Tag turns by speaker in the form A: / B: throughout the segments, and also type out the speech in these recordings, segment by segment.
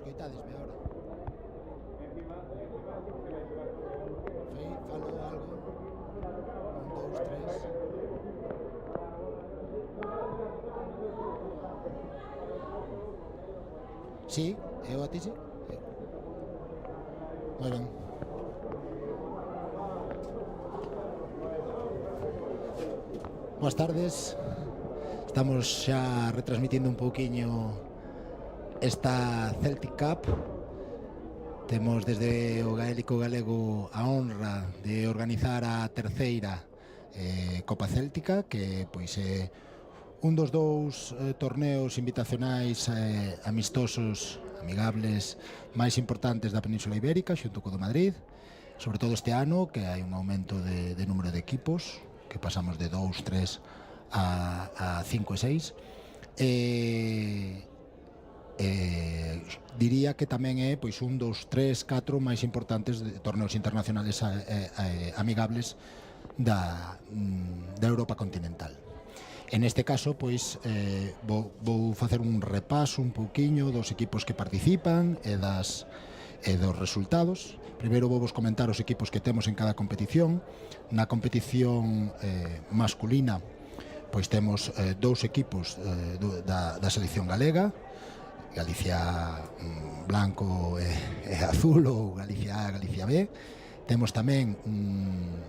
A: Escoitádesme ahora. Falo algo. 1, 2, 3. Sí, eu a ti sí. Moi ben. Boas tardes. Estamos xa retransmitindo un pouquiño esta Celtic Cup. Temos desde o Gaélico Galego a honra de organizar a terceira Copa Céltica, que pois é un dos dous torneos invitacionais amistosos, amigables máis importantes da Península Ibérica, xunto co do Madrid, sobre todo este ano, que hai un aumento de número de equipos, que pasamos de 2, 3 a 5 e 6. Diría que tamén é pois un dos 3, 4 máis importantes de torneos internacionales amigables da Europa continental. En este caso, pois, vou facer un repaso un pouquiño dos equipos que participan e dos resultados. Primeiro vou vos comentar os equipos que temos en cada competición. Na competición masculina, pois temos dous equipos da selección galega, Galicia blanco e azul, ou Galicia A, Galicia B. Temos tamén un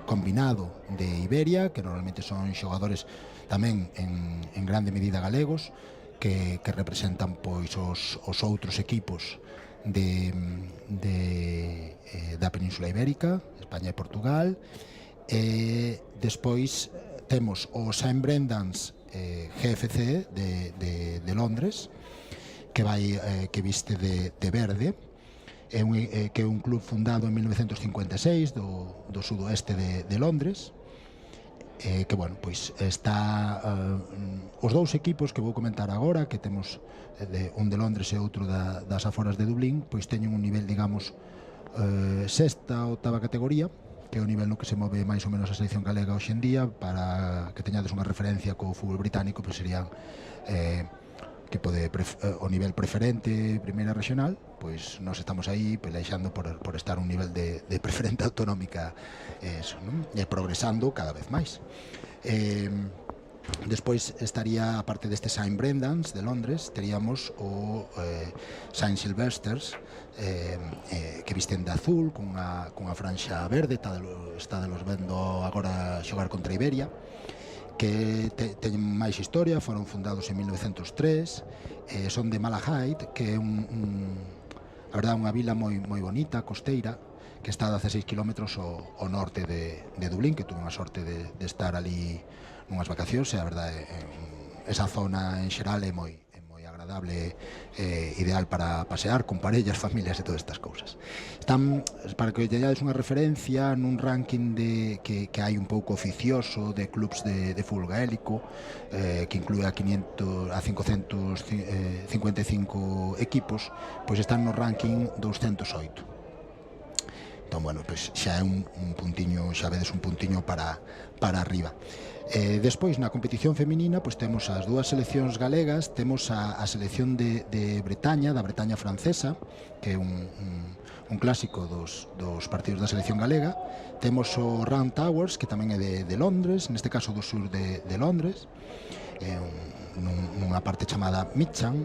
A: combinado de Iberia, que normalmente son xogadores tamén en grande medida galegos, que representan pois os outros equipos da Península Ibérica, España e Portugal. Despois temos o St. Brendan's GFC de Londres, que viste de verde, que é un club fundado en 1956 do sudoeste de Londres, que, bueno, pois está os dous equipos que vou comentar agora, que temos un de Londres e outro das aforas de Dublín, pois teñen un nivel, digamos, sexta, octava categoría, que é o nivel no que se move máis ou menos a selección galega hoxe en día. Para que teñades unha referencia co fútbol británico, pois serían o nivel preferente, primeira regional. Pois nós estamos aí pelexando por estar un nivel de preferente autonómica, eso, non? E progresando cada vez máis. Despois estaría, aparte deste St. Brendan's de Londres, teríamos o St. Sylvester's, que visten de azul cunha franxa verde. Está de los vendo agora xogar contra Iberia, que teñen máis historia. Foron fundados en 1903, son de Malahide, que é a verdade, unha vila moi bonita, costeira, que está a 16 km ao norte de Dublín, que tuve unha sorte de estar ali nunhas vacacións, e a verdade, esa zona en xeral é moi agradable, ideal para pasear con parellas, familias e todas estas cousas. Están, para que teñades unha referencia, nun ranking que hai un pouco oficioso de clubs de fútbol gaélico, que inclúe a 555 equipos, pois están no ranking 208. Entón, bueno, pois xa é un puntiño, xa vedes un puntiño para arriba. Despois, na competición feminina, pois temos as dúas seleccións galegas. Temos a selección de Bretaña, da Bretaña francesa, que é un clásico dos partidos da selección galega. Temos o Round Towers, que tamén é de Londres, neste caso do sur de Londres, nunha parte chamada Mitcham,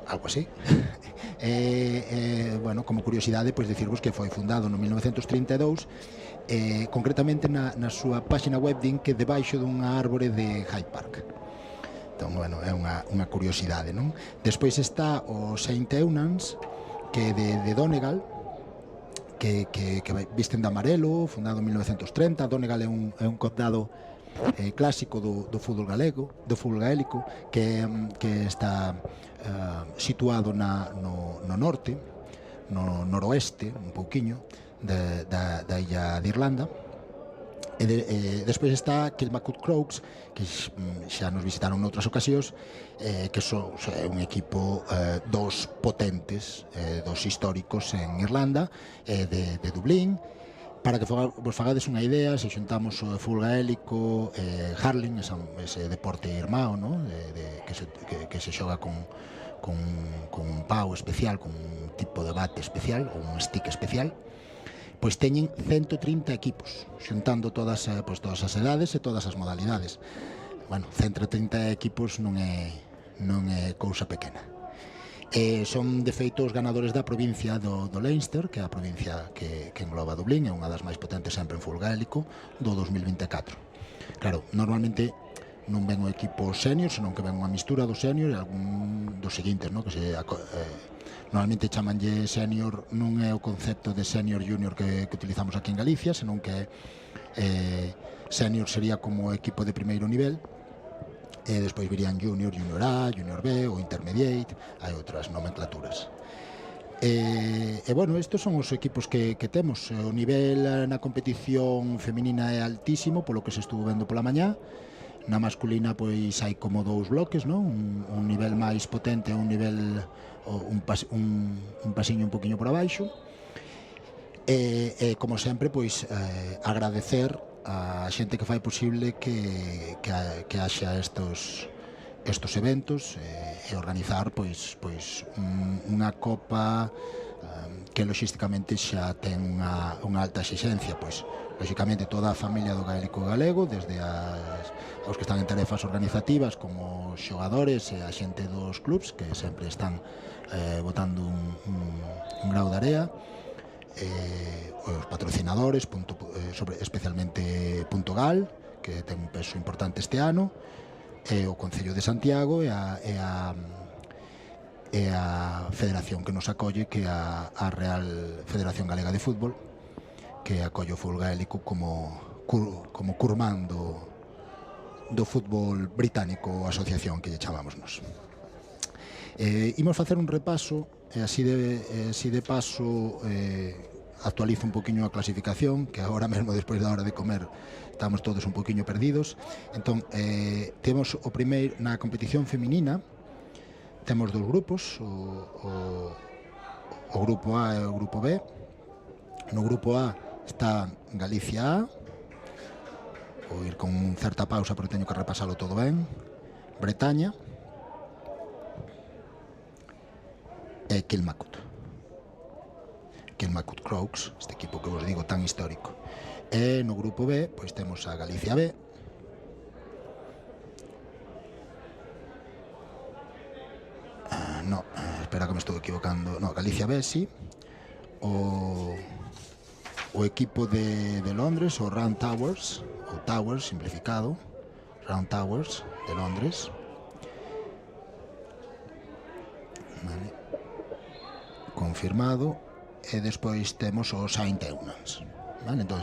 A: algo así. Bueno, como curiosidade, pois dicirvos que foi fundado no 1932, concretamente na súa páxina web din que debaixo dunha árbore de Hyde Park. Entón, bueno, é unha curiosidade, non? Despois está o St. Eunans, que é de Donegal, que visten de amarelo, fundado en 1930. Donegal é un condado clásico do fútbol gaélico, que está situado no norte, no noroeste, un pouquiño da illa de Irlanda. Despois está Kilmacud Crokes, que xa nos visitaron noutras ocasións, que é un equipo dos potentes, dos históricos en Irlanda, de Dublín. Para que vos fagades unha idea, se xuntamos o fútbol gaélico, hurling, ese deporte irmão, ¿no? que se xoga con un pau especial, con un tipo de bate especial, ou un stick especial, pois teñen 130 equipos, xuntando todas as edades e todas as modalidades. Bueno, 130 equipos non é cousa pequena. Son, de feito, os ganadores da provincia do Leinster, que é a provincia que engloba Dublín, é unha das máis potentes sempre en fútbol gaélico, do 2024. Claro, normalmente non ven o equipo senior, senón que ven unha mistura do senior e algún dos seguintes, ¿no? Que normalmente chamanlle senior, non é o concepto de senior junior que utilizamos aquí en Galicia, senón que senior sería como equipo de primeiro nivel, e despois virían junior, junior A, junior B ou intermediate. Hai outras nomenclaturas. Bueno, estes son os equipos que temos. O nivel na competición feminina é altísimo, polo que se estuvo vendo pola mañá. Na masculina, pois, hai como dous bloques, non? Un nivel máis potente e un nivel, un pasiño un poquinho por abaixo. Como sempre, pois, agradecer a xente que fai posible que haxa estos eventos, e organizar pois unha copa que logísticamente xa ten unha alta exixencia. Pois lógicamente toda a familia do gaélico galego, desde os que están en tarefas organizativas, como os xogadores e a xente dos clubs, que sempre están botando un grau de area, os patrocinadores, especialmente Puntogal, que ten un peso importante este ano, o Concello de Santiago e a federación que nos acolle, que é a Real Federación Galega de Fútbol, que acolle o fútbol gaélico como curmán do fútbol británico, asociación que lle chamamos nos. Imos facer un repaso, e así de paso actualizo un poquinho a clasificación, que agora mesmo despois da hora de comer estamos todos un poquinho perdidos. Entón, temos o primeiro na competición feminina, temos dos grupos, o grupo A e o grupo B. No grupo A está Galicia A, vou ir con certa pausa porque teño que repasalo todo ben, Bretaña e Kilmacud Crokes, este equipo que vos digo tan histórico. E no grupo B pois temos a Galicia B, espera que me estou equivocando, Galicia B, sí, o equipo de Londres, o Round Towers, ou Towers simplificado, Round Towers de Londres, vale, confirmado. E despois temos o Saint Eunans, vale? Entón,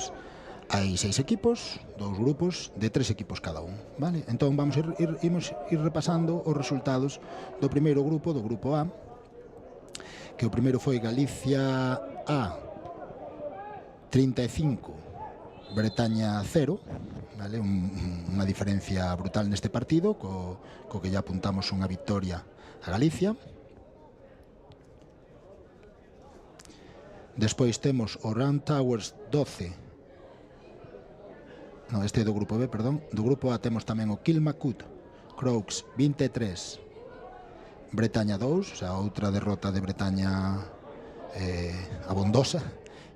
A: hai 6 equipos, 2 grupos de 3 equipos cada un, vale? Entón vamos ir repasando os resultados do primeiro grupo, do grupo A, que o primeiro foi Galicia A 35, Bretaña 0, vale? Unha diferencia brutal neste partido, co que ya apuntamos unha victoria a Galicia. Despois temos o Round Towers 12. Este é do grupo B, perdón. Do grupo A temos tamén o Kilmacud Crokes 23, Bretaña 2, o sea, outra derrota de Bretaña abondosa.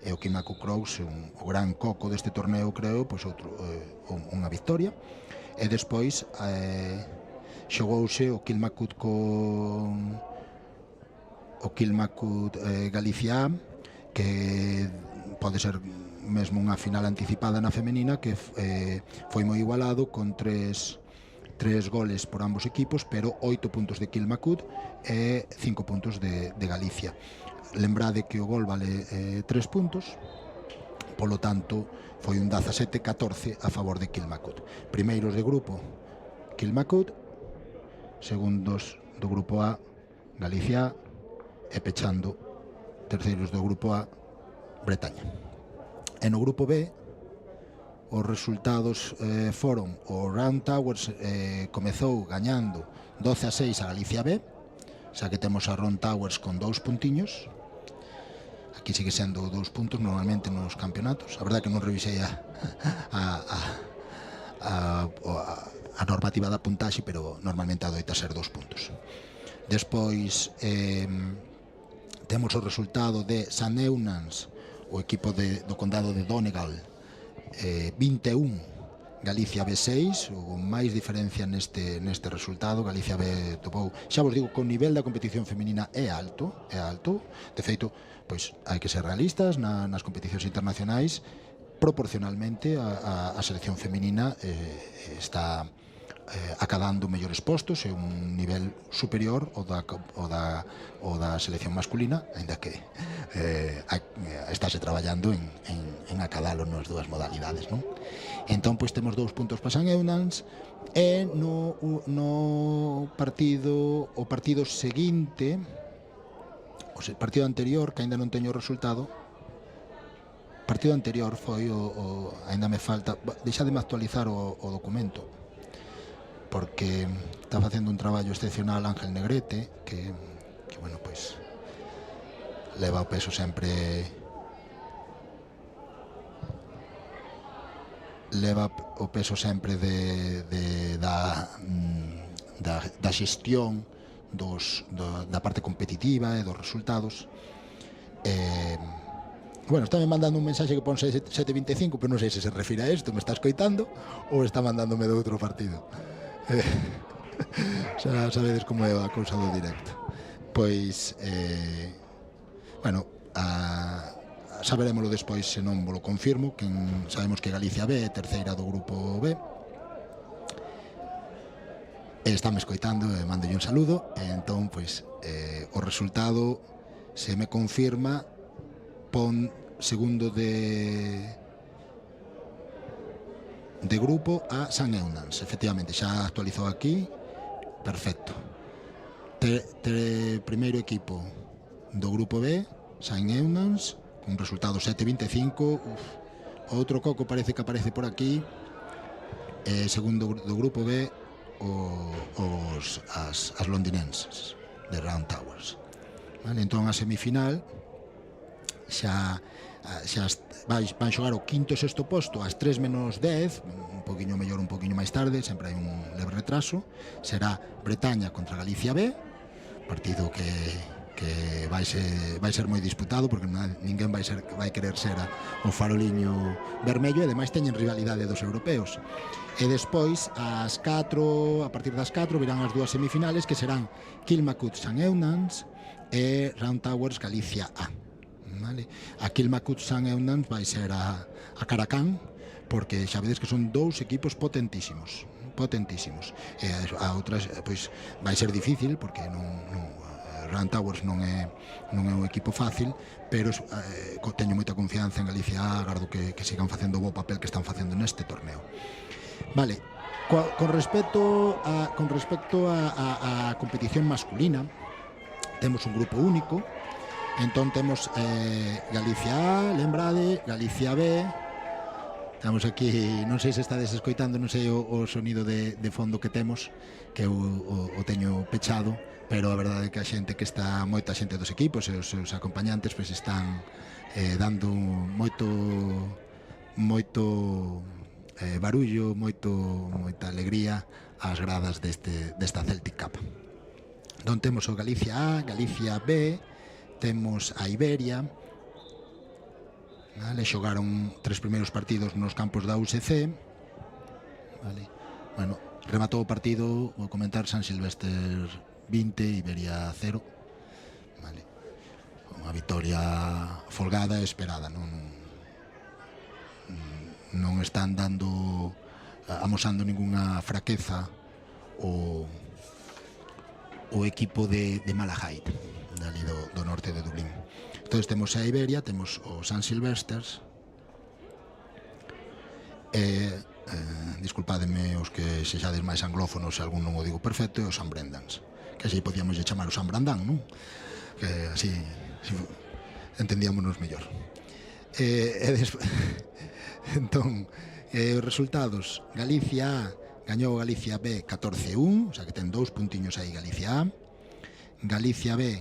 A: E o Kilmacud Crokes, o gran coco deste torneo, creo, pois unha victoria. E despois xogouse o Kilmacud Galicia A, que pode ser mesmo unha final anticipada na femenina, que foi moi igualado, con tres goles por ambos equipos, pero 8 puntos de Kilmacud e 5 puntos de Galicia. Lembrade que o gol vale 3 puntos, polo tanto foi un 17-14 a favor de Kilmacud. Primeiros de grupo Kilmacud, segundos do grupo A Galicia A, e pechando terceiros do grupo A Bretaña. E no grupo B os resultados foron: o Round Towers comezou gañando 12-6 a Galicia B, xa que temos a Round Towers con 2 puntiños. Aquí sigue sendo 2 puntos normalmente nos campeonatos. A verdade que non revisei a normativa da puntaxe, pero normalmente adoita ser 2 puntos. Despois temos o resultado de St Eunans, o equipo do condado de Donegal, 21, Galicia B6, o máis diferencia neste resultado. Galicia B topou, xa vos digo, que o nivel da competición femenina é alto. De feito, pois hai que ser realistas, nas competicións internacionais proporcionalmente a selección femenina está acadando mellores postos e un nivel superior ao da selección masculina, aínda que estáse traballando en acadalo nas dúas modalidades, non? Entón, pois temos 2 puntos para St Eunans, e no partido seguinte, o partido anterior, que aínda non teño o resultado, o partido anterior foi aínda me falta, deixademe actualizar o documento, porque está facendo un traballo excepcional Ángel Negrete, que bueno, pois leva o peso sempre da xestión da parte competitiva e dos resultados. Bueno, está me mandando un mensaxe que pon 7:25, pero non sei se refire a isto, me está escoitando ou está mandándome de outro partido. Xa sabedes como é a cousa do directo. Pois bueno, saberémolo despois, se non vos lo confirmo, que sabemos que Galicia B é terceira do grupo B, e está me escoitando, e mandolle un saludo. E entón, pois, o resultado, se me confirma, pon segundo de de grupo a St Eunans. Efectivamente, xa actualizou aquí. Perfecto. Primeiro equipo do grupo B, St Eunans, con resultado 7-25. Outro coco parece que aparece por aquí. Segundo do grupo B, as londinenses de Round Towers. Vale, entón a semifinal xa van xogar o quinto e sexto posto ás 3-10, un poquinho mellor, un poquinho máis tarde, sempre hai un leve retraso. Será Bretaña contra Galicia B, partido que vai ser moi disputado, porque ninguén vai querer ser o faroliño vermello, e ademais teñen rivalidade dos europeos. E despois a partir das 4 virán as dúas semifinales, que serán Kilmacud St Eunans e Round Towers Galicia A. Vale? A Kilmacud St Eunans vai ser a Caracán, porque xa vedes que son dous equipos potentísimos. E a outras pois vai ser difícil, porque Round Towers non é un equipo fácil, pero teño moita confianza en Galicia A, agardo que sigan facendo o bo papel que están facendo neste torneo. Vale, con respecto a competición masculina, temos un grupo único. Entón temos Galicia A, lembrade, Galicia B. Estamos aquí, non sei se estades escoitando, non sei o sonido de fondo que temos, que o teño pechado, pero a verdade é que a xente que está, moita xente dos equipos e os seus acompañantes, pois están dando moito barullo, moita alegría ás gradas desta Celtic Cup. Entón temos o Galicia A, Galicia B, temos a Iberia, vale, xogaron 3 primeiros partidos nos campos da UCC, vale. Bueno, rematou o partido, vou comentar, San Silvestre 20, Iberia 0, vale. Unha vitoria folgada e esperada, non están amosando ningunha fraqueza o equipo de Malahide, dali do norte de Dublín. Entón temos a Iberia, temos o San Silvestres, disculpademe os que sexades máis anglófonos se algún non o digo perfecto, e o San Brendans, que así podíamos chamar o San Brandán, non? Que así entendíamonos mellor. Entón, os resultados: Galicia A gañou Galicia B 14-1, o sea que ten 2 puntiños aí Galicia A. Galicia B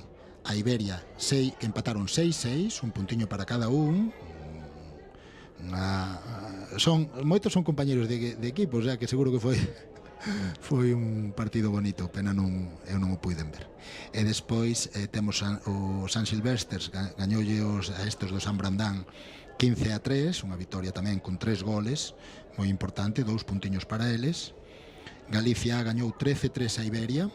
A: a Iberia 6, que empataron 6-6, un puntiño para cada un. Moitos son compañeros de equipo, o sea que seguro que foi un partido bonito, pena eu non o puiden ver. E despois temos o San Silvestres, gañoulle a estos do San Brandán 15-3, unha vitoria tamén con 3 goles, moi importante, 2 puntiños para eles. Galicia A gañou 13-3 a Iberia,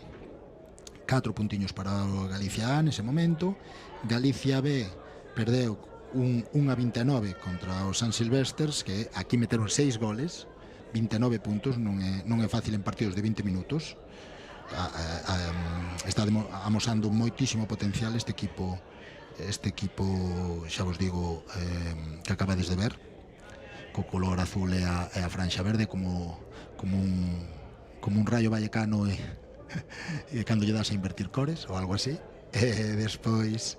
A: 4 puntiños para o Galicia A nese momento. Galicia B perdeu 1-29 contra o San Silvestres, que aquí meteron 6 goles, 29 puntos, non é fácil en partidos de 20 minutos. Está amosando moitísimo potencial este equipo, xa vos digo, que acabades de ver, co color azul e a franxa verde, como un rayo vallecano e cando lle das a invertir cores ou algo así. Despois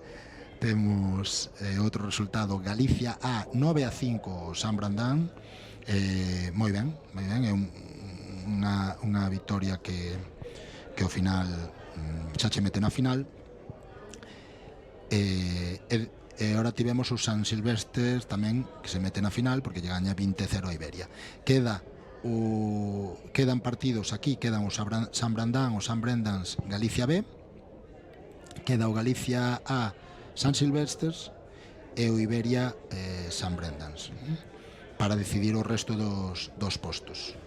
A: temos outro resultado: Galicia A 9-5 San Brandán. Moi ben, é unha vitoria que ao final xa che mete na final. E agora tivemos os San Silvestres tamén, que se mete na final porque lle gaña 20-0 a Iberia. Quedan partidos aquí, quedan o San Brandán, o San Brendans, Galicia B, queda o Galicia A, San Silvestres, e o Iberia San Brendans, para decidir o resto dos postos.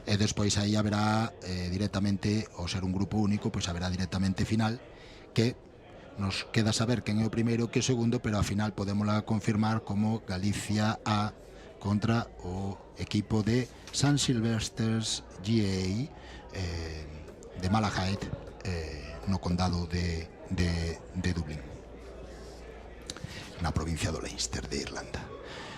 A: E despois aí haberá directamente, ao ser un grupo único, pois haberá directamente final, que nos queda saber quen é o primeiro que o segundo, pero ao final podémola confirmar como Galicia A contra o equipo de San Silvestres GA de Malahide, no condado de Dublín. na provincia do Leinster de Irlanda.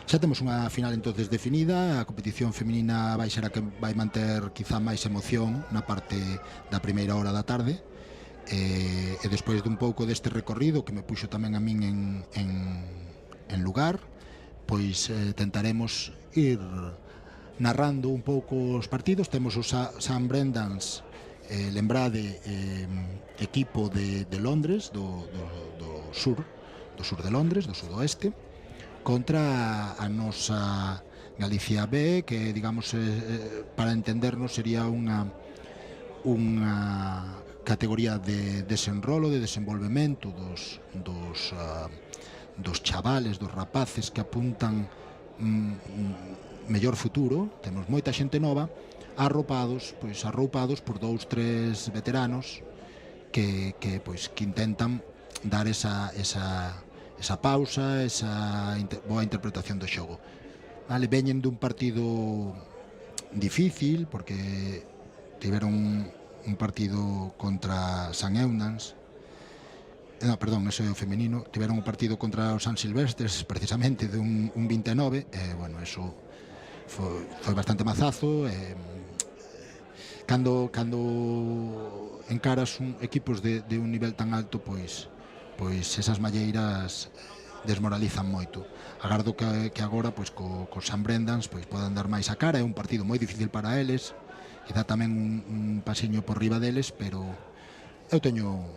A: Xa temos unha final entonces definida. A competición feminina vai ser a que vai manter quizá máis emoción na parte da primeira hora da tarde, e despois dun pouco deste recorrido que me puxo tamén a min en lugar, pois tentaremos ir narrando un pouco os partidos. Temos o St Brendan's, lembrade, equipo de Londres, do sur de Londres, do sudoeste, contra a nosa Galicia B, que, digamos, para entendernos, sería unha categoría de desenrolo, de desenvolvemento dos chavales, dos rapaces que apuntan mellor futuro. Temos moita xente nova, arroupados por 2-3 veteranos que intentan dar esa pausa, esa boa interpretación do xogo. Vale, veñen dun partido difícil, porque tiveron un partido contra San Eunans, perdón, ese é o femenino. Tiveron un partido contra os San Silvestres, precisamente, de un 29, bueno, eso foi bastante mazazo. Cando encaras equipos de un nivel tan alto, pois esas malleiras desmoralizan moito. Agardo que agora, pois, co St Brendan's, pois, podan dar máis a cara. É un partido moi difícil para eles, quizá tamén un pasiño por riba deles, pero eu teño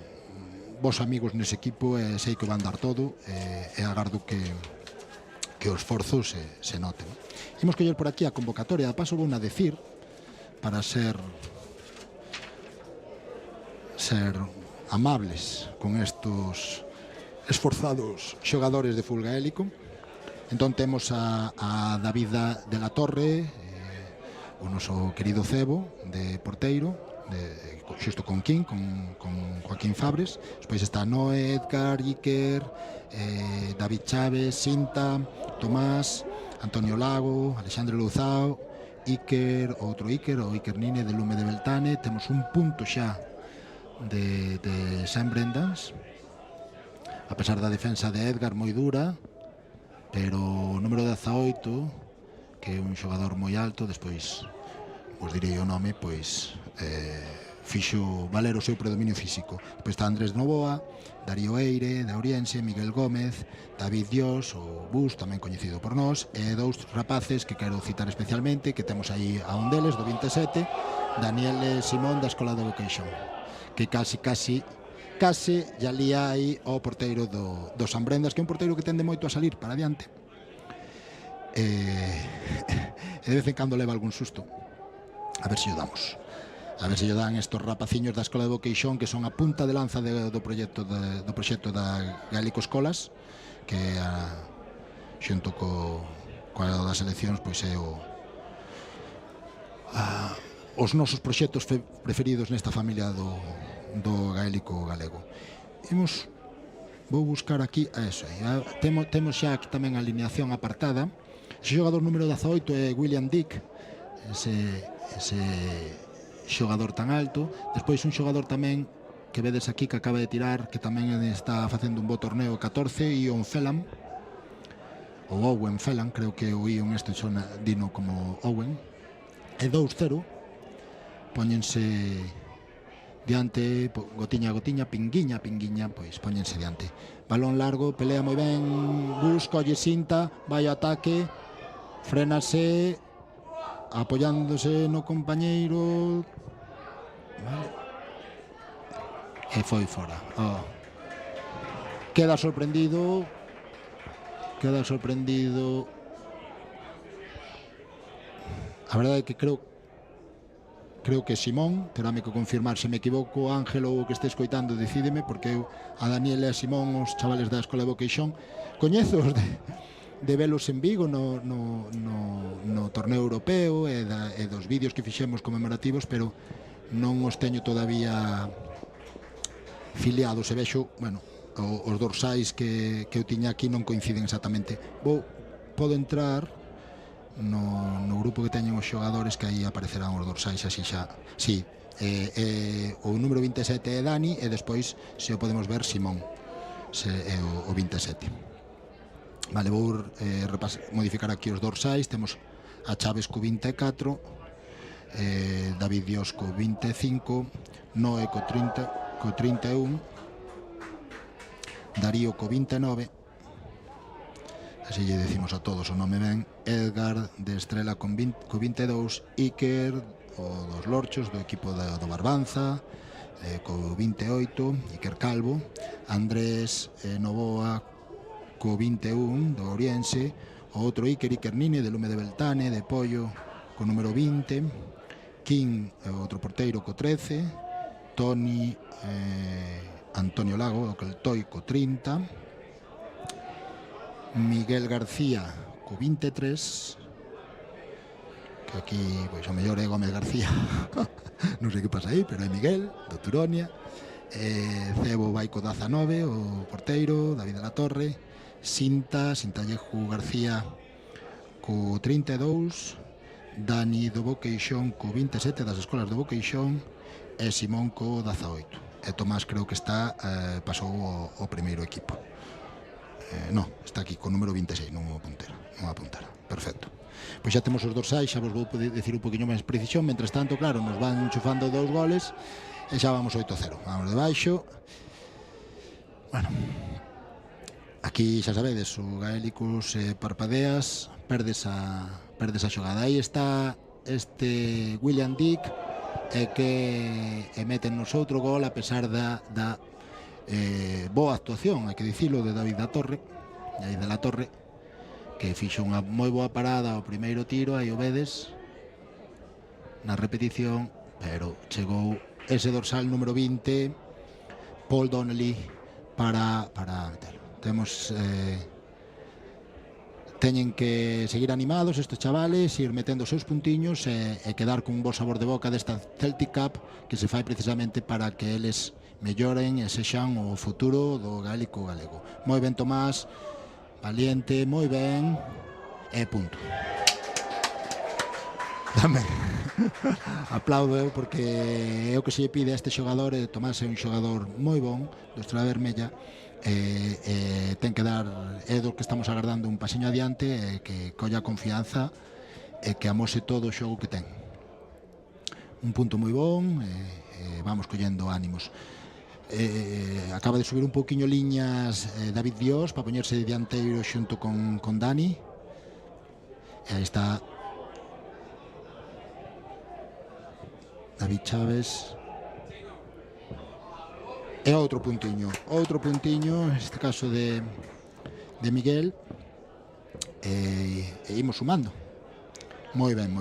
A: vos amigos nese equipo e sei que van dar todo, e agardo que o esforzo se note. Imos coller por aquí a convocatoria. A paso vou a decir, para ser amables con estos esforzados xogadores de fútbol gaélico. Entón temos a David de la Torre, o noso querido Cebo de porteiro, xusto con Joaquín Fabres. Despois está Noé, Edgar, Iker, David Chávez, Sinta, Tomás, Antonio Lago, Alexandre Louzao, Iker, outro Iker, o Iker Nine de Lume de Beltane. Temos un punto xa de St Brendan's, a pesar da defensa de Edgar moi dura, pero o número 18, que é un xogador moi alto, despois vos direi o nome, pois fixo valer o seu predominio físico. Depois está Andrés Novoa, Darío Eire, de Ouriense, Miguel Gómez, David Dios, o Bus, tamén coñecido por nós, e dous rapaces que quero citar especialmente, que temos aí a un deles, do 27, Daniel Simón, da Escola de Vocation, que casi ya lía aí ao porteiro do St Brendan's, que é un porteiro que tende moito a salir para adiante, e de vez en cando leva algún susto. A ver se o damos. A ver se lle dan estos rapaciños da Escola de Vocation, que son a punta de lanza do proxecto da Gaélico Escolas, que xunto coa das eleccións, pois é os nosos proxectos preferidos nesta familia do gaélico galego. Vou buscar aquí eso. Temos xa aquí tamén a alineación apartada. Ese xogador número 18 é William Dick, ese xogador tan alto. Despois un xogador tamén que vedes aquí, que acaba de tirar, que tamén está facendo un bo torneo, 14, Ion Phelan, ou Owen Phelan, creo que o Ion este sona dino como Owen. E 2-0, póñense diante, gotiña, pinguiña, pois póñense diante. Balón largo, pelea moi ben, busca, olle Sinta, vai ao ataque, frénase, apoiándose no compañeiro, vale, e foi fora. Queda sorprendido. A verdade é que creo que Simón, terame que confirmar se me equivoco, Ángel, ou o que este escoitando, decídeme, porque eu a Daniel e a Simón, os chavales da Escola de Vocation, coñezos de velos en Vigo no torneo europeo e dos vídeos que fixemos conmemorativos, pero non os teño todavía filiados, e vexo, bueno, os dorsais que eu tiña aquí non coinciden exactamente. Podo entrar no grupo que teñen os xogadores, que aí aparecerán os dorsais así xa. Sí, o número 27 é Dani, e despois, se o podemos ver, Simón é o 27. Vale, vou modificar aquí os dorsais. Temos a Chaves co 24, David Dios co 25, Noé co 31, Darío co 29, así lle decimos a todos o nome ben, Edgar de Estrela co 22, Iker, o dos Lorchos, do equipo do Barbanza, co 28, Iker Calvo, Andrés Novoa co 21, do Oriense, o outro Iker Nine, de Lume de Beltane, de Pollo, co número 20, King, outro porteiro, co 13, Toni, Antonio Lago, o Keltoi, co 30, Miguel García, co 23, que aquí, pois, o mellor é Gómez García, non sei que pasa aí, pero é Miguel, do Turonia, Cebo vai co 19, o porteiro, David de la Torre, Sintallejo García co 32, Dani do Boqueixón co 27 das escolas do Boqueixón e Simón co 18. E Tomás creo que está pasou o primeiro equipo. Non, está aquí co número 26, non apuntar. Perfecto. Pois xa temos os dorsais, xa vos vou poder decir un poquinho máis precisión. Mentres tanto, claro, nos van enchufando 2 goles e xa vamos 8-0. Vamos debaixo. Bueno, aquí xa sabedes, o gaélico se parpadeas, perdes a xogada. Aí está este William Dick, que meten nos outro gol a pesar da boa actuación, hai que dicilo, de David de la Torre, que fixo unha moi boa parada ao primeiro tiro, aí o vedes na repetición, pero chegou ese dorsal número 20, Paul Donnelly, para metelo. Teñen que seguir animados estes chavales, ir metendo os seus puntiños e quedar cun bo sabor de boca desta Celtic Cup, que se fai precisamente para que eles melloren e sexan o futuro do gaélico galego. Moi ben, Tomás, valiente, moi ben, e punto. Dame. Aplaudo eu, porque é o que se lle pide a este xogador. Tomás é un xogador moi bon do Estrela Vermella, ten que dar, é do que estamos agardando un pasiño adiante, que colla confianza e que amose todo o xogo que ten. Un punto moi bon, vamos collendo ánimos. Acaba de subir un poquinho liñas David Dios para poñerse de dianteiro xunto con Dani, e aí está David Chaves. E outro puntiño, neste caso de Miguel, e imos sumando. Moi ben.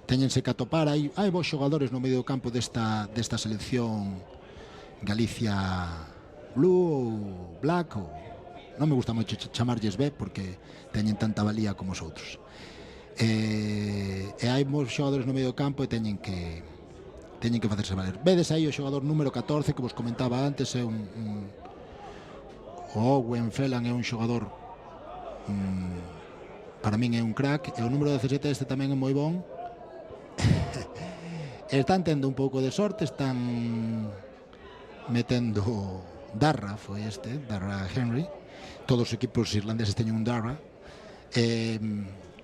A: Téñense que atopar, hai bons xogadores no medio do campo desta selección Galicia Blue ou Black, ou non me gusta moito chamarlles B, porque teñen tanta valía como os outros. E hai bons xogadores no medio do campo e teñen que facerse valer. Vedes aí o xogador número 14 que vos comentaba antes, é o Owen Phelan, é un xogador, para min é un crack, e o número 17 este tamén é moi bon. Están tendo un pouco de sorte, están metendo Darra, foi Darra Henry. Todos os equipos irlandeses teñen un Darra,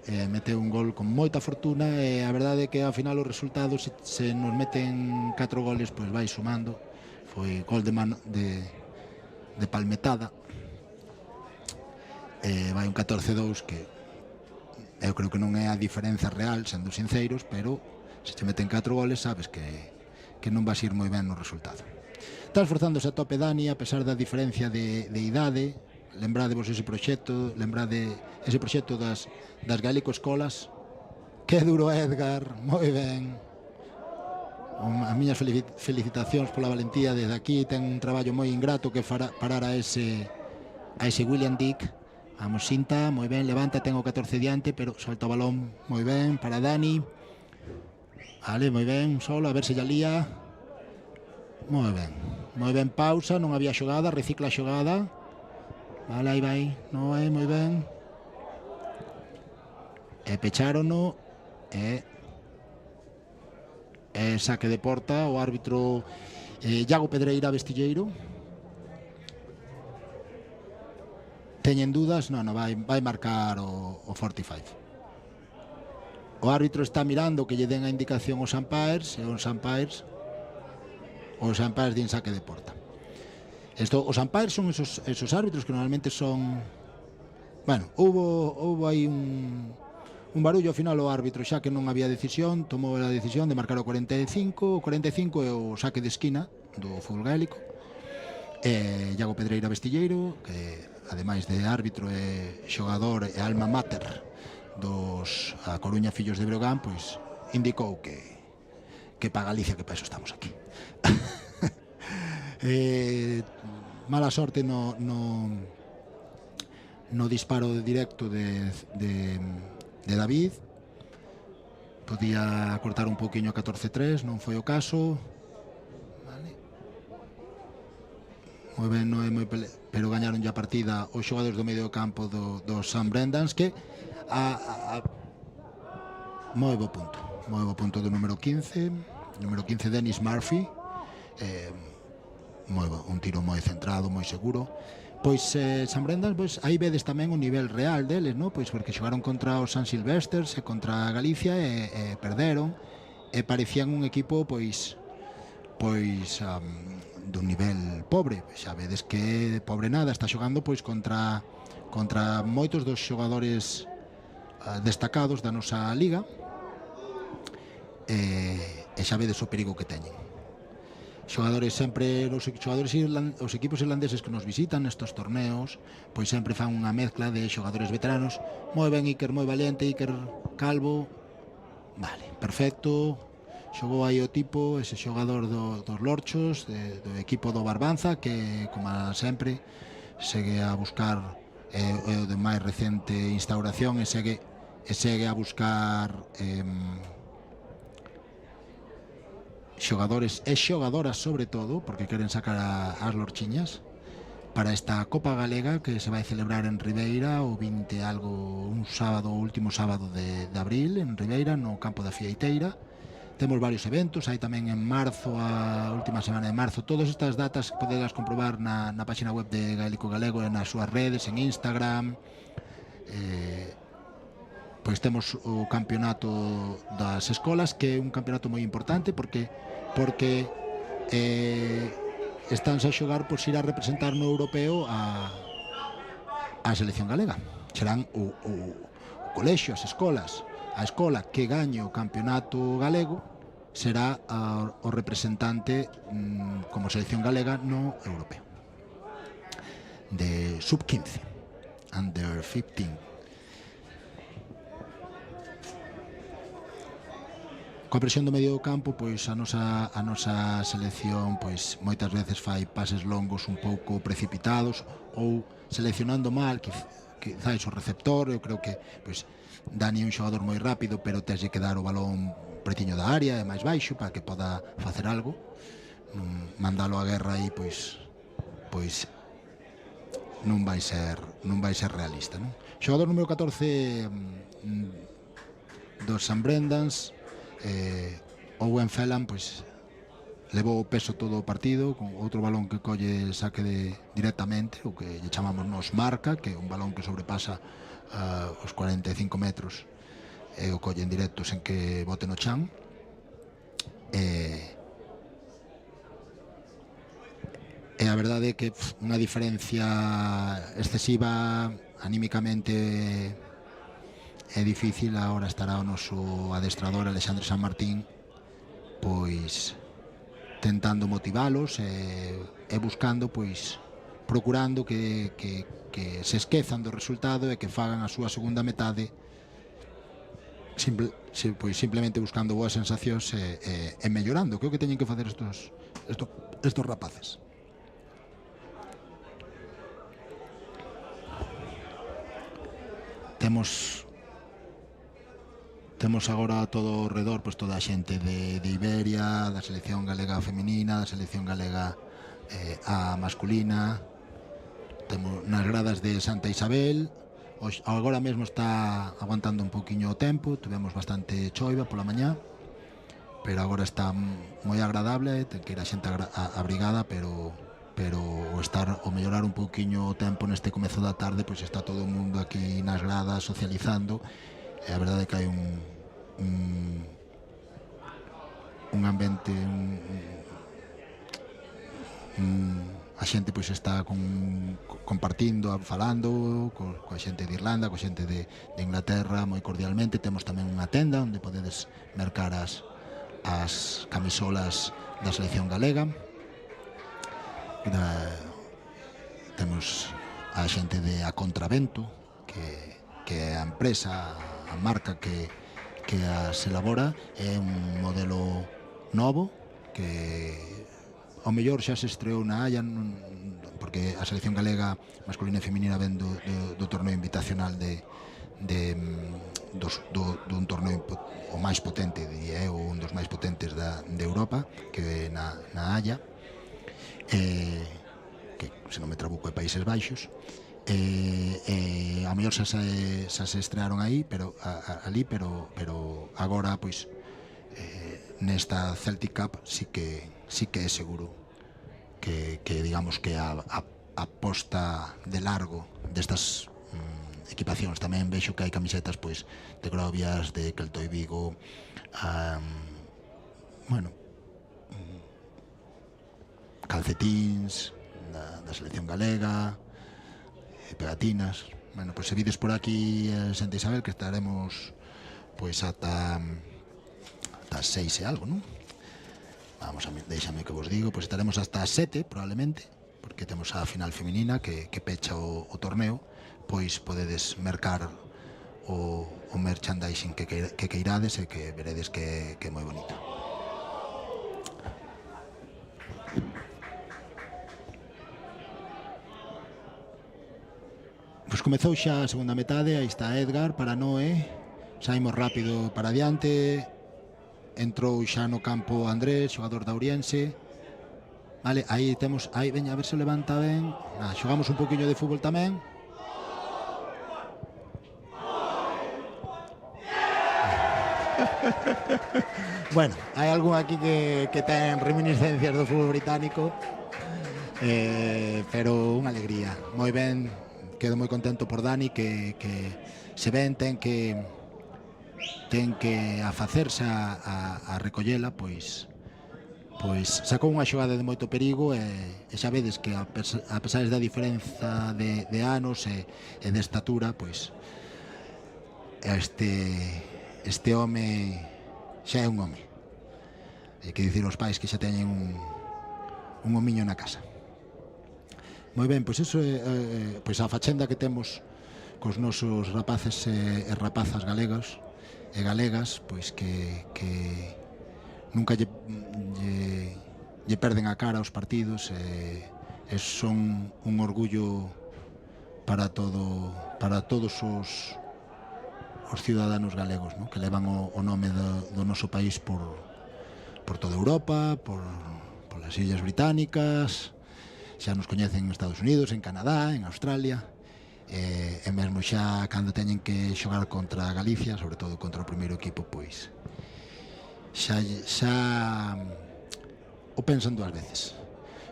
A: meteu un gol con moita fortuna, e a verdade é que ao final os resultados, se nos meten 4 goles, pois vai sumando. Foi gol de palmetada, vai un 14-2, que eu creo que non é a diferenza real, sendo sinceros, pero se te meten 4 goles sabes que non vas ir moi ben no resultado. Está esforzándose a tope Dani, a pesar da diferencia de idade. Lembradevos ese proxecto das Gaélico Escolas. Que duro, Edgar, moi ben. As miñas felicitacións pola valentía desde aquí. Ten un traballo moi ingrato que parar a ese William Dick. Vamos, Sinta, moi ben, levanta, ten o 14 diante, pero salta o balón moi ben para Dani. Vale, moi ben, solo, a ver se lla lía. Moi ben, pausa, non había xogada, recicla a xogada. Vale, aí vai, non é, moi ben. E pechárono, e saque de porta. O árbitro Iago Pedreira Vestilleiro. teñen dudas, non, vai marcar o 45. O árbitro está mirando que lle den a indicación aos umpires, e os umpires din saque de porta. Os umpires son esos árbitros que normalmente son... Bueno, houve aí un barullo. Ao final o árbitro, xa que non había decisión, tomou a decisión de marcar o 45. O 45 é o saque de esquina do fútbol gaélico. Iago Pedreira Vestilleiro, que ademais de árbitro é xogador e alma mater dos A Coruña Fillos de Breogán, pois indicou que para Galicia, que para eso estamos aquí. Mala sorte no disparo directo de David. Podía cortar un poquinho a 14-3, non foi o caso. Vale. Moi ben, non é moi pero gañaron ya a partida os xogadores do medio campo do St Brendan's, que moi bo punto do número 15 Dennis Murphy, moi bo, un tiro moi centrado, moi seguro. Pois St Brendan's, pois aí vedes tamén o nivel real deles, no? Pois porque xogaron contra os San Silvesters e contra Galicia e perderon, e parecían un equipo pois dun nivel pobre. Xa vedes que pobre nada, está xogando pois contra moitos dos xogadores destacados da nosa liga, e xa vedes o perigo que teñen. Xogadores sempre, os equipos irlandeses que nos visitan nestes torneos, pois sempre fan unha mezcla de xogadores veteranos. Moi ben Iker, moi valiente, Iker Calvo, vale, perfecto. Xogou aí o tipo, ese xogador dos Lorchos, do equipo do Barbanza, que, como sempre, segue a buscar o de máis recente instauración, e segue a buscar xogadores e xogadoras, sobre todo, porque queren sacar as lorchiñas para esta Copa Galega que se vai celebrar en Ribeira o 20 algo, un sábado, o último sábado de abril, en Ribeira, no campo da Fieiteira. Temos varios eventos, hai tamén en marzo, a última semana de marzo. Todas estas datas podedas comprobar na página web de Gaélico Galego e nas súas redes, en Instagram. Pois temos o campeonato das escolas, que é un campeonato moi importante porque estánse a xogar por ir a representar no europeo a selección galega. Serán o colexio, as escolas. A escola que gañe o campeonato galego será o representante como selección galega no europeo de sub-15, under 15. Coa presión do medio campo, pois a nosa selección pois moitas veces fai pases longos un pouco precipitados, ou seleccionando mal quizás o receptor. Eu creo que pois Dani é un xogador moi rápido, pero teslle que dar o balón pretiño da área e máis baixo para que poda facer algo. Mandalo a guerra aí pois non vai ser realista, non? Xogador número 14 dos St Brendan's, Owen Phelan, pois levou o peso todo o partido, con outro balón que colle saque directamente, o que lle chamamos nos marca, que é un balón que sobrepasa os 45 metros, e o colle en directo sen que bote no chan. E a verdade é que unha diferencia excesiva anímicamente é difícil. Agora estará o noso adestrador Alexandre San Martín pois tentando motivalos e buscando, pois procurando que se esquezan do resultado e que fagan a súa segunda metade simplemente buscando boas sensacións e mellorando, que é o que teñen que facer estos rapaces. Temos agora todo ao redor, pois toda a xente de Iberia, da selección galega feminina, da selección galega a masculina. Temos nas gradas de Santa Isabel. Agora mesmo está aguantando un poquinho o tempo, tivemos bastante choiva pola mañá, pero agora está moi agradable, ten que ir a xente abrigada, pero pero o mellorar un pouquiño o tempo neste comezo da tarde, pois está todo o mundo aquí nas gradas socializando, e a verdade é que hai un ambiente, a xente pois está compartindo, falando coa xente de Irlanda, coa xente de Inglaterra moi cordialmente. Temos tamén unha tenda onde podedes mercar as camisolas da selección galega. Temos a xente de A Contravento, que é a empresa, a marca que as elabora. É un modelo novo que ao mellor xa se estreou na Haya, porque a selección galega masculina e feminina ven do torneo invitacional dun torneo o máis potente, diría eu, un dos máis potentes de Europa, que é na Haya, que, se non me trabuco, é Países Baixos. A mellor xa se estrearon aí, pero agora, pois, nesta Celtic Cup sí que é seguro que digamos que a aposta de largo destas equipacións. Tamén vexo que hai camisetas, pois, de Grovias, de Keltoy Vigo, bueno, calcetíns da selección galega, pegatinas. Bueno, pois se vides por aquí Santa Isabel, que estaremos pois ata 6 e algo, non? Déixame que vos digo, pois estaremos hasta as 7 probablemente, porque temos a final feminina que pecha o torneo. Pois podedes mercar o merchandising que queirades, e que veredes que é moi bonito. Pois comezou xa a segunda metade. Aí está Edgar para Noé. Saímos rápido para adiante. Entrou xa no campo Andrés, xogador da Ouriense. Vale, aí temos, aí veña, a ver se levanta ben. Xogamos un poquinho de fútbol tamén. Bueno, hai algún aquí que ten reminiscencias do fútbol británico, pero unha alegría. Moi ben, quedo moi contento por Dani, que se ven, ten que afacerse a recollela, pois sacou unha xogada de moito perigo, e xa vedes que a pesar da diferenza de anos e de estatura, pois este home xa é un home. Hai que dicir aos pais que xa teñen un homiño na casa. Moi ben, pois iso é pois a fachenda que temos cos nosos rapaces e rapazas galegos e galegas, pois que nunca lle perden a cara aos partidos, e son un orgullo para todos os ciudadanos galegos, ¿no? Que levan o nome do noso país por toda Europa, por las Illas Británicas. Xa nos coñecen en Estados Unidos, en Canadá, en Australia, e mesmo xa cando teñen que xogar contra Galicia, sobre todo contra o primeiro equipo, pois xa o pensan dúas veces.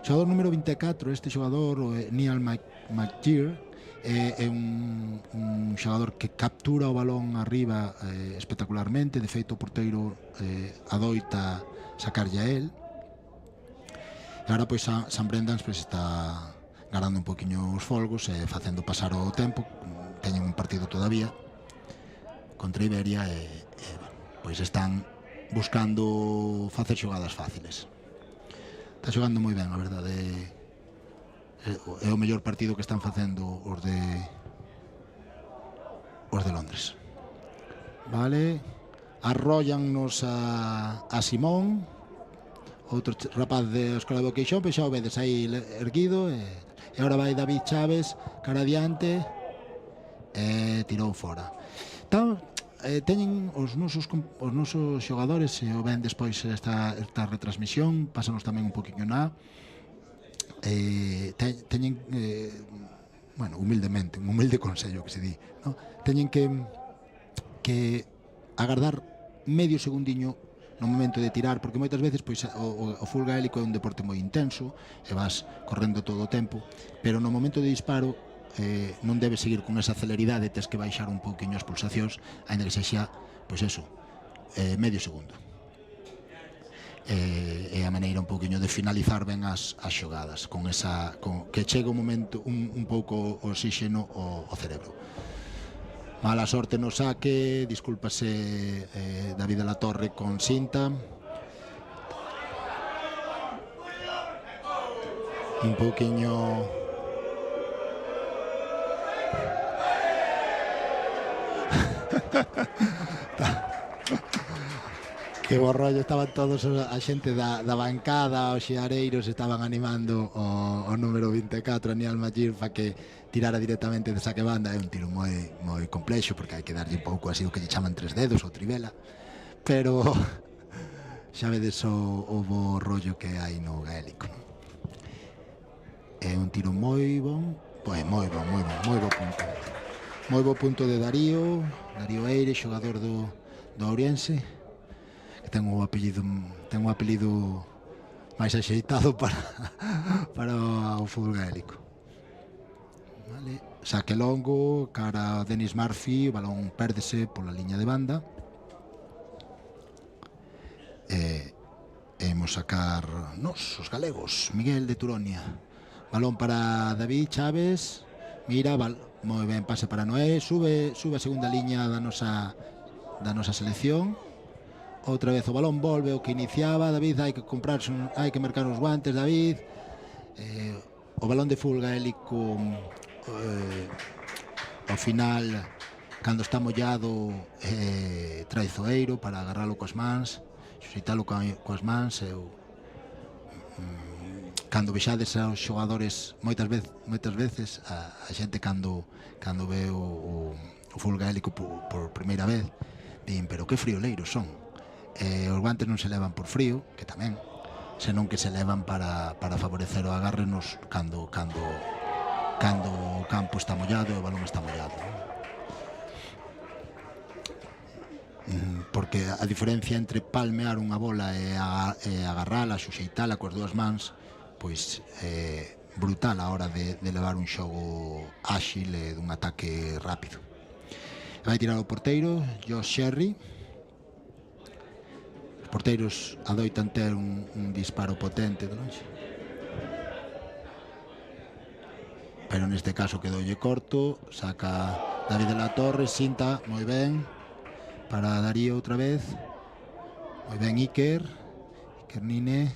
A: Xogador número 24, este xogador, Neil McGeer, é un xogador que captura o balón arriba espectacularmente. De feito, o porteiro adoita sacarlle a él. E agora, pois, San Brendans está ganando un poquinho os folgos e facendo pasar o tempo. Teñen un partido todavía contra Iberia e pois están buscando facer xogadas fáciles. Está xogando moi ben, a verdade. É o mellor partido que están facendo os de Londres. Vale, arrollannos a Simón, outro rapaz de Escola de Boqueixón, pois xa o vedes aí erguido, e agora vai David Chaves cara adiante e tirou fora. Teñen os nosos xogadores, e o ven despois esta retransmisión, pásanos tamén un poquinho teñen, bueno, humildemente, un humilde consello que se di, ¿no? Teñen que agardar medio segundiño no momento de tirar, porque moitas veces pois o fútbol gaélico é un deporte moi intenso e vas correndo todo o tempo, pero no momento de disparo non debes seguir con esa celeridade, tes que baixar un pouquiño as pulsacións, aínda que sexa, pois eso, medio segundo. É a maneira un pouquiño de finalizar ben as xogadas, con que chega un momento un pouco oxígeno ao cerebro. Mala sorte no saque, discúlpase David de la Torre con cinta. Un pouquiño... Que bo rollo, estaban todos a xente da bancada, os xeareiros estaban animando o número 24, Aníbal Magín, para que tirara directamente de saque banda. É un tiro moi complexo, porque hai que darlle un pouco así o que lle chaman tres dedos ou trivela, pero xa vedes o bo rollo que hai no gaélico. É un tiro moi bon, moi bo punto. Moi bo punto de Darío Eire, xogador do Ourense, que ten un apelido máis axeitado para o fútbol gaélico. Vale. Saque longo cara a Denis Murphy, o balón pérdese pola liña de banda. Imos sacar os galegos. Miguel de Turonia, balón para David Chaves, mira, moi ben, pase para Noé, sube a segunda liña da nosa selección. Outra vez o balón volve o que iniciaba David, hai que marcar os guantes, David. O balón de fútbol gaélico ao final, cando está mollado, traizoeiro para agarralo coas mans, xuxeitalo coas mans. Cando vexades aos xogadores, moitas veces a xente cando ve o fútbol gaélico por primeira vez, din, pero que frioleiros son. Os guantes non se levan por frío, que tamén, senón que se levan para favorecer o agarre cando o campo está mollado e o balón está mollado. Porque a diferencia entre palmear unha bola e agarrala, xuxeitala coas dúas mans, pois é brutal a hora de levar un xogo áxil e dun ataque rápido. Vai tirar o porteiro, Josh Sherry. Os porteiros adoitan ter un disparo potente de longe, pero neste caso quedoulle corto. Saca David de la Torre, cinta, moi ben para Darío outra vez, moi ben Iker Nine.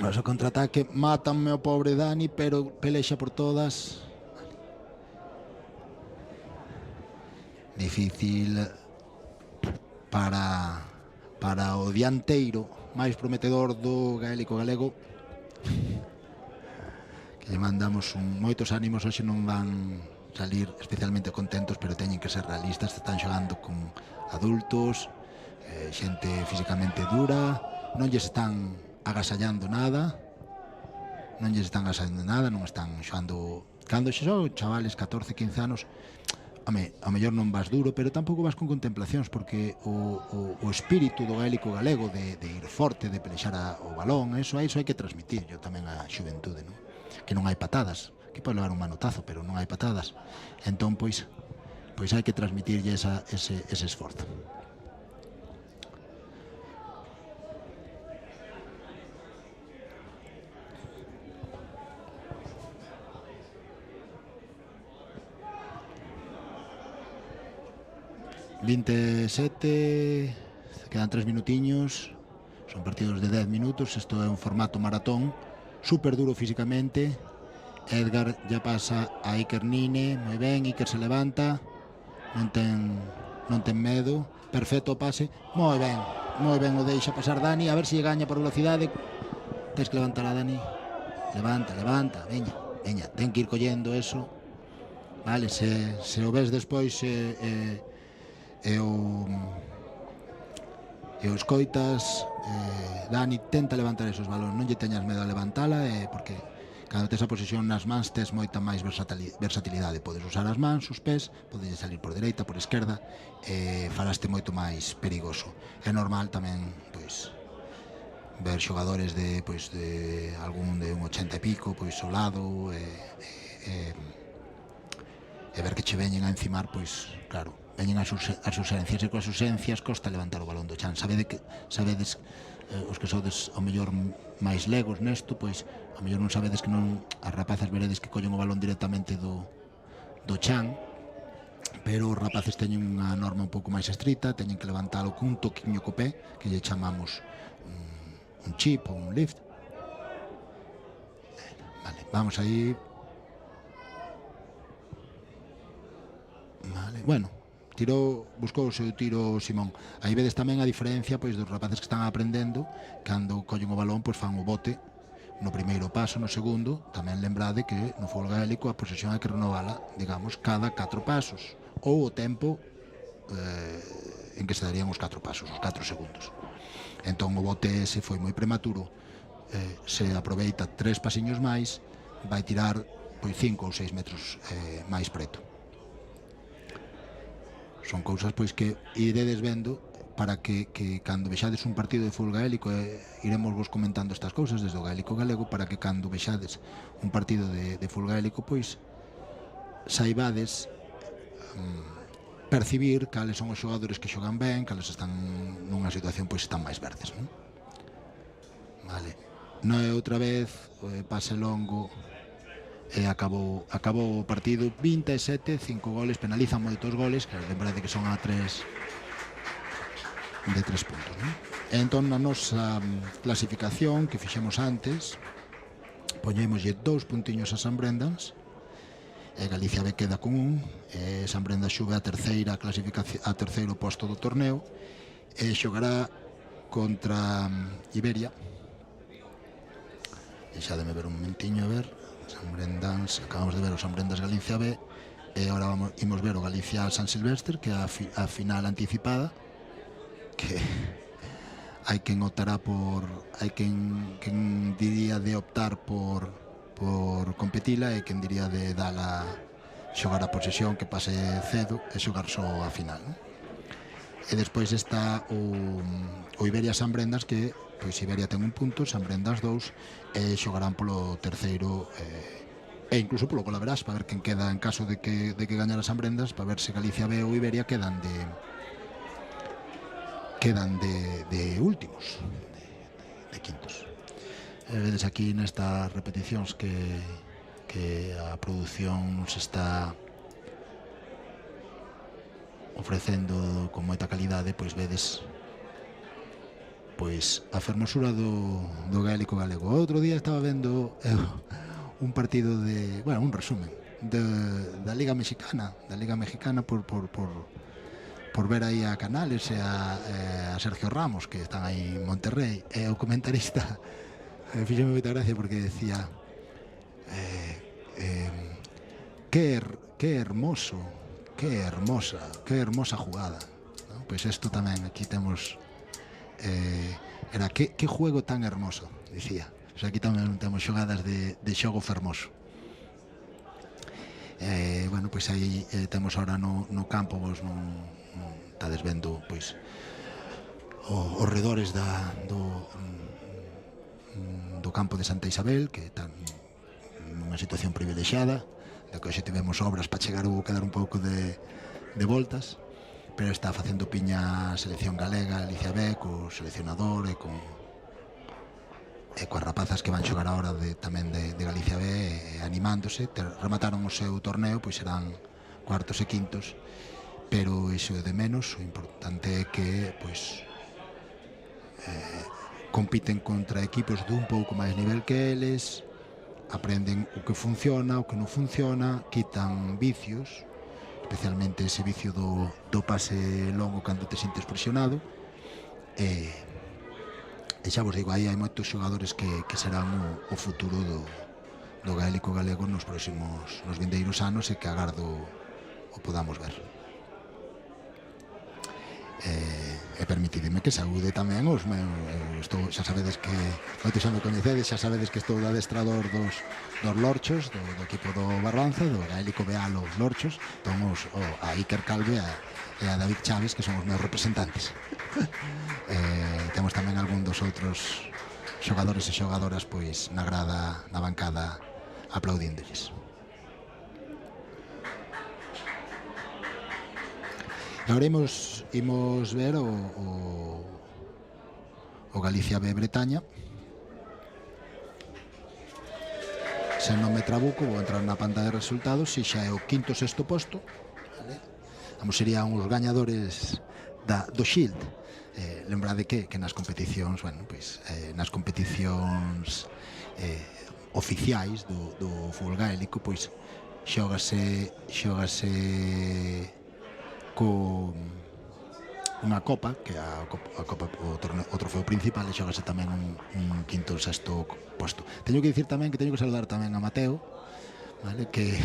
A: O seu contraataque, mátanme o pobre Dani, pero pelexa por todas. Difícil para o dianteiro máis prometedor do gaélico galego, que lle mandamos moitos ánimos. Hoxe non van salir especialmente contentos, pero teñen que ser realistas. Están xogando con adultos, xente físicamente dura, non lles están agasallando nada, non están xogando. Cando xe son chavales 14, 15 anos, ao mellor non vas duro, pero tampouco vas con contemplacións, porque o espírito do gaélico galego de ir forte, de pelexar o balón, eso hai que transmitirlo tamén á xuventude, non? Que non hai patadas, que pode levar un manotazo, pero non hai patadas. Entón, pois hai que transmitirlle ese esforzo. Quedan 3 minutiños, son partidos de 10 minutos, isto é un formato maratón, super duro físicamente. Edgar ya pasa a Iker Nine, moi ben, Iker se levanta, non ten medo, perfecto o pase, moi ben, o deixa pasar Dani, a ver se gaña por velocidade. Tens que levantar a Dani, levanta, veña, ten que ir collendo eso, vale, se o ves despois e o escoitas, Dani, tenta levantar esos balóns, non lle teñas medo a levantala, porque Cando tes a posesión nas mans tes moita máis versatilidade, podes usar as mans, os pés, podes salir por dereita, por esquerda, falaste moito máis perigoso. É normal tamén, pois, ver xogadores de, pois, de algún de un 80 e pico, pois, ao lado, e ver que che veñen a encimar, pois, claro, veñen as ausencias, e coas ausencias costa levantar o balón do chan. Sabedes os que sodes ao mellor máis legos nesto, pois ao mellor non sabedes que non, as rapazas veredes que collen o balón directamente do chan, pero os rapaces teñen unha norma un pouco máis estrita, teñen que levantalo cun toquiño co pé, que lle chamamos un chip ou un lift. Vale, vamos aí. Vale, bueno, buscou o seu tiro Simón. Aí vedes tamén a diferencia, pois, dos rapaces que están aprendendo. Cando collen o balón, pois fan o bote no primeiro paso, no segundo. Tamén lembrade que no fútbol gaélico a posesión hai que renovala, digamos, cada 4 pasos, ou o tempo en que se darían os 4 pasos, os 4 segundos. Entón o bote ese foi moi prematuro, se aproveita 3 pasiños máis, vai tirar pois 5 ou 6 metros máis preto. Son cousas, pois, que iredes vendo para que cando vexades un partido de fútbol gaélico, iremos vos comentando estas cousas desde o gaélico galego, para que cando vexades un partido de fútbol gaélico, pois saibades percibir cales son os xogadores que xogan ben, cales están nunha situación, pois, están máis verdes, non? Vale, non é outra vez pase longo, e acabou o partido 27, 5 goles, penalizan moitos goles, que lembrade que son a 3 de 3 puntos, non? Entón, na nosa clasificación que fixemos antes, poñémoslle 2 puntiños a San Brendans, e Galicia B queda con 1, e San Brendans xube a terceiro posto do torneo, e xogará contra Iberia. Deixademe ver un momentiño, a ver. San Brendans, acabamos de ver o San Brendans Galicia B, e agora imos ver o Galicia San Silvestre, que é a final anticipada, que hai quen optará por, hai quen diría de optar por competila, e quen diría de dala, xogar a posesión, que pase cedo e xogar só a final, non? E despois está o Iberia San Brendans, que pois Iberia ten 1 punto, San Brendans 2, e xogarán polo terceiro, e incluso polo Colaverás, para ver quen queda en caso de que gañara San Brendans, para ver se Galicia B ou Iberia quedan de últimos, de quintos. Vedes aquí nestas repeticións que a produción nos está ofrecendo con moita calidade, pois vedes, pois, a fermosura do gaélico galego. Outro día estaba vendo un partido un resumen da Liga Mexicana, por ver aí a Canales e a Sergio Ramos, que están aí en Monterrey, e o comentarista fíxeme moita gracia porque decía que hermosa jugada, ¿no? Pois isto tamén, aquí temos era que juego tan hermoso, dicía. O sea, aquí tamén temos xogadas de xogo fermoso. Bueno, pois aí temos ahora no campo, vos non estades vendo, pois, os redores do campo de Santa Isabel, que están nunha situación privilexiada, de que hoxe tivemos obras para chegar, hubo que dar un pouco de voltas, pero está facendo piña a selección galega, Galicia B, co seleccionador e coas rapazas que van xogar agora tamén de Galicia B, animándose. Remataron o seu torneo, pois serán cuartos e quintos, pero iso é de menos. O importante é que, pois, compiten contra equipos dun pouco máis nivel que eles, aprenden o que funciona, o que non funciona, quitan vicios, especialmente ese vicio do pase longo cando te sintes presionado, e xa vos digo, aí hai moitos xogadores que serán o futuro do gaélico galego nos vindeiros anos, e que agardo o podamos ver. E permitideme que saúde tamén os meus estou, xa sabedes que moitos xa me coñecedes, xa sabedes que estou de adestrador dos Lorchos, do equipo do Barbanza, do gaélico Bealo Lorchos. Entón a Iker Calve e a David Chaves, que son os meus representantes. Temos tamén algún dos outros xogadores e xogadoras pois na grada, na bancada, aplaudíndolles. Agora imos ver o Galicia B Bretaña. Se non me trabuco, vou entrar na pantalla de resultados. Si xa é o quinto sexto posto, vale? Vamos, serían os gañadores do Shield. Lembrade que nas competicións, bueno, pois, nas competicións oficiais do fútbol gaélico, pois xógase con unha copa, que é a copa, o trofeo principal, e xógase tamén un quinto ou sexto posto. Teño que dicir tamén que teño que saludar tamén a Mateo, vale, que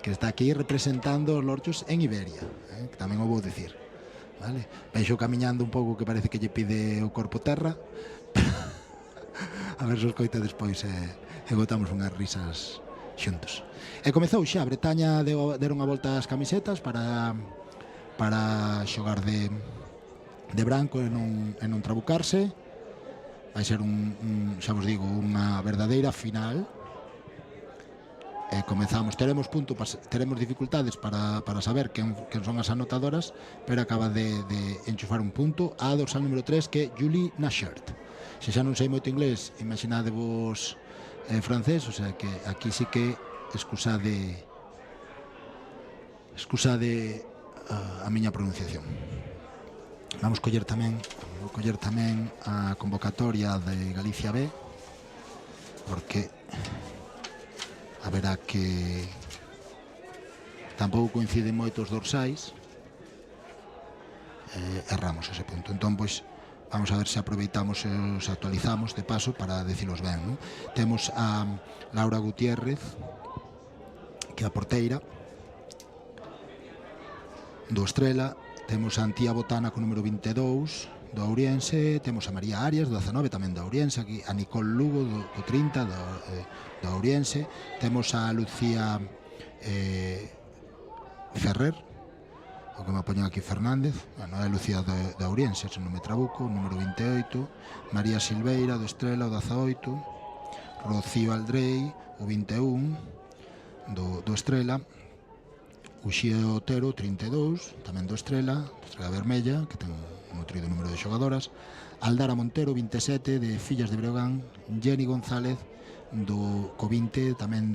A: está aquí representando os Lorchos en Iberia, que tamén o vou dicir, vale? Venxo camiñando un pouco, que parece que lle pide o corpo terra. A ver se os coita despois e botamos unhas risas xuntos. E comezou xa, Bretaña deron a volta ás camisetas para xogar de branco e non trabucarse. Vai ser xa vos digo, unha verdadeira final. Comezamos, teremos dificultades para saber quen son as anotadoras, pero acaba de enchufar un punto a dorsal número 3, que é Julie Nashert. Se xa non sei moito inglés, imaginadevos francés, o sea que aquí sí que excusade a miña pronunciación. Vou coller tamén a convocatoria de Galicia B, porque a verá que tampouco coinciden moitos dorsais, erramos ese punto. Entón, pois, vamos a ver se aproveitamos e os actualizamos de paso para decilos ben, non? Temos a Laura Gutiérrez, que é a porteira do Estrela. Temos a Antía Botana con número 22 do Ourense. Temos a María Arias do 19 tamén do Ourense. Aquí a Nicole Lugo do 30 do Ourense. Temos a Lucía Ferrer, o que me poñen aquí Fernández, bueno, é Lucía do Ourense, se non me trabuco, número 28. María Silveira do Estrela, o 18. Rocío Aldrei, o 21 do Estrela. Uxía Otero, 32, tamén do Estrela Vermella, que ten un nutrido número de xogadoras. Aldara Montero, 27, de Fillas de Breogán. Jenny González, co 20, tamén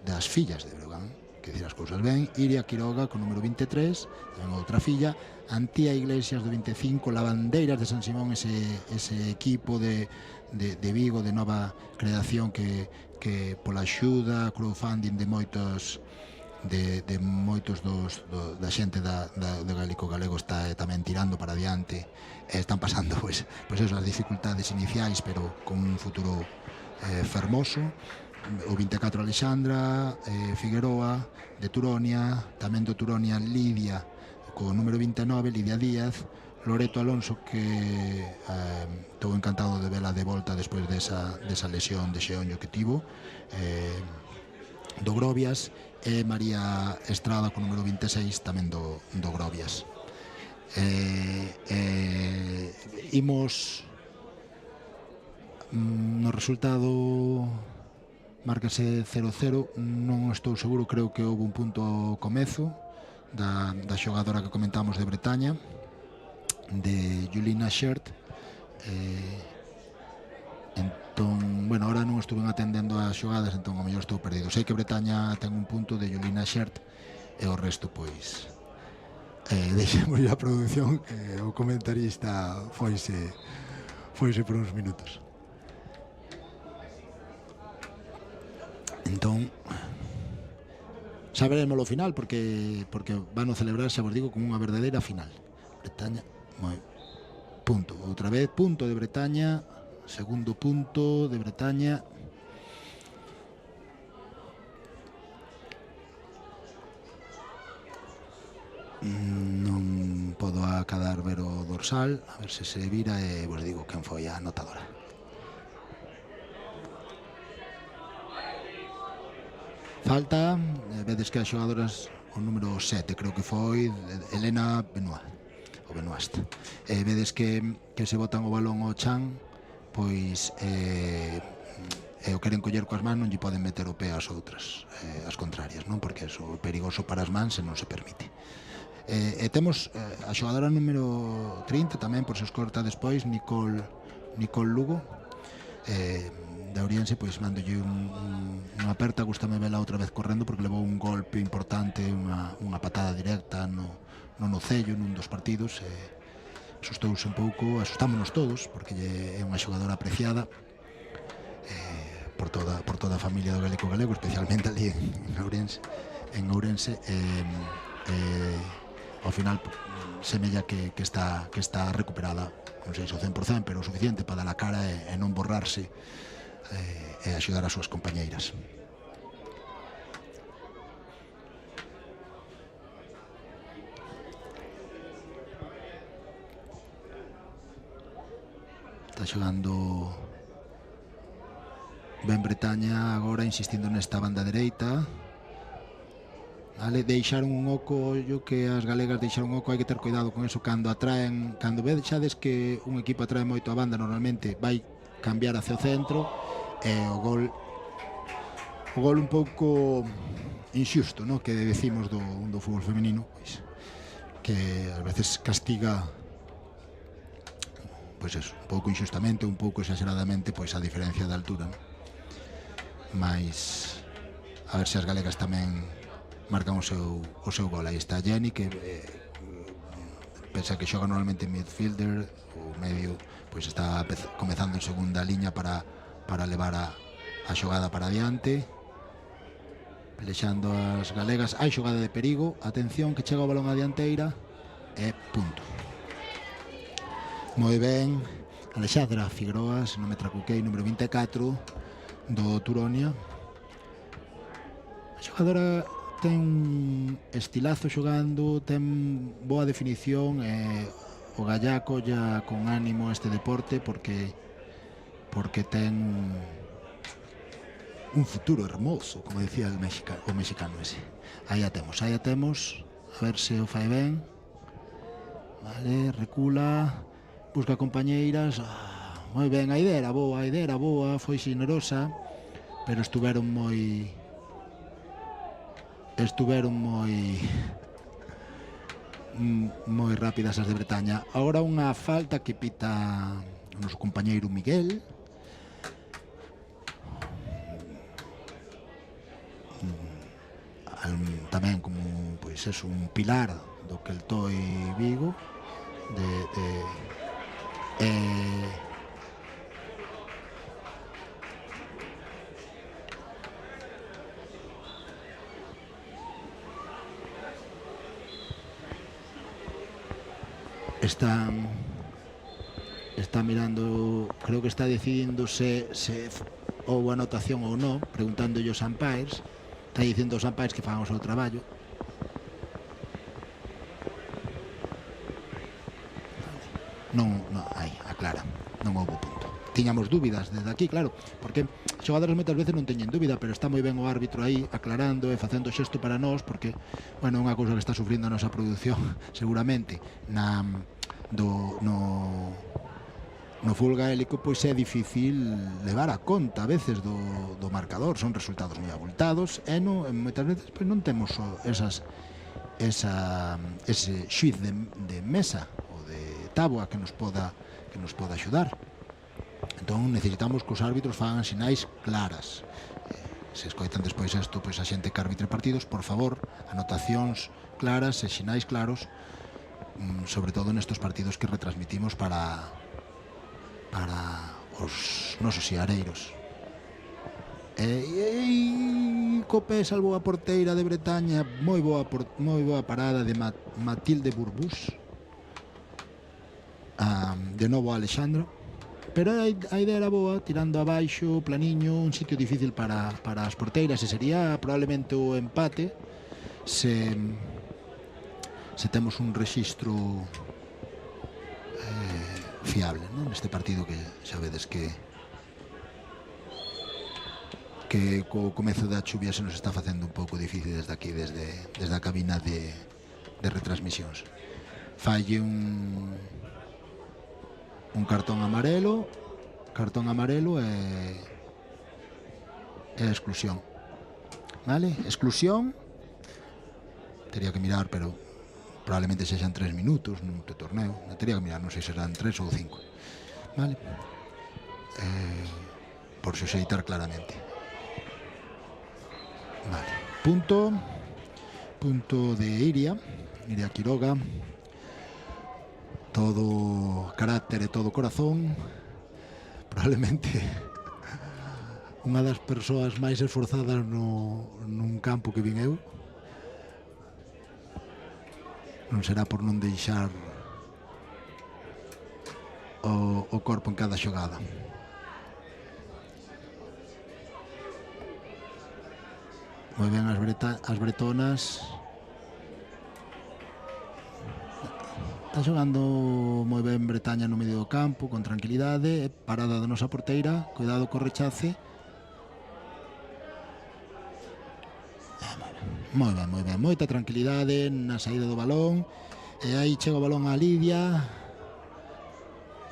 A: das Fillas de Breogán, que dicir as cousas ben. Iria Quiroga, con número 23, tamén outra filla. Antía Iglesias, do 25, Lavandeiras de San Simón, ese equipo de Vigo, de nova creación, que pola axuda, crowdfunding de moitos da xente do gaélico galego está tamén tirando para diante. Están pasando pois esas dificultades iniciais, pero con un futuro fermoso. O 24 Alexandra Figueroa de Turonia, tamén do Turonia Lidia co número 29, Lidia Díaz. Loreto Alonso, que estou encantado de vela de volta despois desa lesión de xeonllo que tivo, do Grovias. E María Estrada con número 26, tamén do Grovias. Imos no resultado, márcase 0-0, non estou seguro, creo que houve un punto ao comezo da xogadora que comentamos de Bretaña, de Julie Nashert. Entón, bueno, ahora non estuve atendendo as xogadas, entón ao mellor estou perdido. Sei que Bretaña ten un punto de Julie Nashert e o resto, pois, deixemos a produción, o comentarista foise por uns minutos. Entón, xa veremos o final, porque van a celebrar, xa vos digo, como unha verdadeira final. Bretaña, punto, outra vez, punto de Bretaña. Segundo punto de Bretaña. Non podo acadar ver o dorsal, a ver se se vira e vos digo quen foi a anotadora. Falta, vedes que as xogadoras, o número 7 creo que foi Elena Benoit, o Benoist. Vedes que se botan o balón ao chan, pois o queren coller coas mans, non lle poden meter o pé ás outras, as contrarias, non? Porque é perigoso para as mans e non se permite. Temos a xogadora número 30 tamén, por se os corta despois, Nicole Lugo, da Ouriense, pois mandolle unha aperta. Gústame vela outra vez correndo porque levou un golpe importante, unha patada directa no nocello nun dos partidos. Asustouse un pouco, asustámonos todos porque é unha xogadora apreciada por toda a familia do Galéco galego, especialmente ali en Ourense. Ao final semella que está recuperada, non sei se ao 100%, pero o suficiente para dar a cara e non borrarse e axudar as súas compañeiras. Está xogando ben Bretaña agora, insistindo nesta banda dereita. Vale, deixaron un oco, ollo que as galegas deixaron un oco, hai que ter cuidado con eso cando atraen, cando vexades que un equipo atrae moito a banda, normalmente vai cambiar hacia o centro e o gol un pouco inxusto, no? Que decimos do fútbol femenino, pois, que ás veces castiga, pois eso, un pouco inxustamente, un pouco exageradamente, pois a diferencia de altura, no? Mais a ver se as galegas tamén marcan o seu gol. Aí está Jenny, que pensa que xoga normalmente midfielder, o medio, pois está comezando en segunda liña para levar a xogada para adiante, pelexando as galegas. Hai xogada de perigo, atención que chega o balón a dianteira e punto. Moi ben, Alexandra Figueroa, se non me tracuquei, número 24 do Turonia. A xogadora ten estilazo xogando, ten boa definición e o gallaco ya con ánimo este deporte porque ten un futuro hermoso, como decía o mexicano ese. Aí a temos, a ver se o fai ben. Vale, recula, busca compañeiras. Moi ben, a idea era boa, foi xenerosa, pero estuveron moi rápidas as de Bretaña. Agora unha falta que pita o noso compañeiro Miguel. Tamén como pois é un pilar do que el Toi Vigo está mirando, creo que está decidindo se houve anotación ou non, preguntándolle aos umpires. Está dicindo aos umpires que fagan o seu traballo. Non, aí, aclara, non houve punto. Tiñamos dúbidas desde aquí, claro, porque os xogadores moitas veces non teñen dúbida, pero está moi ben o árbitro aí aclarando e facendo xesto para nós, porque, bueno, unha cousa que está sufrindo a nosa produción seguramente no fútbol gaélico, pois é difícil levar a conta a veces do marcador, son resultados moi abultados e moitas veces pois non temos ese xuiz de mesa ou de táboa que nos poda axudar. Entón necesitamos que os árbitros fagan sinais claras. Se escoitan despois isto, pois a xente que arbitre partidos, por favor, anotacións claras e sinais claros, sobre todo nestes partidos que retransmitimos para os nosos siareiros. Co pé salvou a porteira de Bretaña, moi boa parada de Matilde Burbús. De novo a Alexandra, pero a idea era boa, tirando abaixo, planiño, un sitio difícil para as porteiras, e sería probablemente o empate se temos un rexistro fiable, non? Neste partido que xa vedes que co comezo da chuvia se nos está facendo un pouco difícil desde aquí, desde a cabina de retransmisións. Falle un cartón amarelo e exclusión, vale? Exclusión, tería que mirar, pero probablemente sexan 3 minutos nun torneo, tería que mirar, non sei se serán 3 ou 5, vale? Por suxeitar claramente, vale. Punto de Iria Quiroga, todo carácter e todo corazón, probablemente unha das persoas máis esforzadas nun campo que vin eu. Non será por non deixar o corpo en cada xogada. Moi ben as bretonas. Está xogando moi ben Bretaña no medio do campo, con tranquilidade, parada da nosa porteira, cuidado co rechace. Moi ben, moita tranquilidade na saída do balón, e aí chega o balón a Lidia,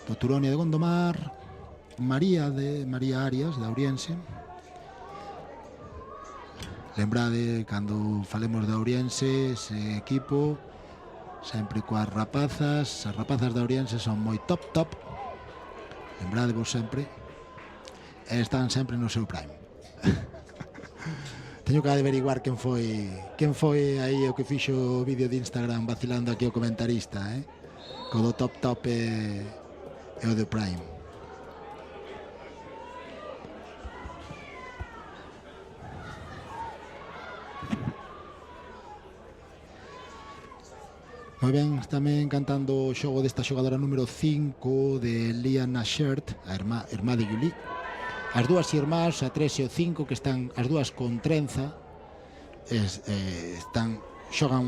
A: do Turonia de Gondomar, María Arias, da Ouriense. Lembrade, cando falemos da Ouriense, ese equipo, sempre coas rapazas, as rapazas da Ouriense son moi top, lembrade vos sempre, están sempre no seu prime. Teño que averiguar quen foi aí o que fixo o vídeo de Instagram vacilando aquí o comentarista, co do top e o do prime. Moi ben, tamén cantando o xogo desta xogadora número 5 de Liana Shert, a irmá de Julie. As dúas irmás, a 3 e o 5, que están as dúas con trenza, xogan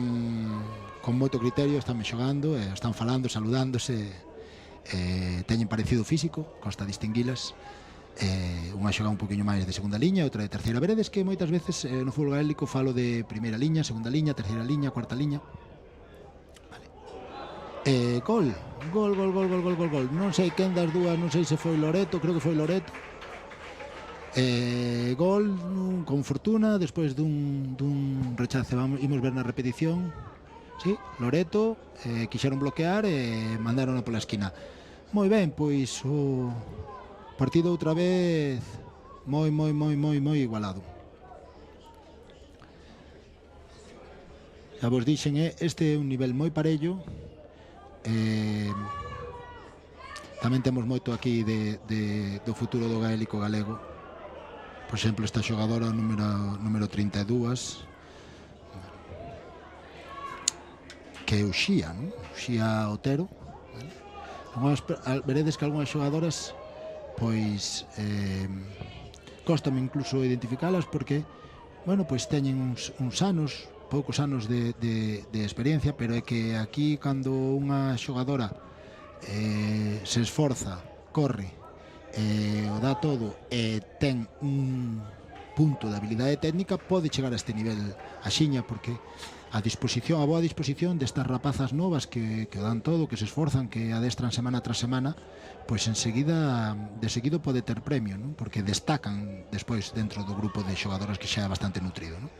A: con moito criterio, están xogando, están falando, saludándose, teñen parecido físico, costa distinguilas. Unha xoga un poquinho máis de segunda liña, outra de terceira. Veredes que moitas veces no fútbol gaélico falo de primeira liña, segunda liña, terceira liña, cuarta liña. Gol. Non sei quen das dúas, non sei se foi Loreto, creo que foi Loreto. Gol con fortuna despois dun rechace. Imos ver na repetición. Sí, Loreto, quixeron bloquear e mandaron pola esquina. Moi ben, pois o partido outra vez moi igualado. Xa vos dixen, este é un nivel moi parello. Tamén temos moito aquí do futuro do gaélico galego. Por exemplo, esta xogadora número 32, que é Uxía, non? Uxía Otero. Veredes que algunhas xogadoras pois cóstame incluso identificalas, porque pois teñen uns anos, poucos anos de experiencia, pero é que aquí cando unha xogadora se esforza, corre, o dá todo e ten un punto de habilidade técnica, pode chegar a este nivel axiña, porque a boa disposición destas rapazas novas que o dan todo, que se esforzan, que adestran semana tras semana, pois de seguido pode ter premio, non? Porque destacan despois dentro do grupo de xogadoras que xa é bastante nutrido, non?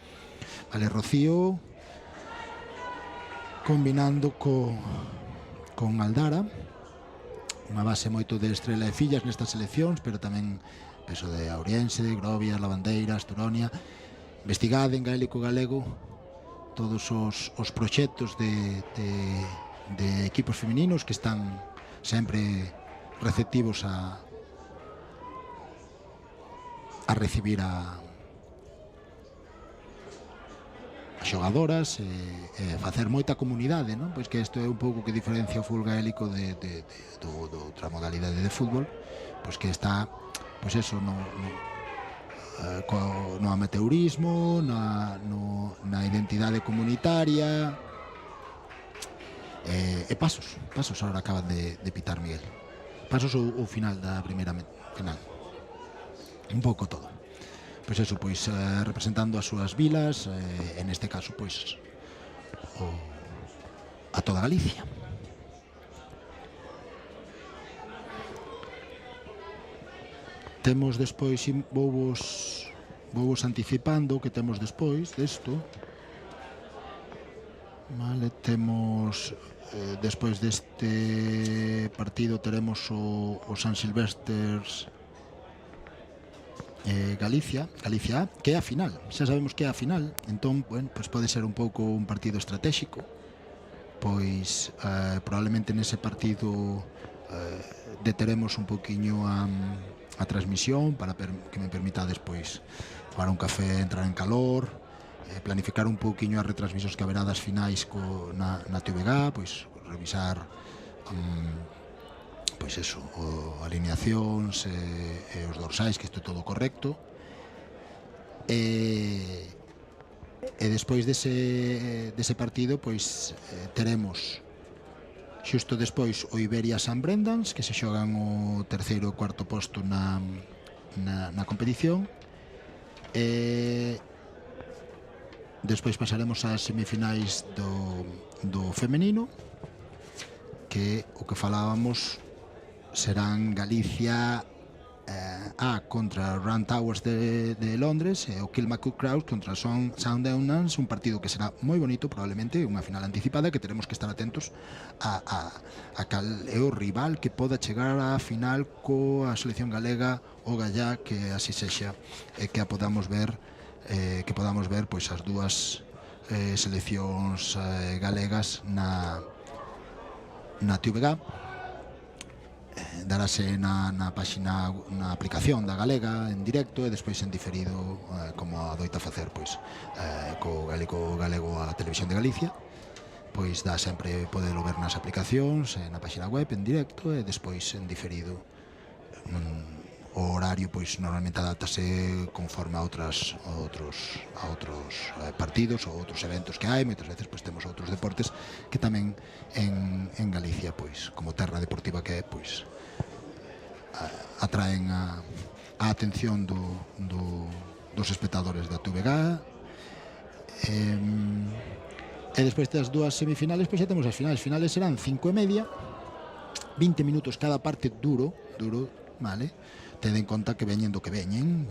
A: Vale, Rocío combinando con Aldara, unha base moito de Estrela e Fillas nestas seleccións, pero tamén peso de Ourense, Grovia, Lavandeiras, Turonia. Investigade en gaélico galego todos os proxectos de equipos femininos que están sempre receptivos a recibir a xogadoras e facer moita comunidade, non? Pois que isto é un pouco que diferencia o fútbol gaélico de outra modalidade de fútbol, pois que está, pois eso, no amateurismo, na identidade comunitaria, e pasos ahora acaban de pitar Miguel. pasos o final da primeira final. Un pouco todo. Pois eso, pois representando as súas vilas, en este caso, pois a toda Galicia. Temos despois, vouvos anticipando que temos despois desto. Vale, temos despois deste partido teremos o San Silvestres Galicia A, que é a final. Xa sabemos que é a final, entón, bueno, pois pode ser un pouco un partido estratégico. Pois probablemente nese partido deteremos un pouquiño a transmisión para que me permita despois tomar un café, entrar en calor, planificar un pouquiño as retransmisións que haberá das finais na TVG, pois revisar pois eso, alineacións e os dorsais, que isto é todo correcto, e despois dese partido pois teremos xusto despois o Iberia San Brendans, que se xogan o terceiro e cuarto posto na competición, e despois pasaremos ás semifinais do femenino, que o que falábamos serán Galicia A contra Rand Towers de Londres e o Kilmacud Crowds contra Southampton, un partido que será moi bonito, probablemente unha final anticipada, que teremos que estar atentos a cal é o rival que poda chegar á final coa selección galega o gallá, que así sexa, e que podamos ver pois as dúas seleccións galegas na TVG. Darase na páxina, na aplicación da Galega en directo e despois en diferido, como adoita facer pois co galego a Televisión de Galicia. Pois dá sempre poderlo ver nas aplicacións, na páxina web en directo e despois en diferido. O horario pois normalmente adaptase conforme a outros partidos ou outros eventos que hai. Moitas veces pois temos outros deportes que tamén en Galicia, pois como terra deportiva que é, pois atraen a atención dos espectadores da TVG. E despois das dúas semifinales pois xa temos as finales. Finales serán 5:30, 20 minutos cada parte, duro, vale? Ten en conta que veñen do que veñen,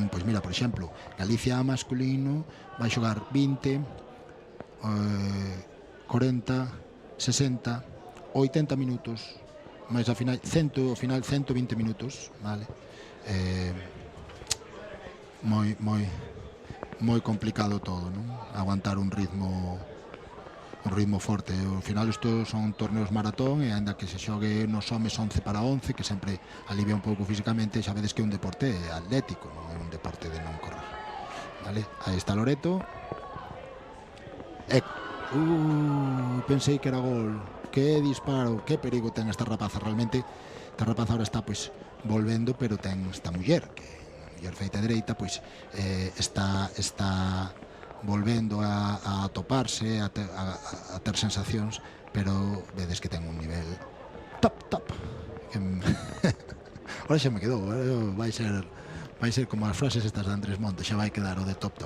A: pois mira, por exemplo, Galicia masculino vai xogar 20, 40, 60, 80 minutos, máis a final 120 minutos, vale? Moi complicado todo, non? Aguantar un ritmo forte. Ao final isto son torneos maratón, e ainda que se xogue nos homes 11 para 11, que sempre alivia un pouco físicamente, xa vedes que é un deporte atlético, non é un deporte de non correr, vale? Aí está Loreto pensei que era gol. Que disparo, que perigo ten esta rapaza. Realmente esta rapaza ahora está pois volvendo, pero ten esta muller, que a muller feita dereita, pois está volvendo a toparse, a ter sensacións, pero vedes que ten un nivel top. Ahora xa me quedou, vai ser como as frases estas de Andrés Montes, xa vai quedar o de top.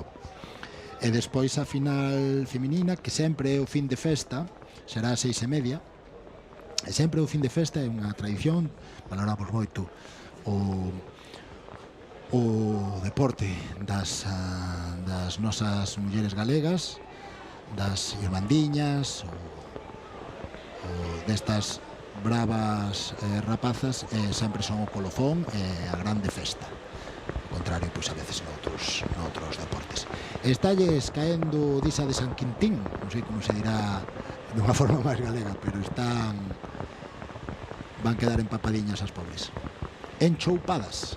A: E despois a final feminina, que sempre é o fin de festa, será a 6:30, e sempre o fin de festa é unha tradición. Valoramos moito o deporte das nosas mulleres galegas, das irmandiñas, destas bravas rapazas, sempre son o colofón e a grande festa. Ao contrario, pois a veces noutros deportes. Estalles caendo disa de San Quintín, non sei como se dirá dunha forma máis galega, pero van quedar empapadiñas as pobres, enchoupadas.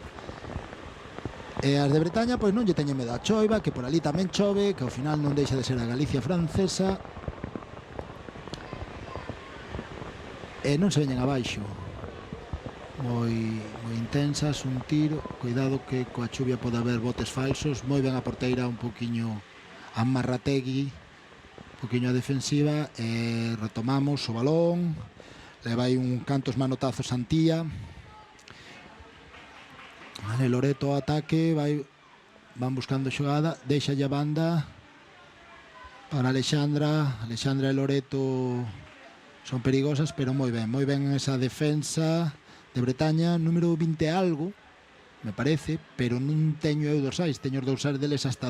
A: E as de Bretaña pois non lle teñen medo a choiva, que por ali tamén chove, que ao final non deixa de ser a Galicia francesa, e non se veñen abaixo moi intensas, un tiro, cuidado que coa chuvia pode haber botes falsos. Moi ben a porteira, un poquinho amarrategui, un poquinho a defensiva, e retomamos o balón, leva aí un cantos manotazos Antía. Vale, Loreto ao ataque, van buscando xogada, deixa a banda para Alexandra e Loreto son perigosas, pero moi ben esa defensa de Bretaña, número 20 e algo, me parece, pero non teño eu dorsais, teño os dorsais deles hasta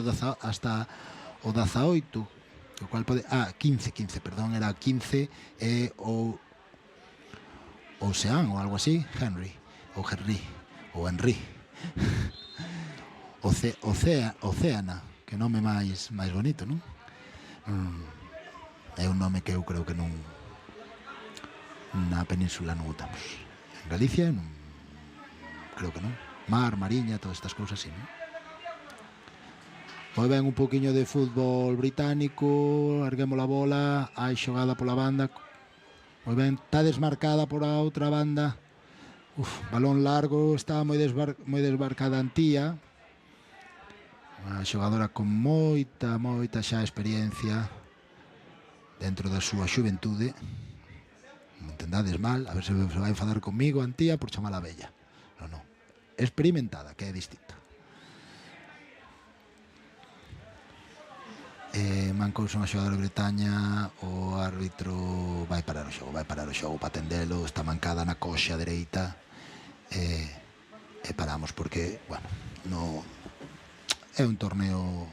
A: o 18, o cual pode... 15, perdón, era 15 o Sean ou algo así, Henry, ou Henry. Océana, que nome máis bonito, non? É un nome que eu creo que non na península non utamos. En Galicia non, creo que non. Mar, Mariña, todas estas cousas así, non? Moi ben un poquinho de fútbol británico, erguemos a bola, hai xogada pola banda, moi ben, está desmarcada por a outra banda. Balón largo, está moi desbarcada Antía, unha xogadora con moita xa experiencia dentro da súa xuventude. Non entendades mal, a ver se vai enfadar comigo Antía por chamala bella. Non, experimentada, que é distinto. Mancousa unha xogadora de Bretaña, o árbitro vai parar o xogo para atendelo, está mancada na coxa dereita, e paramos porque, bueno, é un torneo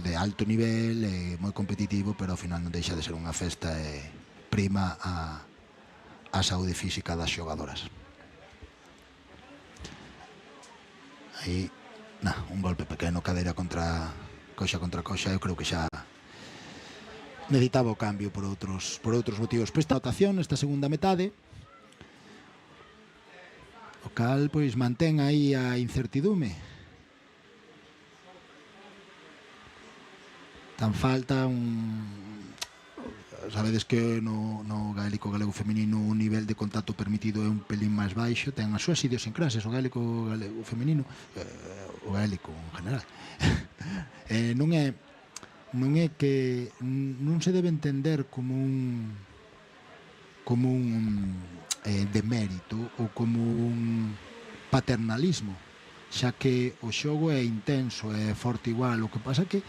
A: de alto nivel, moi competitivo, pero ao final non deixa de ser unha festa e prima a saúde física das xogadoras. Aí, un golpe pequeno, cadeira contra coxa, eu creo que xa necesitaba o cambio por outros motivos. Pois esta rotación, esta segunda metade, o cal pois mantén aí a incertidume. Tan falta sabedes que no gaélico galego feminino o nivel de contacto permitido é un pelín máis baixo, ten as súas idiosincrasias o gaélico galego feminino, o gaélico en general. Non é que non se debe entender como un demérito ou como un paternalismo, xa que o xogo é intenso, é forte igual. O que pasa é que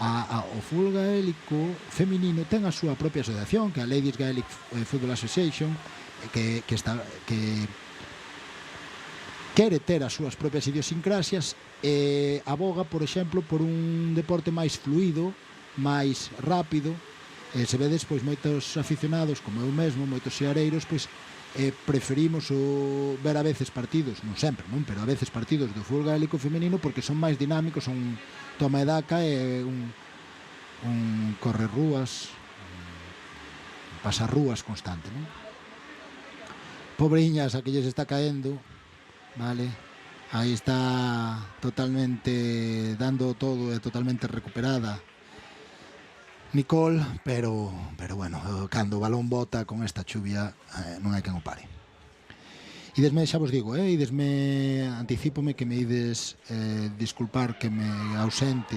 A: o fútbol gaélico feminino ten a súa propia asociación, que é a Ladies Gaelic Football Association, que quere ter as súas propias idiosincrasias e aboga, por exemplo, por un deporte máis fluido, máis rápido. Se vedes, pois moitos aficionados, como eu mesmo, moitos seareiros, pois preferimos ver a veces partidos, non sempre, non, pero a veces partidos do fútbol gaélico femenino porque son máis dinámicos, son toma e daca e un correrrúas, un pasarrúas constante, non? Pobriñas, a que lles está caendo, vale? Aí está totalmente dando todo, é totalmente recuperada Nicole, pero bueno, cando o balón bota con esta chuvia non hai quen o pare. Idesme, xa vos digo, anticípome que me ides disculpar que me ausente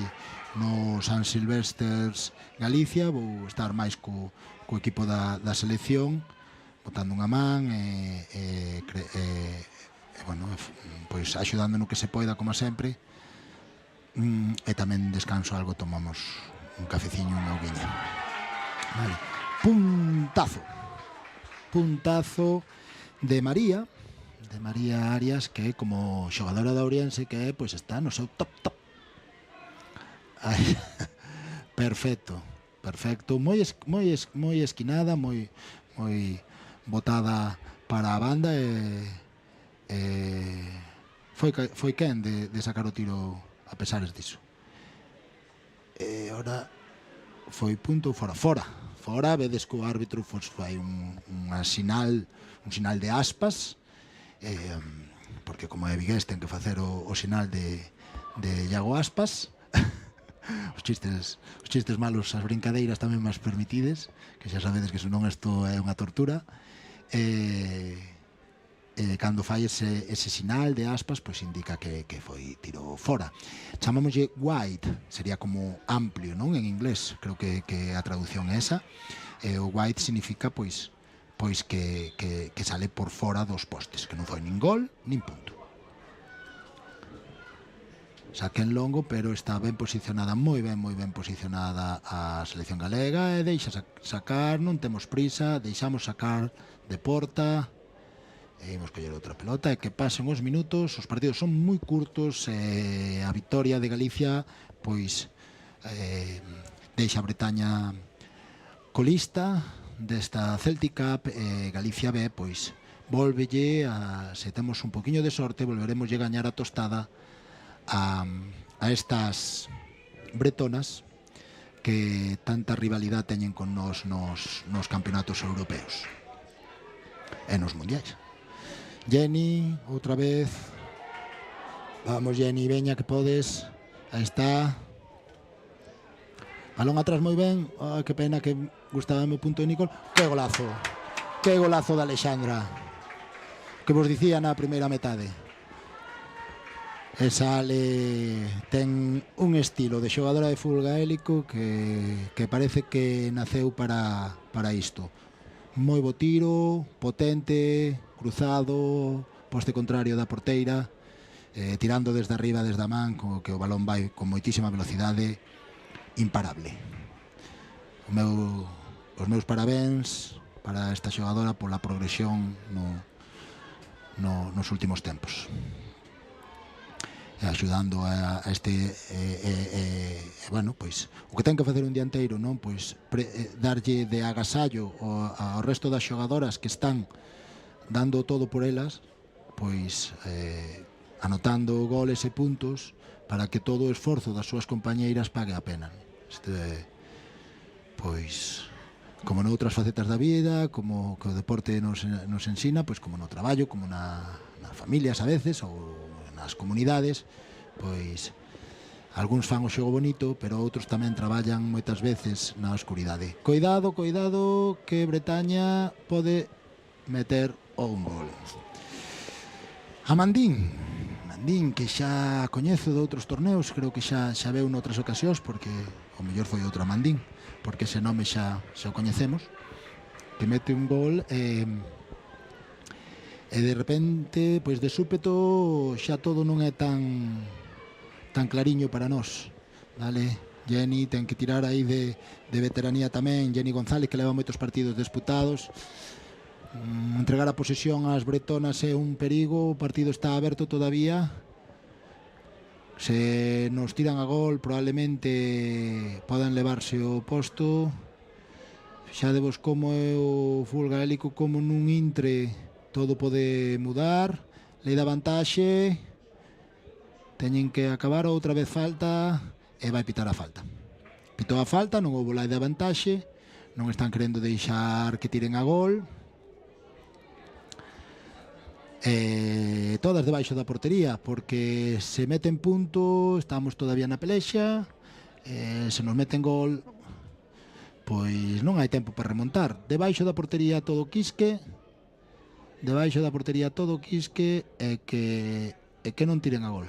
A: no San Silvestres Galicia. Vou estar máis co equipo da selección, botando unha man bueno, pois axudando no que se poida, como sempre, e tamén descanso algo, tomamos un cafeciño, unha auguiña. Vale. Puntazo de María Arias, que é como xogadora da Ourense, que pois está no seu top. Ay, perfecto, moi esquinada, moi botada para a banda, foi quen de sacar o tiro a pesares diso. E ora foi punto fora, vedes que o árbitro fai un sinal de aspas, porque como é vigués ten que facer o sinal de Iago Aspas. Os chistes malos, as brincadeiras tamén máis permitides, que xa sabedes que senón isto é unha tortura. Cando fai ese sinal de aspas, pois indica que foi tiro fora. Chamámoslle wide, sería como amplio, non? En inglés, creo que a traducción é esa. O wide significa, pois, pois que sale por fora dos postes, que non foi nin gol nin punto. Saque en longo, pero está ben posicionada, moi ben posicionada a selección galega, e deixa sacar, non temos prisa, deixamos sacar de porta, e imos coller outra pelota, e que pasen os minutos, os partidos son moi curtos, e a victoria de Galicia, pois, deixa a Bretaña colista desta Celtic Cup, e Galicia B, pois, volvelle, se temos un poquinho de sorte, volveremos a gañar a tostada a estas bretonas que tanta rivalidade teñen con nos campeonatos europeos e nos mundiais. Jenny, outra vez. Vamos, Jenny, veña que podes. Aí está. Balón atrás moi ben. Oh, que pena, que gustaba o meu punto de Nicol. Que golazo. Que golazo de Alexandra. Que vos dicía na primeira metade. E sale, ten un estilo de xogadora de fútbol gaélico que parece que naceu para isto. Moi bo tiro, potente, cruzado, poste contrario da porteira, tirando desde arriba, desde a man, que o balón vai con moitísima velocidade, imparable. Os meus parabéns para esta xogadora pola progresión nos últimos tempos, axudando a este bueno, pois o que ten que facer un dianteiro, non, pois darlle de agasallo ao resto das xogadoras que están dando todo por elas, pois anotando goles e puntos para que todo o esforzo das súas compañeiras pague a pena. Pois como noutras facetas da vida, como que o deporte nos ensina, pois como no traballo, como nas familias a veces, ou nas comunidades, pois algúns fan o xogo bonito, pero outros tamén traballan moitas veces na oscuridade. Coidado, que Bretaña pode meter un gol. A Mandín, que xa coñezo de outros torneos, creo que xa veu noutras ocasións, porque o mellor foi outra Mandín, porque ese nome xa o coñecemos, que mete un gol e de repente, pois de súpeto, xa todo non é tan clariño para nós, vale? Jenny ten que tirar aí de veteranía tamén, Jenny González, que leva moitos partidos disputados. Entregar a posesión ás bretonas é un perigo, o partido está aberto todavía. Se nos tiran a gol, probablemente podan levarse o posto. Fixadevos como é o fútbol gaélico, como nun intre todo pode mudar. Lei da vantaxe, teñen que acabar, outra vez falta, e vai pitar a falta. Pitou a falta, non houve lei da vantaxe, non están querendo deixar que tiren a gol. Todas debaixo da portería, porque se meten punto, estamos todavía na pelexa, se nos meten gol, pois non hai tempo para remontar. Debaixo da portería todo quisque, e que non tiren a gol.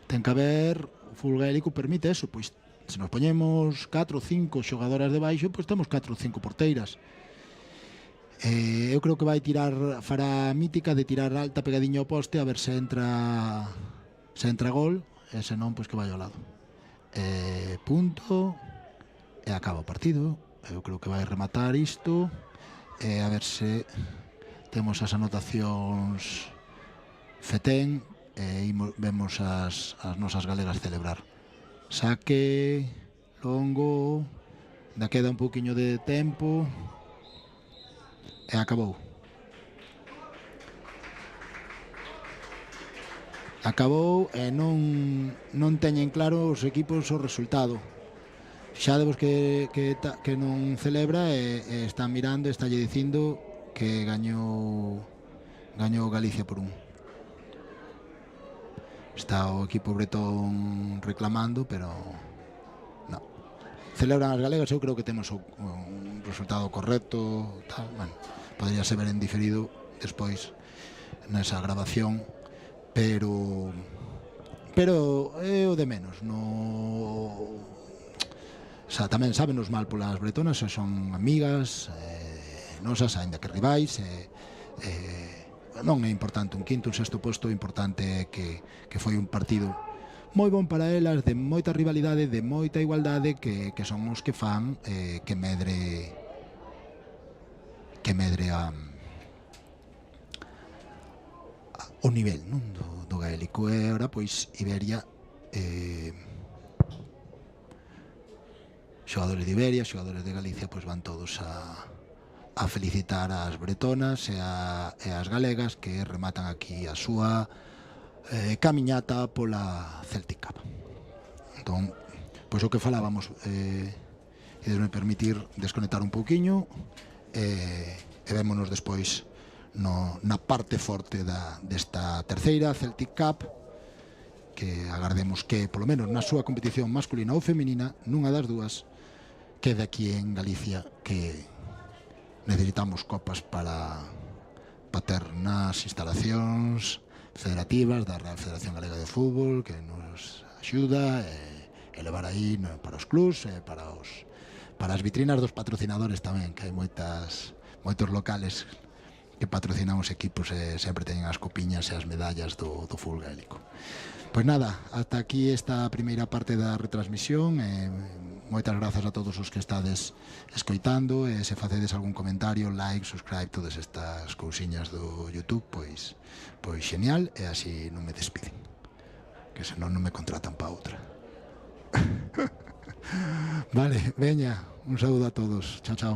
A: Ten que haber, o fútbol gaélico permite eso, pois se nos poñemos 4 ou 5 xogadoras debaixo, pois temos 4 ou 5 porteiras. Eu creo que vai fará a mítica de tirar alta pegadiño ao poste, a ver se entra gol, e se non, pois que vai ao lado. Punto, e acaba o partido. Eu creo que vai rematar isto, e a ver se temos as anotacións Fetén, e vemos as nosas galegas celebrar. Saque longo, da queda un poquinho de tempo, e acabou. E non teñen claro os equipos o resultado. Xa debos que non celebra, e están mirando, está lle dicindo que gañou Galicia por 1. Está o equipo bretón reclamando, pero non. Celebran as galegas, eu creo que temos un resultado correcto, tal, bueno, podría ser ver en diferido despois nesa grabación, pero é o de menos. O sea, tamén sábenos mal polas bretonas, son amigas, vertixinosas, aínda que rivais, non é importante un quinto, un sexto posto, o importante é que foi un partido moi bon para elas, de moita rivalidade, de moita igualdade, que son os que fan que medre o nivel, non, do gaélico. E agora pois Iberia, xogadores de Iberia, xogadores de Galicia, pois van todos a felicitar as bretonas e as galegas, que rematan aquí a súa camiñata pola Celtic Cup. Entón, pois o que falábamos, e desme permitir desconectar un pouquiño, e vémonos despois na parte forte desta terceira Celtic Cup, que agardemos que, polo menos na súa competición masculina ou feminina, nunha das dúas, quede aquí en Galicia, que necesitamos copas para ter nas instalacións federativas da Real Federación Galega de Fútbol, que nos axuda e levar aí para os clubs e para as vitrinas dos patrocinadores tamén, que hai moitos locales que patrocinan os equipos e sempre teñen as copiñas e as medallas do fútbol gaélico. Pois nada, hasta aquí esta primeira parte da retransmisión. Moitas grazas a todos os que estades escoitando, e se facedes algún comentario, like, subscribe, todas estas cousiñas do YouTube, pois xenial, e así non me despiden, que senón non me contratan pa outra. Vale, veña, un saúdo a todos. Chao, chao.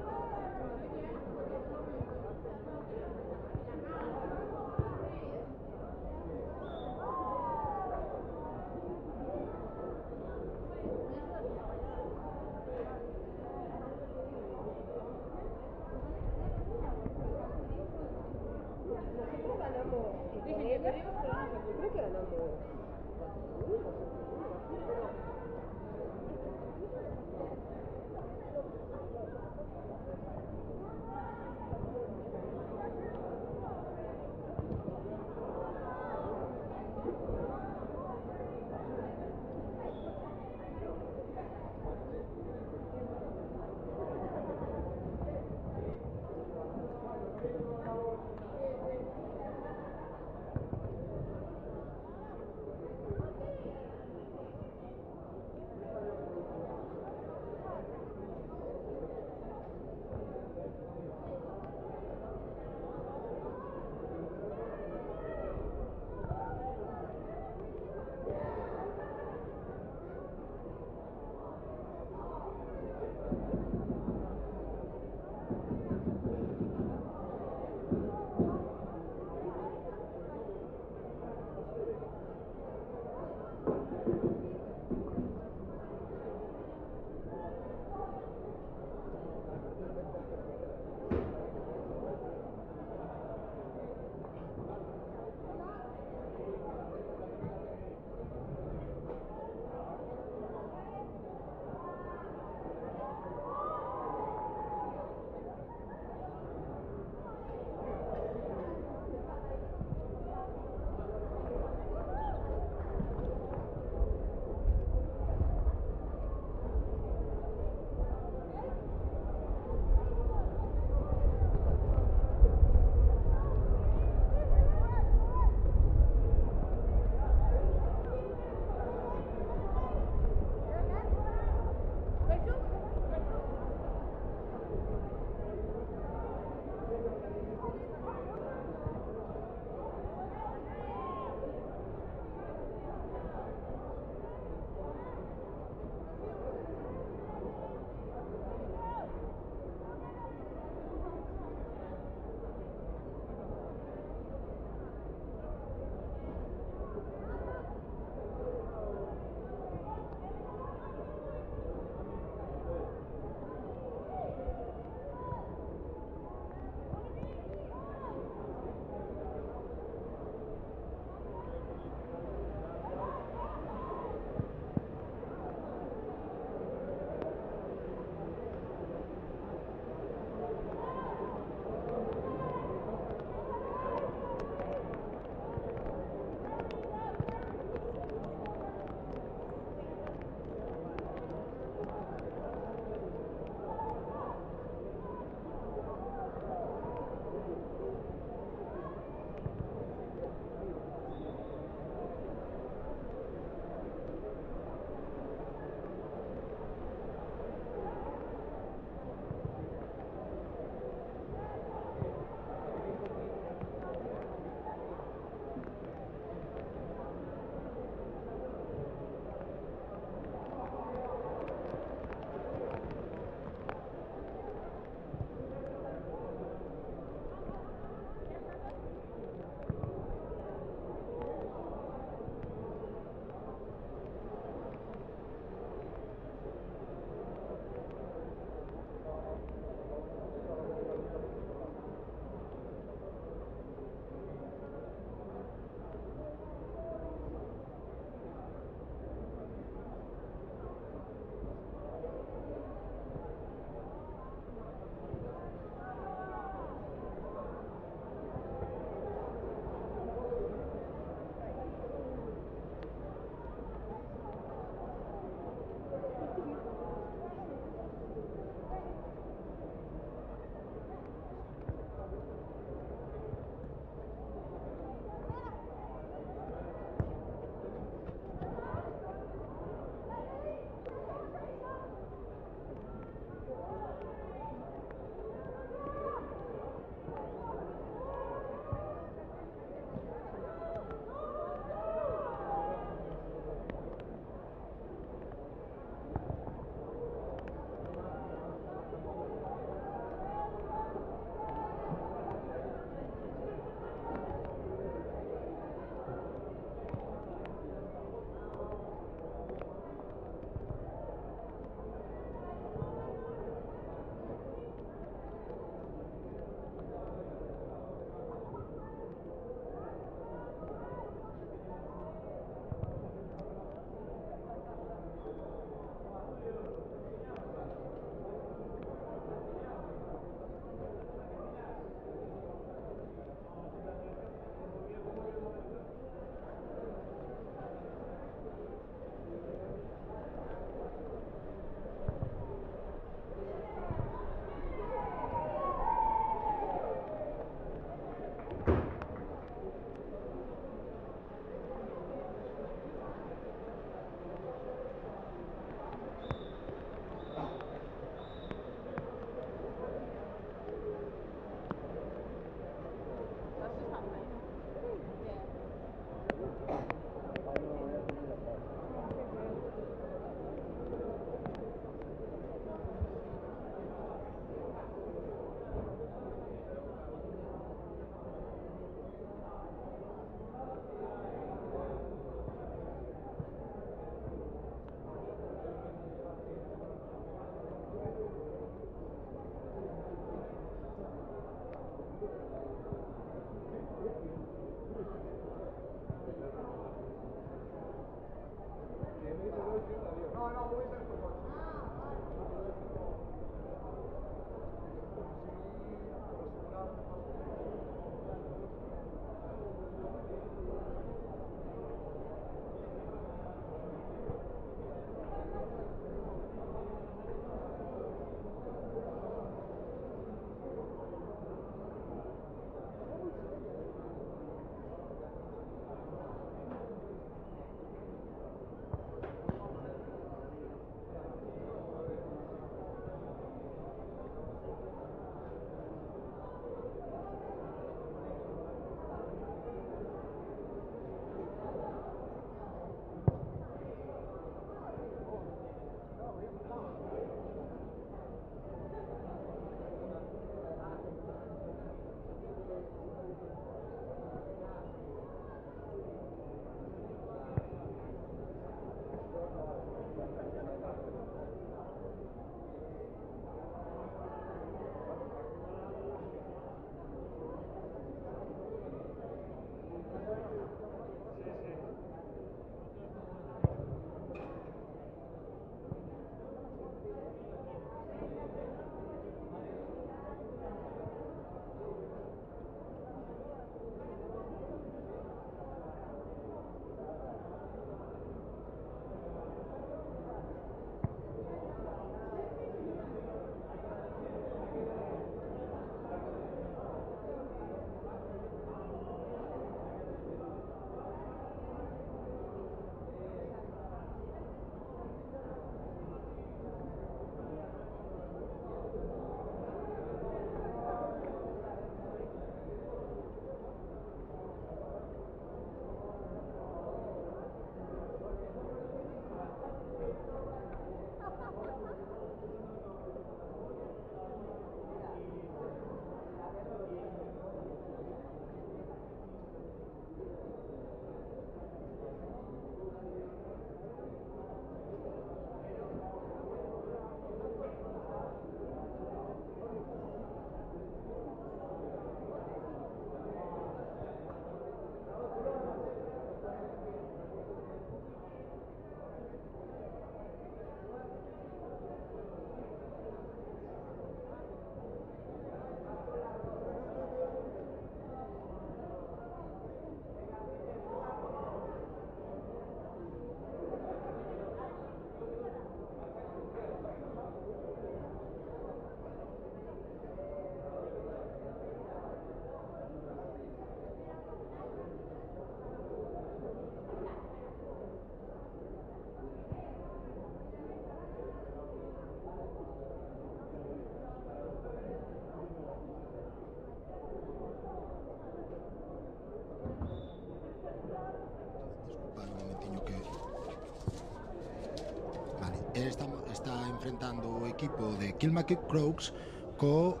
A: Está enfrentando o equipo de Kilmakick Crokes co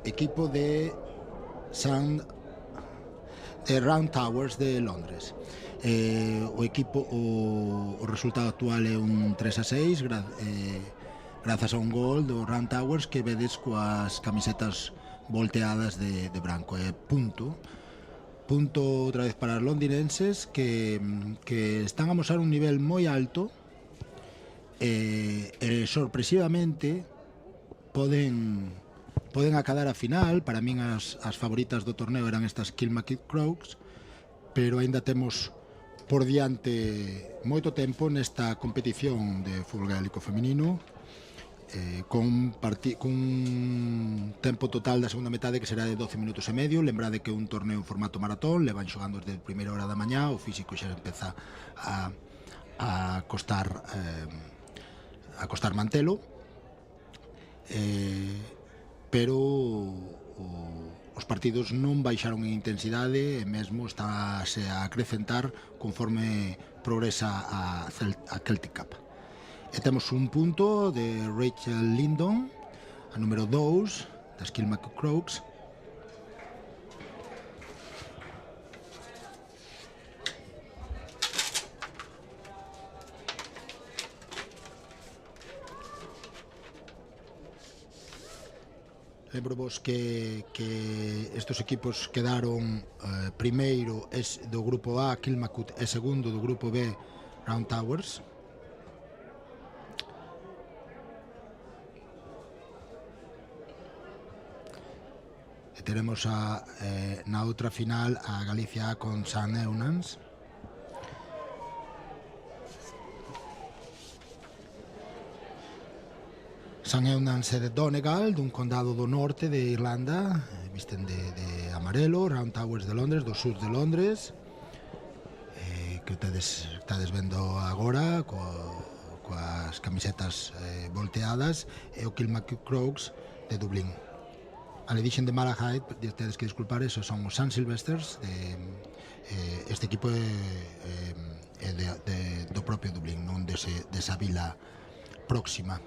A: equipo de Round Towers de Londres. O equipo o resultado actual é un 3-6 grazas a un gol do Round Towers que vedes coas camisetas volteadas de branco. Punto outra vez para os londinenses que están a mostrar un nivel moi alto. Sorpresivamente poden acadar a final. Para min as favoritas do torneo eran estas Kilmakick Crokes, pero aínda temos por diante moito tempo nesta competición de fútbol gaélico feminino, con tempo total da segunda metade que será de 12 minutos e medio. Lembrade que é un torneo en formato maratón, levan xogando desde a primeira hora da mañá, o físico xa empeza a costar mantelo, pero os partidos non baixaron en intensidade e mesmo estáse a acrecentar conforme progresa a Celtic Cup. E temos un punto de Rachel Lindon, a número 2 das Kilmacud Crokes. Lembro-vos que estes equipos quedaron primeiro do grupo A, Kilmacud, e segundo do grupo B, Round Towers. E teremos na outra final a Galicia con St Eunans. St Eunans é de Donegal, dun condado do norte de Irlanda, visten de amarelo. Round Towers de Londres, do sur de Londres, que estades vendo agora coas camisetas volteadas, e o Kilmacud Crokes de Dublín. Ale dixen de Malahide, tedes que disculpar, esos son os St Sylvesters. Este equipo é do propio Dublín, non desa vila próxima.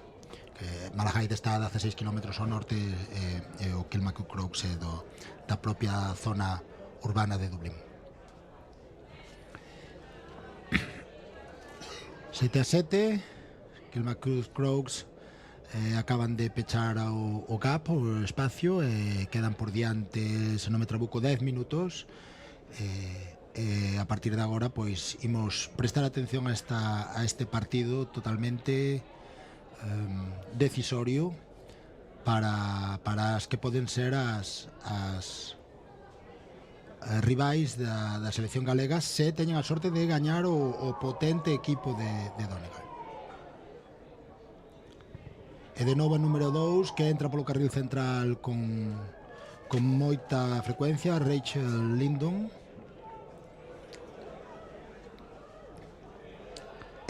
A: Malahide está a 16 km ao norte e o Kilmacud Crokes é da propia zona urbana de Dublín. 7-7, Kilmacud Crokes acaban de pechar o gap, o espacio, e quedan por diante, se non me trabuco, 10 minutos. A partir de agora, pois, imos prestar atención a este partido totalmente decisorio para as que poden ser as rivais da selección galega, se teñen a sorte de gañar o potente equipo de Donegal. E de novo a número 2, que entra polo carril central con moita frecuencia, Rachel Lindon.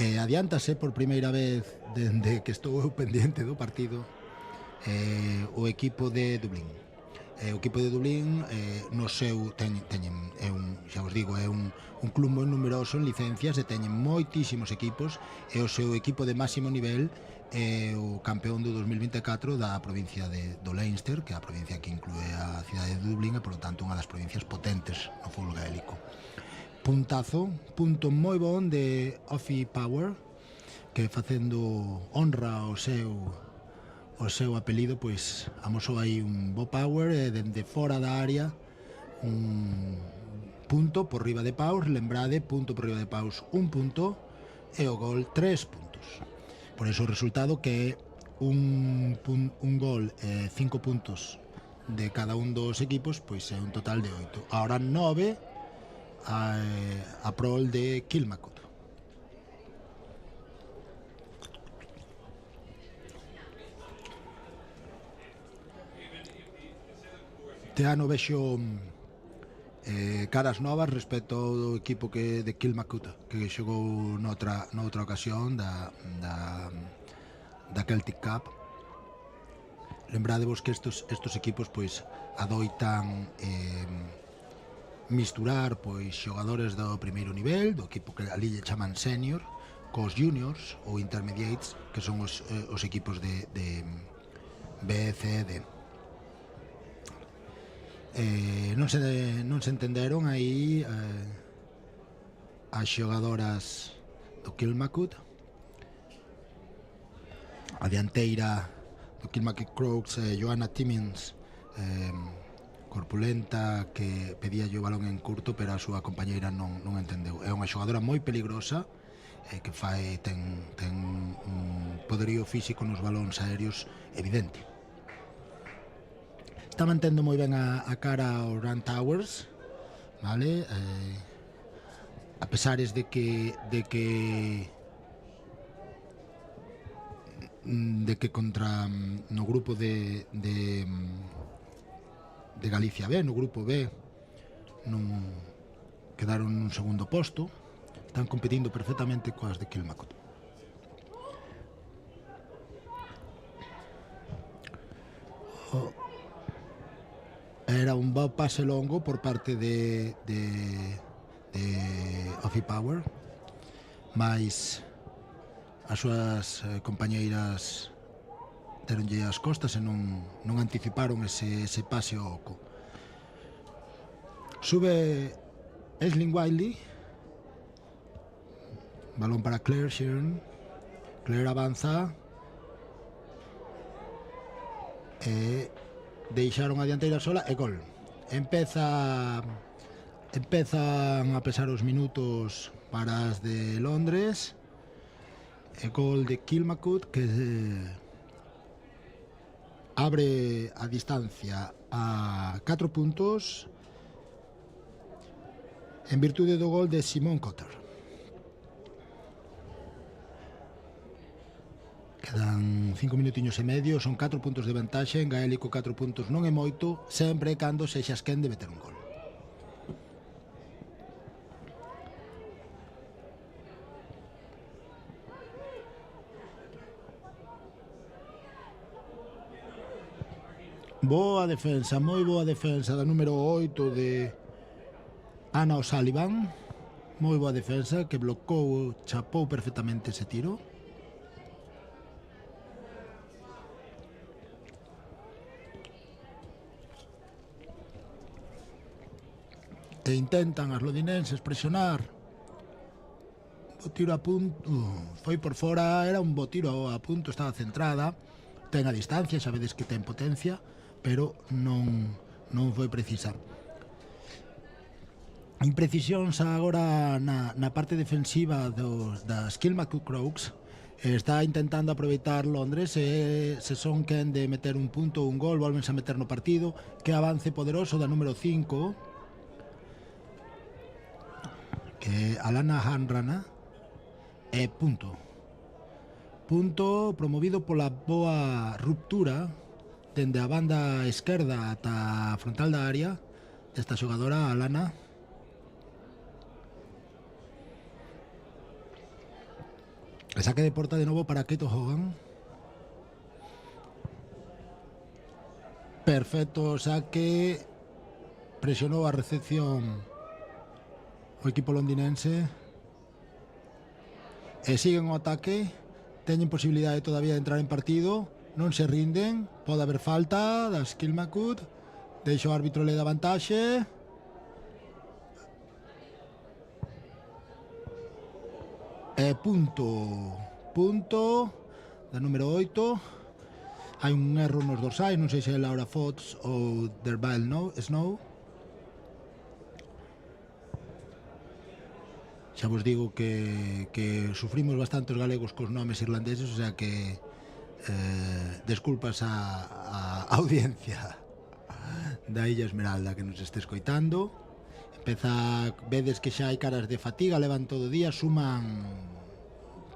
A: E adiántase por primeira vez dende que estou pendiente do partido o equipo de Dublín. O equipo de Dublín no seu xa vos digo, é un club moi numeroso en licencias e teñen moitísimos equipos, e o seu equipo de máximo nivel é o campeón do 2024 da provincia do Leinster, que é a provincia que inclúe a cidade de Dublín e, por lo tanto, unha das provincias potentes no fútbol gaélico. Punto moi bon de Offie Power, que facendo honra ao seu apelido, pois amosou aí un bo power, e dende fora da área un punto por riba de paus. Lembrade, punto por riba de paus, un punto, e o gol 3 puntos. Por iso o resultado que é un gol e 5 puntos de cada un dos equipos, pois é un total de 8. Ahora 9 a prol de Kilmacud. Este ano vexo caras novas respecto ao equipo de Kilmacud, que xogou noutra ocasión da Celtic Cup. Lembradevos que estos equipos pois adoitan misturar pois xogadores do primeiro nivel, do equipo que ali lle chaman senior, cos juniors ou intermediates, que son os equipos de B, C e D. Non se entenderon aí as xogadoras do Kilmacud. A dianteira do Kilmacud Crokes, Joanna Timmins, corpulenta, que pedía o balón en curto, pero a súa compañeira non entendeu. É unha xogadora moi peligrosa, que ten un poderío físico nos balóns aéreos evidente. Está mantendo moi ben a cara ao Round Towers, vale? A pesares de que contra no grupo de Galicia B, no grupo B, non quedaron nun segundo posto. Están competindo perfectamente coas de Kilmacud. Era un bo pase longo por parte de Ofi Power, mais as súas compañeiras deronlle as costas e non anticiparon ese pase ao oco. Sube Aisling Wiley, balón para Claire Sheeran. Claire avanza e deixaron a dianteira sola e gol. Empezan a pesar os minutos para as de Londres e gol de Kilmacud que abre a distancia a 4 puntos en virtude do gol de Simon Cotter. Quedan 5 minutiños e medio, son 4 puntos de vantaxe. En gaélico 4 puntos non é moito, sempre cando sexas quen de meter un gol. Boa defensa, moi boa defensa da número 8 de Anna O'Sullivan. Moi boa defensa que blocou, chapou perfectamente ese tiro. E intentan as londinenses presionar. O tiro a punto foi por fora, era un bo tiro a punto, estaba centrada, ten a distancia, xa vedes que ten potencia, pero non foi precisa. Imprecisións agora na parte defensiva das Kilmacud Crokes. Está intentando aproveitar Londres e se son quen de meter un punto ou un gol, volvense a meter no partido. Que avance poderoso da número 5, que Alana Hanrana, e punto promovido pola boa ruptura dende a banda esquerda ata a frontal da área desta xogadora Alana. E saque de porta de novo para Keto Hogan. Perfecto saque, presionou a recepción o equipo londinense e siguen o ataque, teñen posibilidade todavía de entrar en partido, non se rinden, pode haber falta das Kilmacud, deixa o árbitro le da vantaxe. E punto da número 8. Hai un erro nos dorsais, non sei se é Laura Fox ou Dervail Snow. Xa vos digo que sufrimos bastante os galegos cos nomes irlandeses, o sea que desculpas a audiencia da Illa Esmeralda que nos este escoitando. Vedes que xa hai caras de fatiga, levan todo o día, suman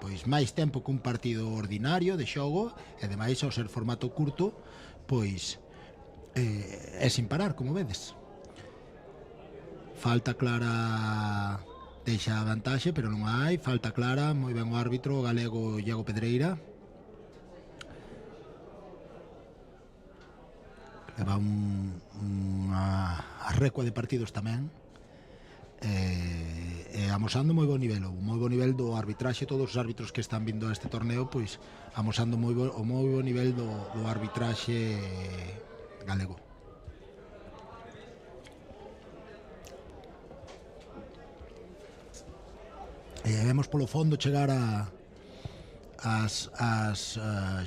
A: pois máis tempo que un partido ordinario de xogo e demais ao ser formato curto pois é sin parar, como vedes. Falta clara deixa a vantaxe, pero non hai falta clara, moi ben o árbitro o galego Iago Pedreira. Leva unha recua de partidos tamén, e amosando moi bo nivel do arbitraxe. Todos os árbitros que están vindo a este torneo pois amosando o moi bo nivel do arbitraxe galego. Vemos polo fondo chegar as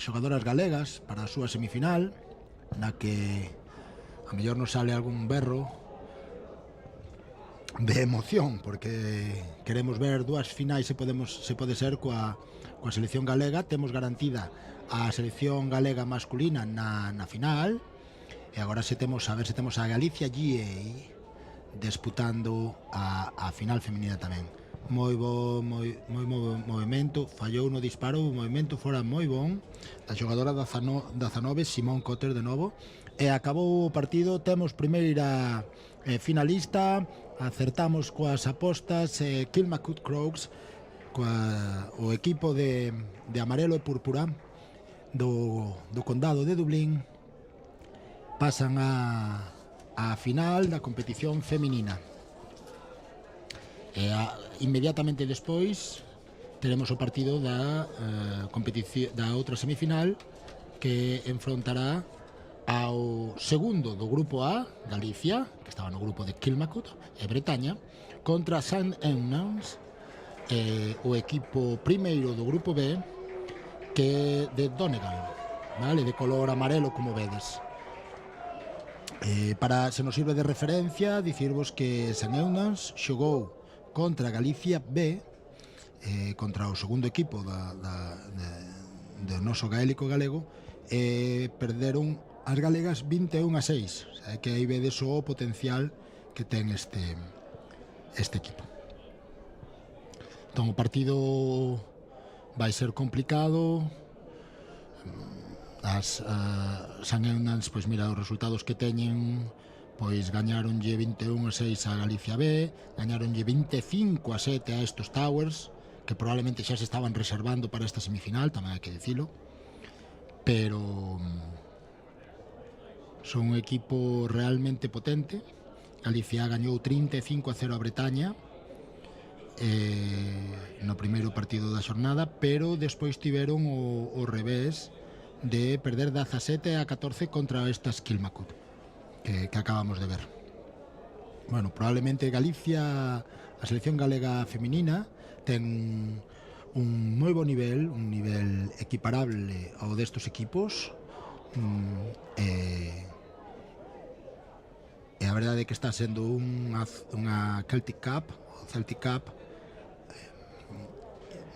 A: xogadoras galegas para a súa semifinal, na que a mellor nos sale algún berro de emoción, porque queremos ver dúas finais se pode ser coa selección galega. Temos garantida a selección galega masculina na final, e agora a ver se temos a Galicia GA disputando a final femenina tamén. Moi bo movimento, fallou no disparo, o movimento fora moi bon da xogadora 19 Simon Cotter de novo, e acabou o partido. Temos primeira finalista, acertamos coas apostas. Kilmacud Crokes, o equipo de amarelo e púrpura do condado de Dublín, pasan a a final da competición feminina. Inmediatamente despois teremos o partido da outra semifinal, que enfrontará ao segundo do grupo A, Galicia, que estaba no grupo de Kilmacud e Bretaña, contra St Eunans, o equipo primeiro do grupo B, que é de Donegal, vale, de color amarelo, como vedes. Para, se nos sirve de referencia, dicirvos que St Eunans xogou contra Galicia B, contra o segundo equipo do noso gaélico galego, perderon as galegas 21-6, o sea, que aí vedes o potencial que ten este equipo. Entón, o partido vai ser complicado. St Eunans, pois mira, os resultados que teñen, pois gañaronlle 21-6 a Galicia B, gañaronlle 25-7 a estos Towers, que probablemente xa se estaban reservando para esta semifinal, tamén hai que dicilo, pero son un equipo realmente potente. Galicia gañou 35-0 a Bretaña no primeiro partido da xornada, pero despois tiveron o revés de perder 17-14 contra estas Kilmacud que acabamos de ver. Bueno, probablemente Galicia, a selección galega feminina, ten un moi bo nivel, un nivel equiparable ao destos equipos, e a verdade é que está sendo unha Celtic Cup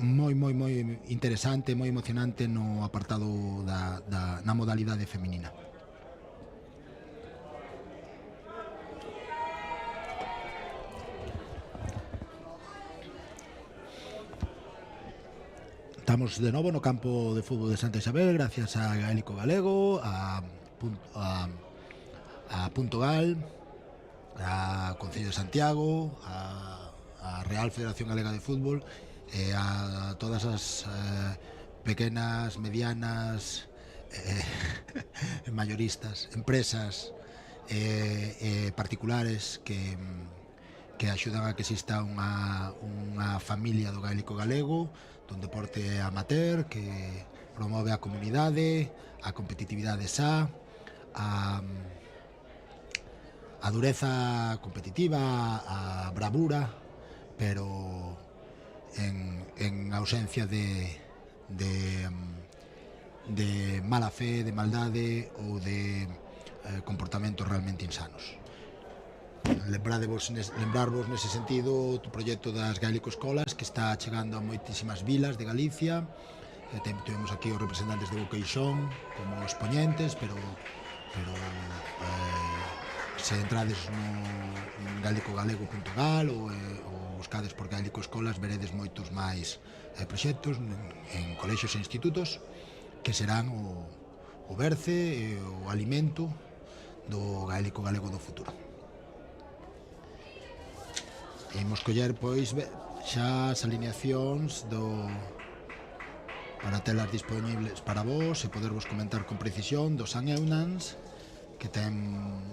A: moi interesante, moi emocionante no apartado na modalidade feminina. Estamos de novo no campo de fútbol de Santa Isabel, gracias a Gaélico Galego, a Punto Gal, a Concello de Santiago, a Real Federación Galega de Fútbol, a todas as pequenas, medianas, mayoristas, empresas particulares que axudan a que exista unha familia do gaélico galego, dun deporte amateur que promove a comunidade, a competitividade xa, a dureza competitiva, a bravura, pero en ausencia de mala fe, de maldade ou de comportamentos realmente insanos. Lembrarvos nese sentido o proxecto das Gaélico Escolas, que está chegando a moitísimas vilas de Galicia. Temos aquí os representantes de Boqueixón como expoñentes, pero se entrades no gaelicogalego.gal ou buscades por Gaélico Escolas, veredes moitos máis proxectos en colexios e institutos que serán o berce e o alimento do gaélico galego do futuro. Imos coller, pois, xa as alineacións para telas disponibles para vos e podervos comentar con precisión do St Eunans, que ten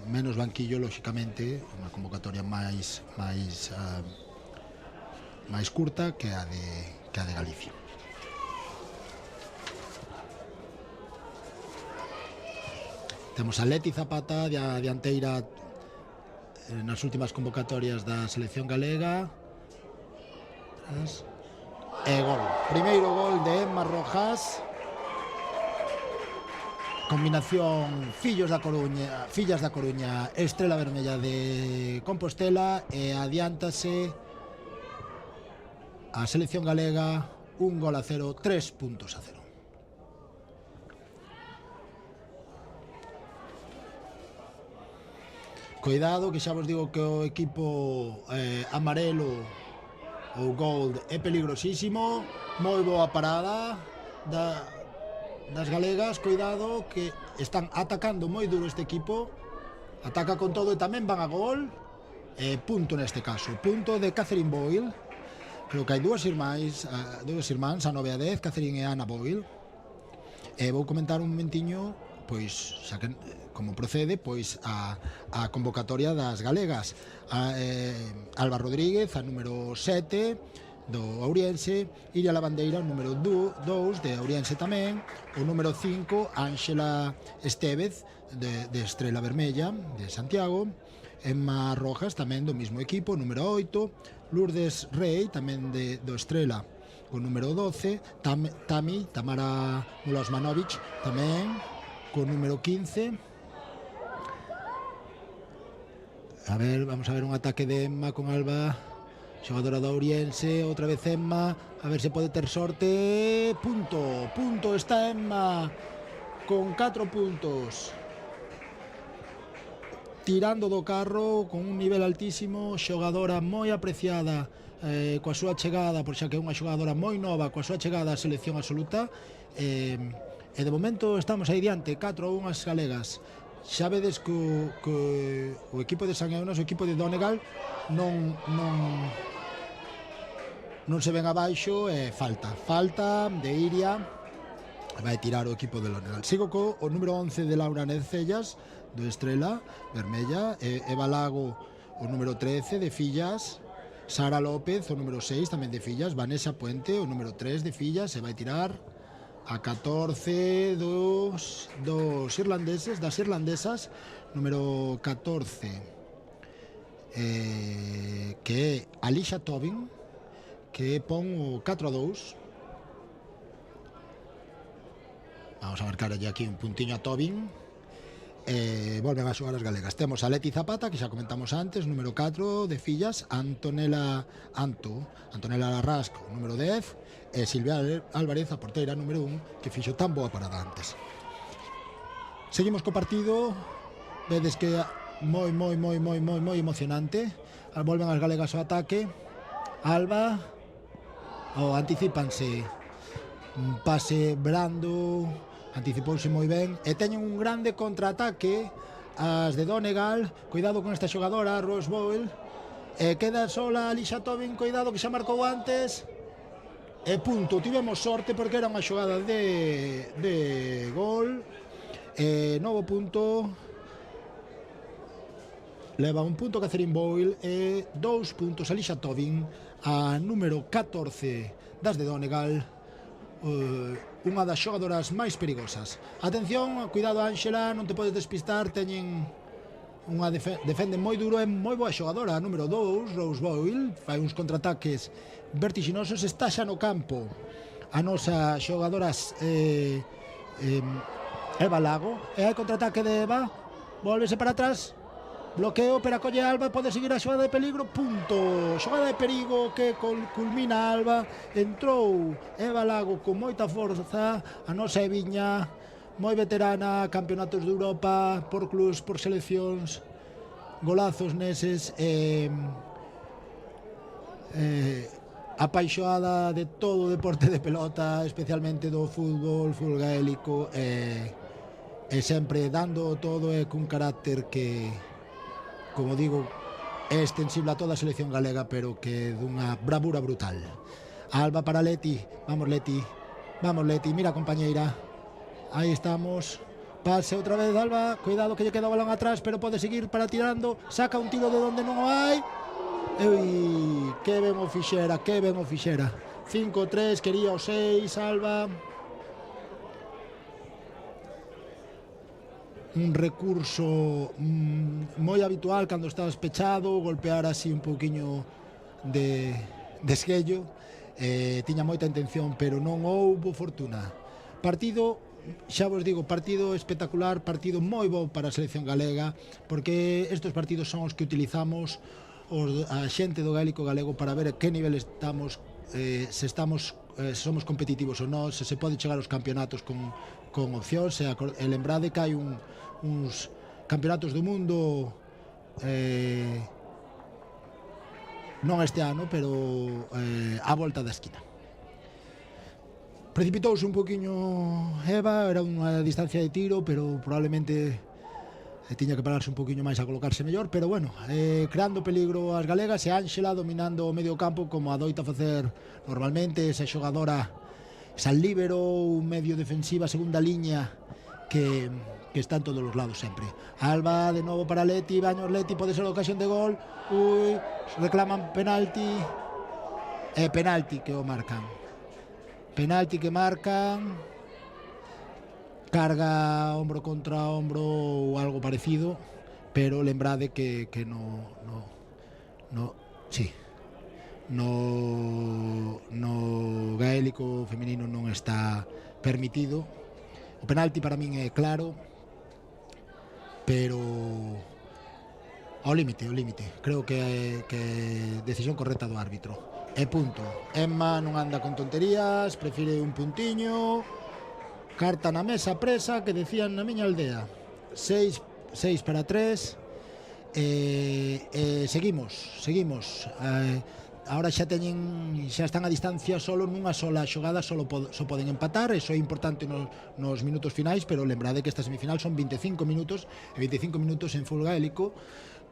A: menos banquillo, lóxicamente, unha convocatoria máis curta que a de Galicia. Temos a Leti Zapata, a dianteira nas últimas convocatorias da selección galega, e gol, primeiro gol de Emma Rojas, combinación Fillas da Coruña, Estrela Vermella de Compostela, e adiántase a selección galega 1-0, 3-0. Coidado, que xa vos digo que o equipo amarelo ou gold é peligrosísimo, moi boa parada das galegas, coidado, que están atacando moi duro este equipo, ataca con todo e tamén van a gol, punto neste caso, punto de Catherine Boyle. Creo que hai dúas irmáns, a 9 e a 10, Catherine e Anna Boyle. Vou comentar un momentiño pois xa que como procede, pois a convocatoria das galegas. Alba Rodríguez, a número 7 do Ourense, Iria Lavandeira, o número 2 de Ourense tamén, o número 5 Ángela Estévez de Estrela Vermella de Santiago, Emma Rojas tamén do mismo equipo, número 8, Lourdes Rey tamén do Estrela, o número 12, Tamara Mulosmanovic tamén co número 15. A ver, vamos a ver un ataque de Emma con Alba, xogadora do Ourense, outra vez Emma, a ver se pode ter sorte. Punto, está Emma con 4 puntos, tirando do carro con un nivel altísimo, xogadora moi apreciada coa súa chegada, por xa que é unha xogadora moi nova, coa súa chegada á selección absoluta, e de momento estamos aí diante, 4-1 as galegas. Xa vedes que o equipo de San Eunas, o equipo de Donegal non se ven abaixo, falta de Iria, vai tirar o equipo de Donegal. Sigo co o número 11 de Laura Necellas do Estrela Vermella, Eva Lago o número 13 de Fillas, Sara López o número 6 tamén de Fillas, Vanessa Puente o número 3 de Fillas, se vai tirar a 14 dos irlandeses, das irlandesas, número 14 que é Alicia Tobin, que pon o 4-2. Vamos a marcar aquí un puntiño a Tobin. Volven a xogar as galegas. Temos a Leti Zapata, que xa comentamos antes, número 4 de Fillas, Antonella Larrasco, número 10, e Silvia Álvarez, a porteira número 1, que fixo tan boa parada antes. Seguimos co partido, vedes que moi emocionante. Volven as galegas ao ataque. Alba, anticipanse, un pase brando, anticipouse moi ben, e teñen un grande contraataque as de Donegal. Cuidado con esta xogadora, Rose Boyle, queda sola Alicia Tobin, cuidado que xa marcou antes, e punto. Tivemos sorte porque era unha xogada de gol. Novo punto, leva un punto Catherine Boyle e 2 puntos Alicia Tobin, a número 14 das de Donegal, unha das xogadoras máis perigosas. Atención, cuidado Ángela, non te podes despistar, teñen unha defende moi duro, é moi boa xogadora, a número 2, Rose Boyle, fai uns contraataques vertiginosos, está xa no campo a nosa xogadora Eva Lago, e hai contraataque de Eva, volvese para atrás, bloqueo, pero acolle Alba, pode seguir a xogada de peligro, punto, xogada de perigo que culmina Alba, entrou Eva Lago con moita forza, a nosa Eviña, moi veterana, campeonatos de Europa, por clubs, por seleccións, golazos neses, apaixoada de todo o deporte de pelota, especialmente do fútbol gaélico, e sempre dando todo e cun carácter que, como digo, é extensible a toda a selección galega, pero que dunha bravura brutal. Alba para Leti, vamos Leti, mira compañeira, aí estamos, pase outra vez Alba, cuidado que lle queda o balón atrás, pero pode seguir para tirando, saca un tiro de onde non o hai, que ben o fixera, 5-3, quería o 6 Alba. Un recurso moi habitual cando estás pechado, golpear así un pouquiño de esguello, tiña moita intención, pero non houbo fortuna. Partido, xa vos digo, partido espectacular, partido moi bo para a selección galega, porque estes partidos son os que utilizamos a xente do gaélico galego para ver a que nivel estamos, se somos competitivos ou non, se pode chegar aos campeonatos con opcións, e lembrade que hai uns campeonatos do mundo, non este ano, pero á volta da esquina. Precipitouse un poquinho Eva, era unha distancia de tiro, pero probablemente tiña que pararse un poquinho máis a colocarse mellor, pero bueno, creando peligro as galegas, e Ángela dominando o medio campo como adoita facer normalmente, esa xogadora, esa líbero, medio defensiva, segunda liña, que está en todos os lados sempre. Alba de novo para Leti, Baños Leti, pode ser a ocasión de gol. Reclaman penalti. Penalti que o marcan. Penalti que marcan. Carga ombro contra ombro ou algo parecido, pero lembrade que no gaélico feminino non está permitido. O penalti para min é claro, pero ao límite. Creo que decisión correcta do árbitro. E punto. Emma non anda con tonterías, prefire un puntiño. Carta na mesa presa, que decían na miña aldea. 6-3. Seguimos. Ahora xa están a distancia solo nunha sola xogada, só poden empatar. Eso é importante nos minutos finais, pero lembrade que esta semifinal son 25 minutos, e 25 minutos en fútbol gaélico,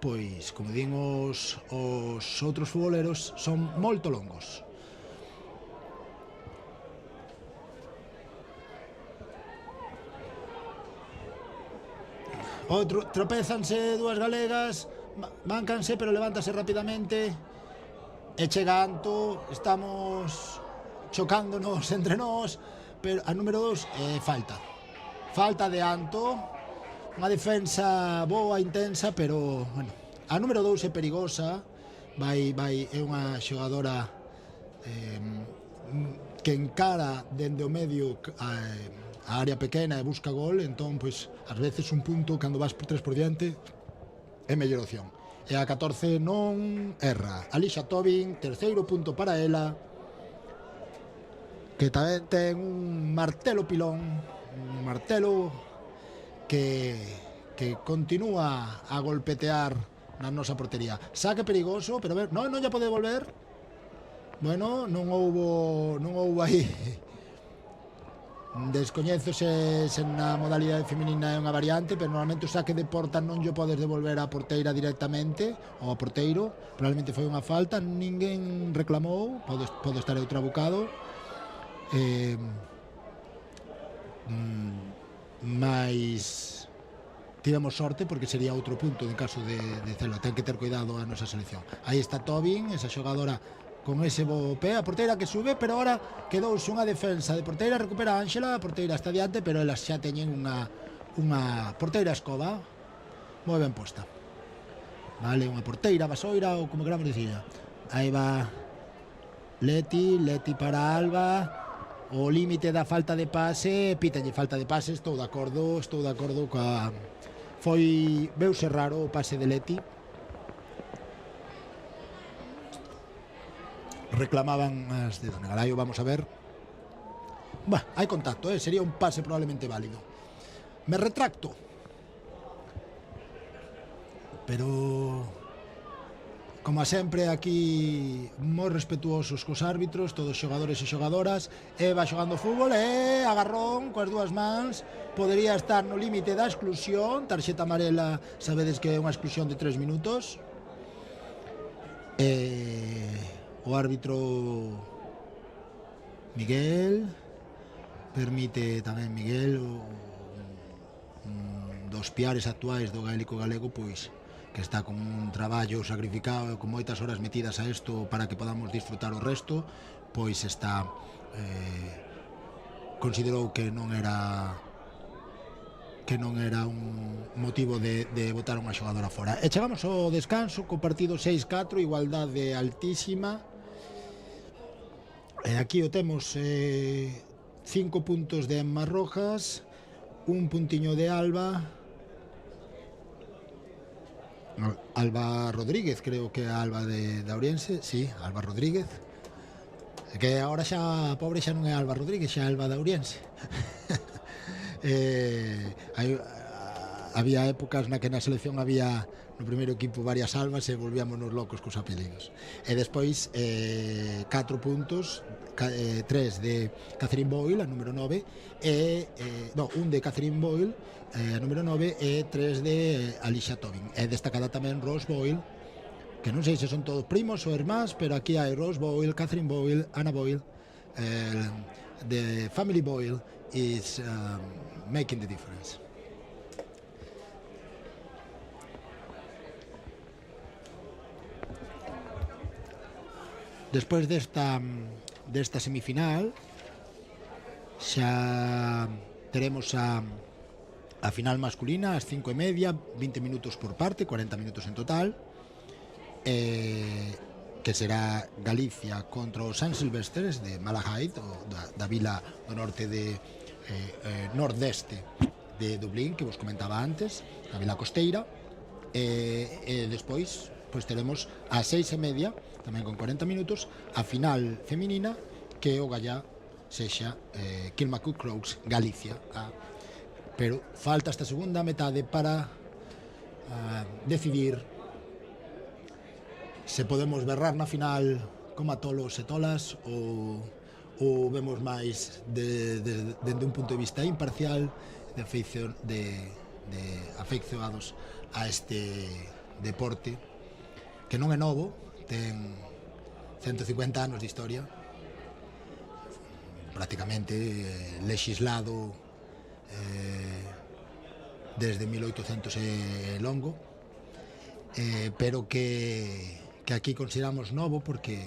A: pois, como din os outros futboleros, son moito longos. Tropézanse dúas galegas, máncanse, pero levántase rapidamente. E chega Anto, estamos chocándonos entre nós, pero a número 2 falta de Anto, unha defensa boa, intensa, pero bueno, a número 2 é perigosa, é unha xogadora que encara dende o medio a área pequena e busca gol, entón, pois, ás veces un punto, cando vas por 3 por diante, é mellor opción. E a 14 non erra. Alicia Tobin, terceiro punto para ela, que tamén ten un martelo pilón, un martelo que continúa a golpetear na nosa portería. Saque perigoso, pero a ver, non ya pode volver. Bueno, non houbo aí. Descoñezo se na modalidade feminina é unha variante, pero normalmente o saque de porta non lle podes devolver a porteira directamente, ou a porteiro. Probablemente foi unha falta, ninguén reclamou, pode estar outrabucado. Mais tivemos sorte, porque sería outro punto en caso de celo. Ten que ter cuidado a nosa selección. Aí está Tobin, esa xogadora con ese bo pé, a porteira que sube, pero ahora quedouse unha defensa de porteira, recupera Ángela, a porteira está diante, pero elas xa teñen unha porteira escoba moi ben posta, vale, unha porteira vasoira, ou como queramos dicir. Aí va Leti para Alba, o límite da falta de pase, pítalle falta de pase, estou de acordo coa... veuse raro o pase de Leti. Reclamaban as de Donegalaio, vamos a ver. Hai contacto, sería un pase probablemente válido. Me retracto. Pero, como a sempre, aquí moi respetuosos cos árbitros, todos xogadores e xogadoras. Va xogando fútbol, agarrón coas dúas mans, podería estar no límite da exclusión. Tarxeta amarela, sabedes que é unha exclusión de 3 minutos. O árbitro Miguel permite tamén dos piares actuais do gaélico galego, pois que está con un traballo sacrificado, con moitas horas metidas a isto para que podamos disfrutar o resto, pois está considerou que non era un motivo de botar unha xogadora fora. E chegamos ao descanso co partido 6-4, igualdade altísima. Aquí o temos 5 puntos de Emma Rojas, un puntiño de Alba Rodríguez, creo que é a Alba de Ourense, sí, Alba Rodríguez, que agora xa, pobre, xa non é Alba Rodríguez, xa é Alba de Ourense. Había épocas na que na selección había no primeiro equipo varias Albas e volvíamonos locos cos apelidos. E despois 4 puntos, 3 de Catherine Boyle, a número 9, un de Catherine Boyle, a número 9, e 3 de Alicia Tobin. É destacada tamén Rose Boyle, que non sei se son todos primos ou irmás, pero aquí hai Rose Boyle, Catherine Boyle, Anna Boyle, de Family Boyle is making the difference. Despois desta semifinal xa teremos a final masculina ás 5:30, 20 minutos por parte, 40 minutos en total, que será Galicia contra os San Silvestres de Malahide, da vila do norte de nordeste de Dublín, que vos comentaba antes, a vila costeira, e despois pois teremos ás 6:30, tamén con 40 minutos, a final feminina, que o gallá sexa Kilmacud Crows Galicia. Pero falta esta segunda metade para decidir se podemos berrar na final como a tolos e tolas ou vemos máis dende un punto de vista imparcial de afeccionados a este deporte que non é novo, ten 150 anos de historia, prácticamente legislado desde 1800 e longo, pero que aquí consideramos novo porque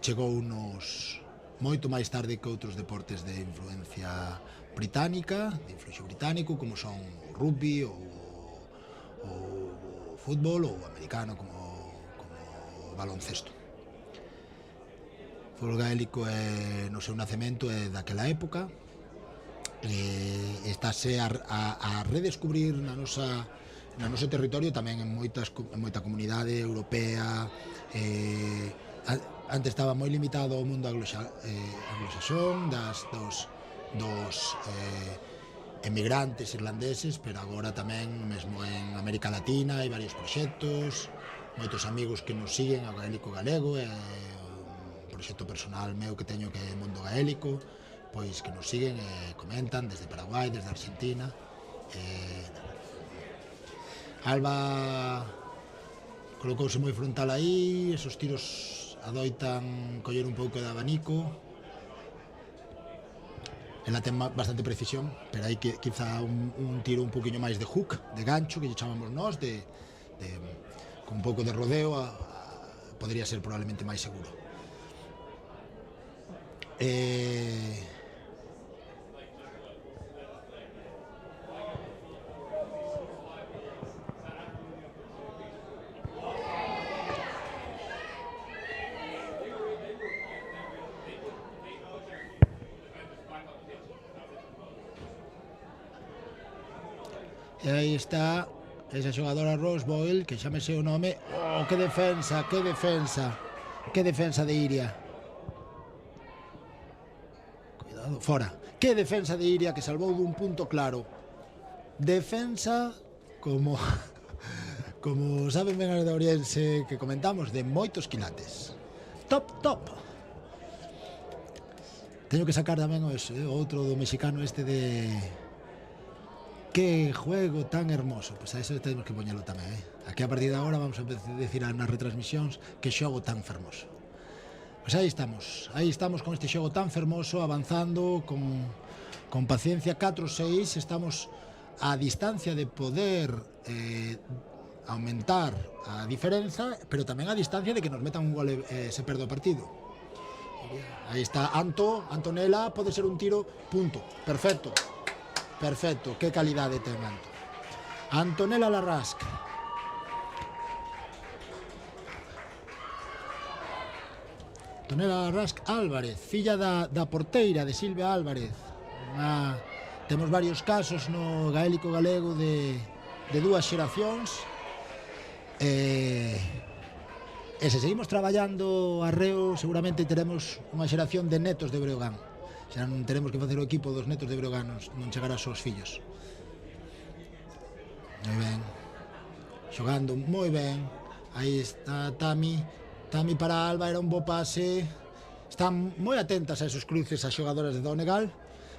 A: chegou unos moito máis tarde que outros deportes de influencia británica, de influxo británico, como son o rugby ou o fútbol, ou o americano como o baloncesto. O fútbol gaélico no seu nacemento é daquela época, estáse a redescubrir no noso territorio, tamén en moita comunidade europea. Antes estaba moi limitado ao mundo anglosaxón, dos emigrantes irlandeses, pero agora tamén mesmo en América Latina hai varios proxectos, moitos amigos que nos siguen ao gaélico galego, un proxecto personal meu que teño que é Mundo Gaélico, pois que nos siguen e comentan desde Paraguai, desde Argentina. Alba colocouse moi frontal aí, esos tiros adoitan coller un pouco de abanico. Ela ten bastante precisión, pero hai que quizá un tiro un poquinho máis de hook, de gancho, que lle chamamos nós, con un pouco de rodeo, podría ser probablemente máis seguro. E aí está esa xogadora Rose Boyle, que xa me sei o nome. Oh, que defensa de Iria. Cuidado, fora. Que defensa de Iria, que salvou dun punto claro. Defensa como saben ben as de Ourense que comentamos, de moitos quilates. Top. Teño que sacar tamén outro do mexicano este de... Que juego tan hermoso. Pois a eso temos que poñelo tamén, Aquí a partir de agora vamos a decir nas retransmisións que xogo tan fermoso. Pois aí estamos con este xogo tan fermoso, avanzando con paciencia, 4-6, estamos a distancia de poder aumentar a diferenza, pero tamén a distancia de que nos metan un gol e se perde o partido. Aí está Antonella, pode ser un tiro, punto, perfecto, que calidade ten Antonella Larrask. Antonella Larrask Álvarez, filla da porteira de Silvia Álvarez. Temos varios casos no gaélico galego de dúas xeracións, e se seguimos traballando arreo seguramente teremos unha xeración de netos de Breogán. Xa non teremos que facer o equipo dos netos de Breogán, non chegar aos seus fillos. Moi ben, xogando moi ben. Aí está Tami para Alba, era un bo pase. Están moi atentas a esos cruces as xogadoras de Donegal,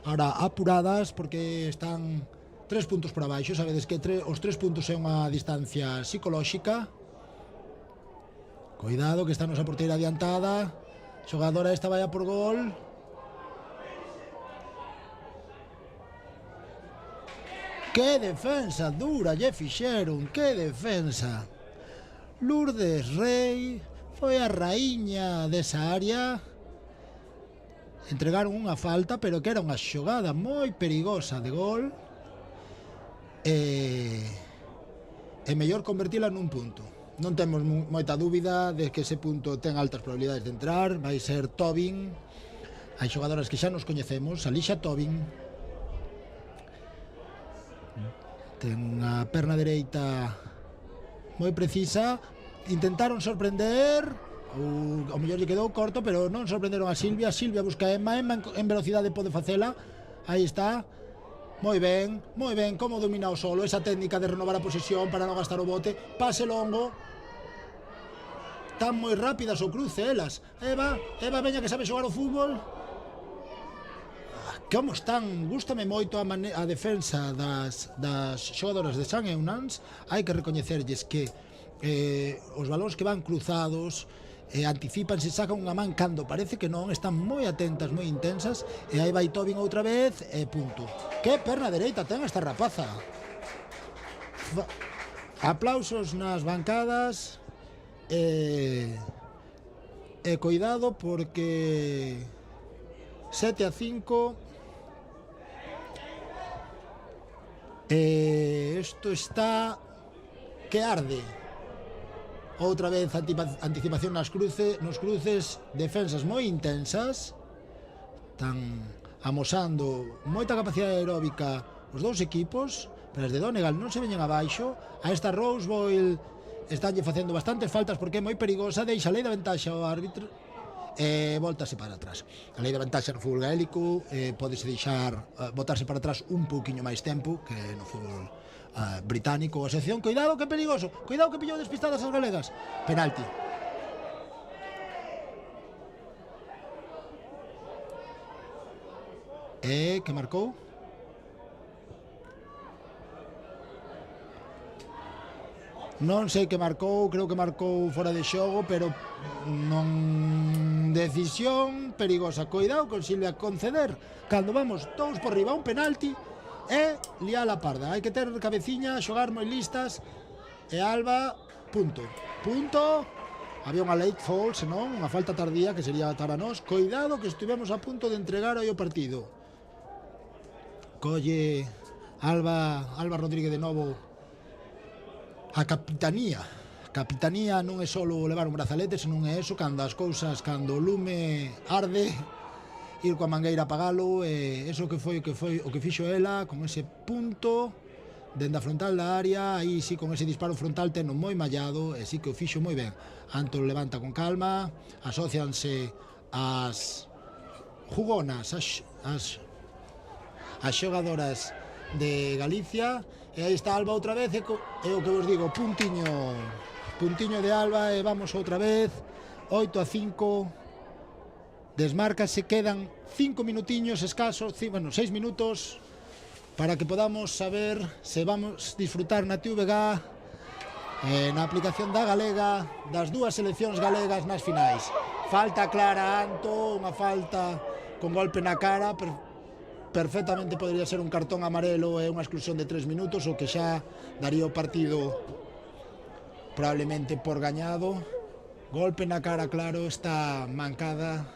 A: ahora apuradas porque están 3 puntos por abaixo. Sabedes que os 3 puntos é unha distancia psicolóxica. Cuidado, que está nosa porteira adiantada. Xogadora esta vai a por gol.
B: Que defensa dura lle fixeron, que defensa. Lourdes Rei foi a raíña desa área. Entregaron unha falta, pero que era unha xogada moi perigosa de gol. E mellor convertila nun punto. Non temos moita dúbida de que ese punto ten altas probabilidades de entrar. Vai ser Tobin. Hai xogadoras que xa nos coñecemos. Alicia Tobin ten unha perna dereita moi precisa. Intentaron sorprender, o mellor lle quedou corto, pero non sorprenderon a Silvia. Silvia busca a Emma en velocidade pode facela. Aí está. Moi ben, como domina o solo. Esa técnica de renovar a posesión para non gastar o bote. Pase longo. Tan moi rápidas o cruce elas. Eva, veña que sabe xogar o fútbol. Como están, gústame moito a defensa das xogadoras de San Eunans. Hai que recoñecerlles que os balóns que van cruzados anticipanse, sacan unha man cando parece que non, están moi atentas, moi intensas. E aí vai Tobin outra vez e punto. Que perna dereita ten esta rapaza. Aplausos nas bancadas e coidado porque 7-5. Isto está que arde. Outra vez anticipación nos cruces, defensas moi intensas. Están amosando moita capacidade aeróbica os dous equipos, pero as de Donegal non se veñen abaixo. A esta Rose Boyle estánlle facendo bastantes faltas porque é moi perigosa. Deixa a lei da ventaxa ao árbitro e voltase para atrás. A lei da ventaxa no fútbol gaélico podese deixar botarse para atrás un pouquiño máis tempo que no fútbol británico. A sección, cuidado que perigoso, cuidado que pillou despistadas as galegas. Penalti. Que marcou? Non sei que marcou, creo que marcou fora de xogo, pero non... Decisión perigosa. Cuidado con Silvia conceder cando vamos todos por riba un penalti e liar a parda. Hai que ter cabeciña, xogar moi listas. E Alba, punto. Había unha late foul, senón unha falta tardía que sería para nós. Cuidado que estivemos a punto de entregar aí o partido. Colle Alba Rodríguez de novo a capitanía. Capitanía non é só levar un brazalete, senón é eso, cando as cousas, cando o lume arde, ir coa mangueira a apagalo. Eso que foi o que fixo ela con ese punto dende a frontal da área. Aí sí, con ese disparo frontal teno moi mallado, e sí que o fixo moi ben. Antón levanta con calma, asocianse as jugonas, as xogadoras de Galicia. E aí está Alba outra vez, e o que vos digo, puntiño de Alba, e vamos outra vez, 8-5, desmárcase, quedan 5 minutiños escasos, 6 minutos, para que podamos saber se vamos disfrutar na TVG, na aplicación da Galega, das dúas seleccións galegas nas finais. Falta clara, Anto, unha falta con golpe na cara, perfectamente podría ser un cartón amarelo e unha exclusión de 3 minutos, o que xa daría o partido probablemente por gañado. Golpe na cara, claro, está mancada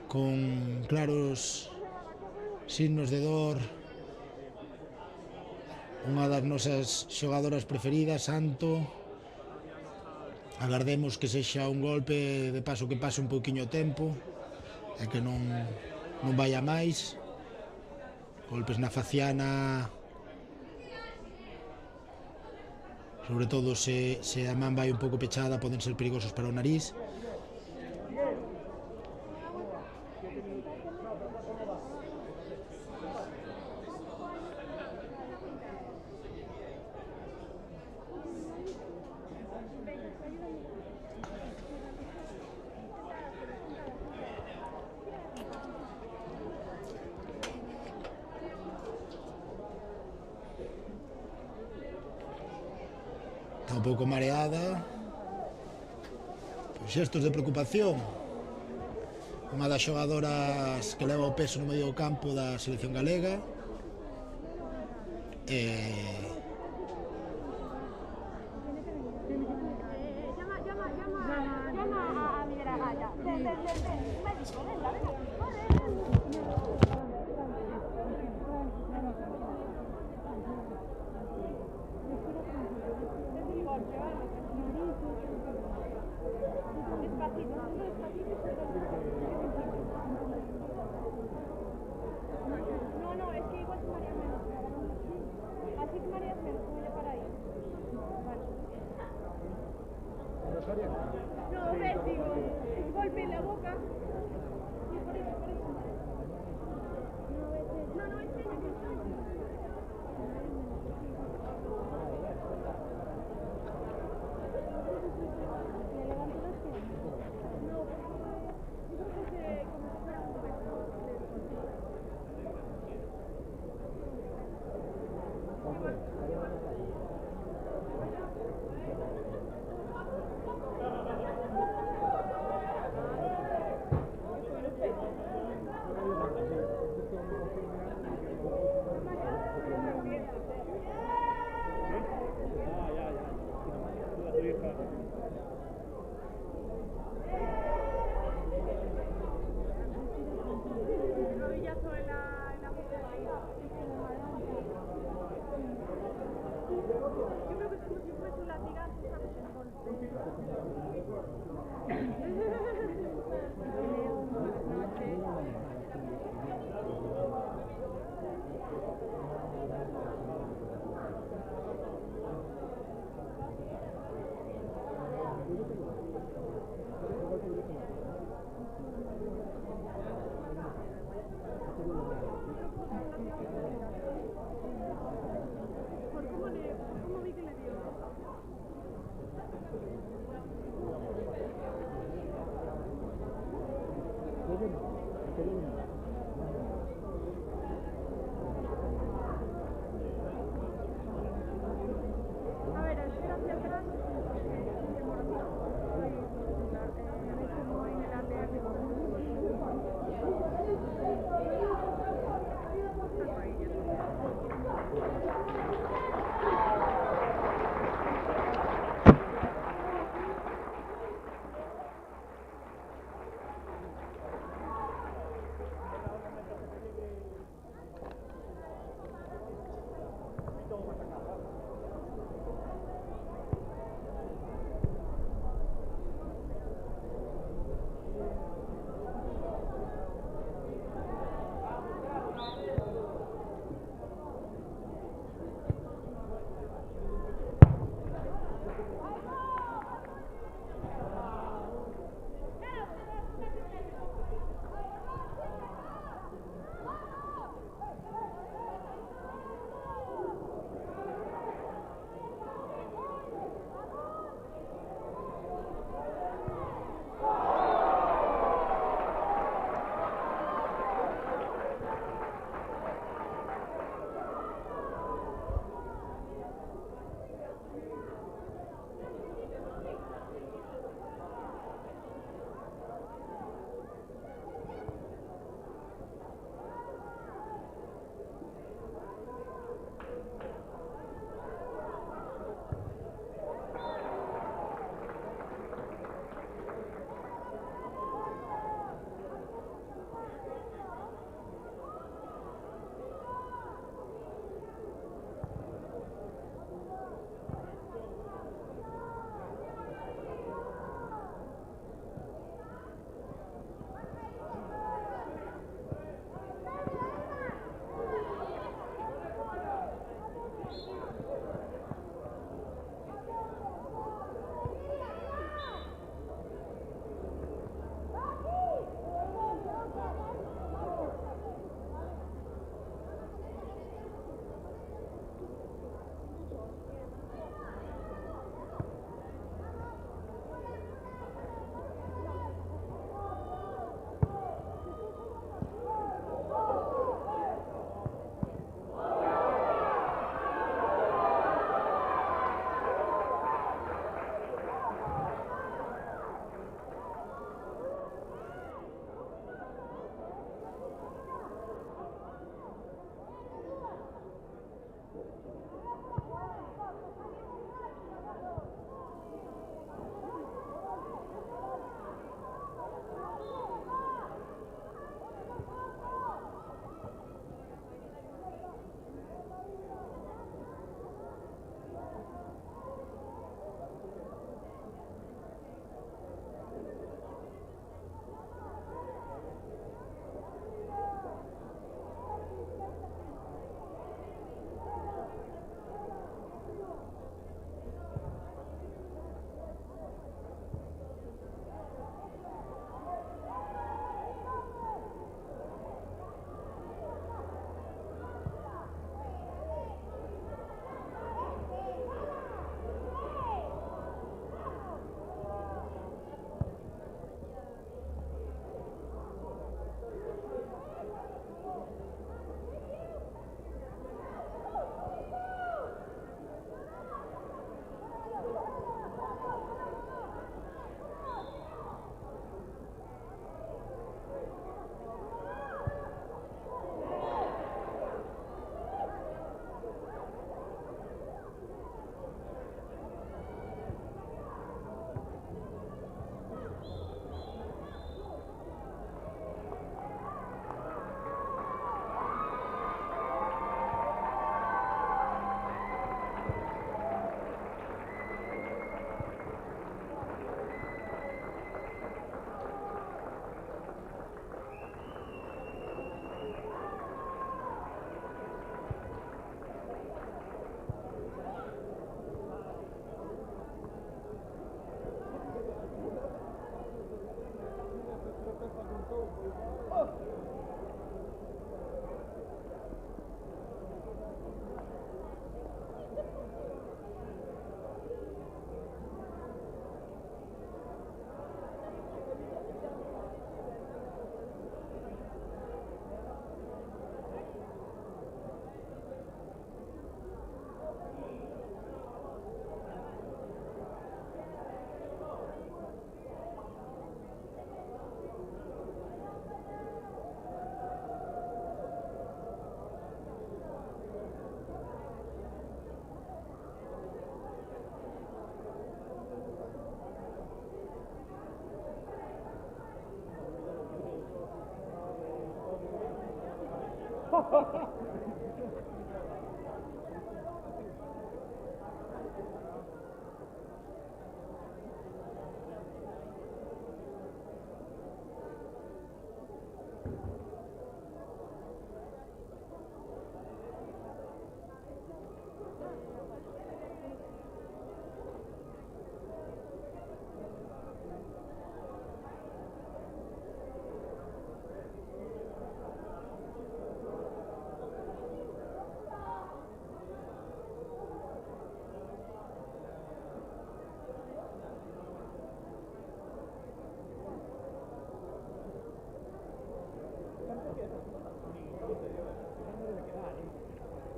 B: con claros signos de dor. Unha das nosas xogadoras preferidas, Santo. Agardemos que sexa un golpe de paso que pase un pouquiño tempo e que non vaya máis. Golpes na faciana, sobre todo se a man vai un pouco pechada, poden ser perigosos para o nariz. Un pouco mareada, xestos de preocupación. Unha das xogadoras que leva o peso no medio do campo da selección galega,
C: Llama a Miguel Agaya. Ven, un médico, venga. No, es que igual se María menos. Así que María es menos, como ya para ahí. Vale. No, ves, digo, un golpe en la boca. Sí, por eso. No, es ella que está. Yo creo que es como si fuese un latigazo, ¿sabes? ¿Cómo vi que le dio? A ver, el tiro hacia atrás se moronó. Como en el aldear de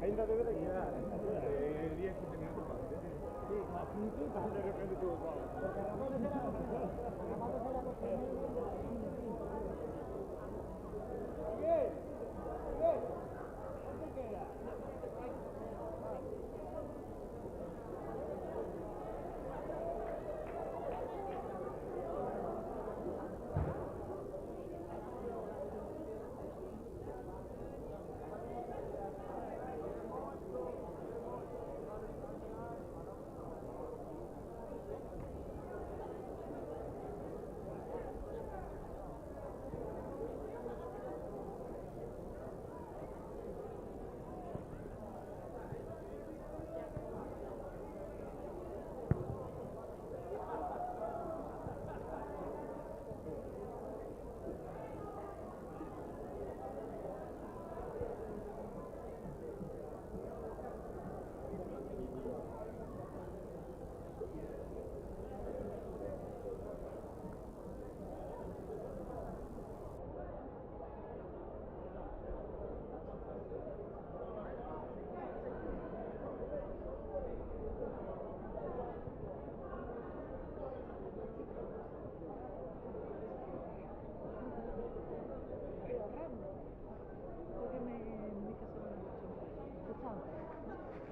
D: Ainda deve de quedar, 10 minutos más. Sí, más minutos de repente todo porque Ramón Miguel, Miguel, ¿dónde queda?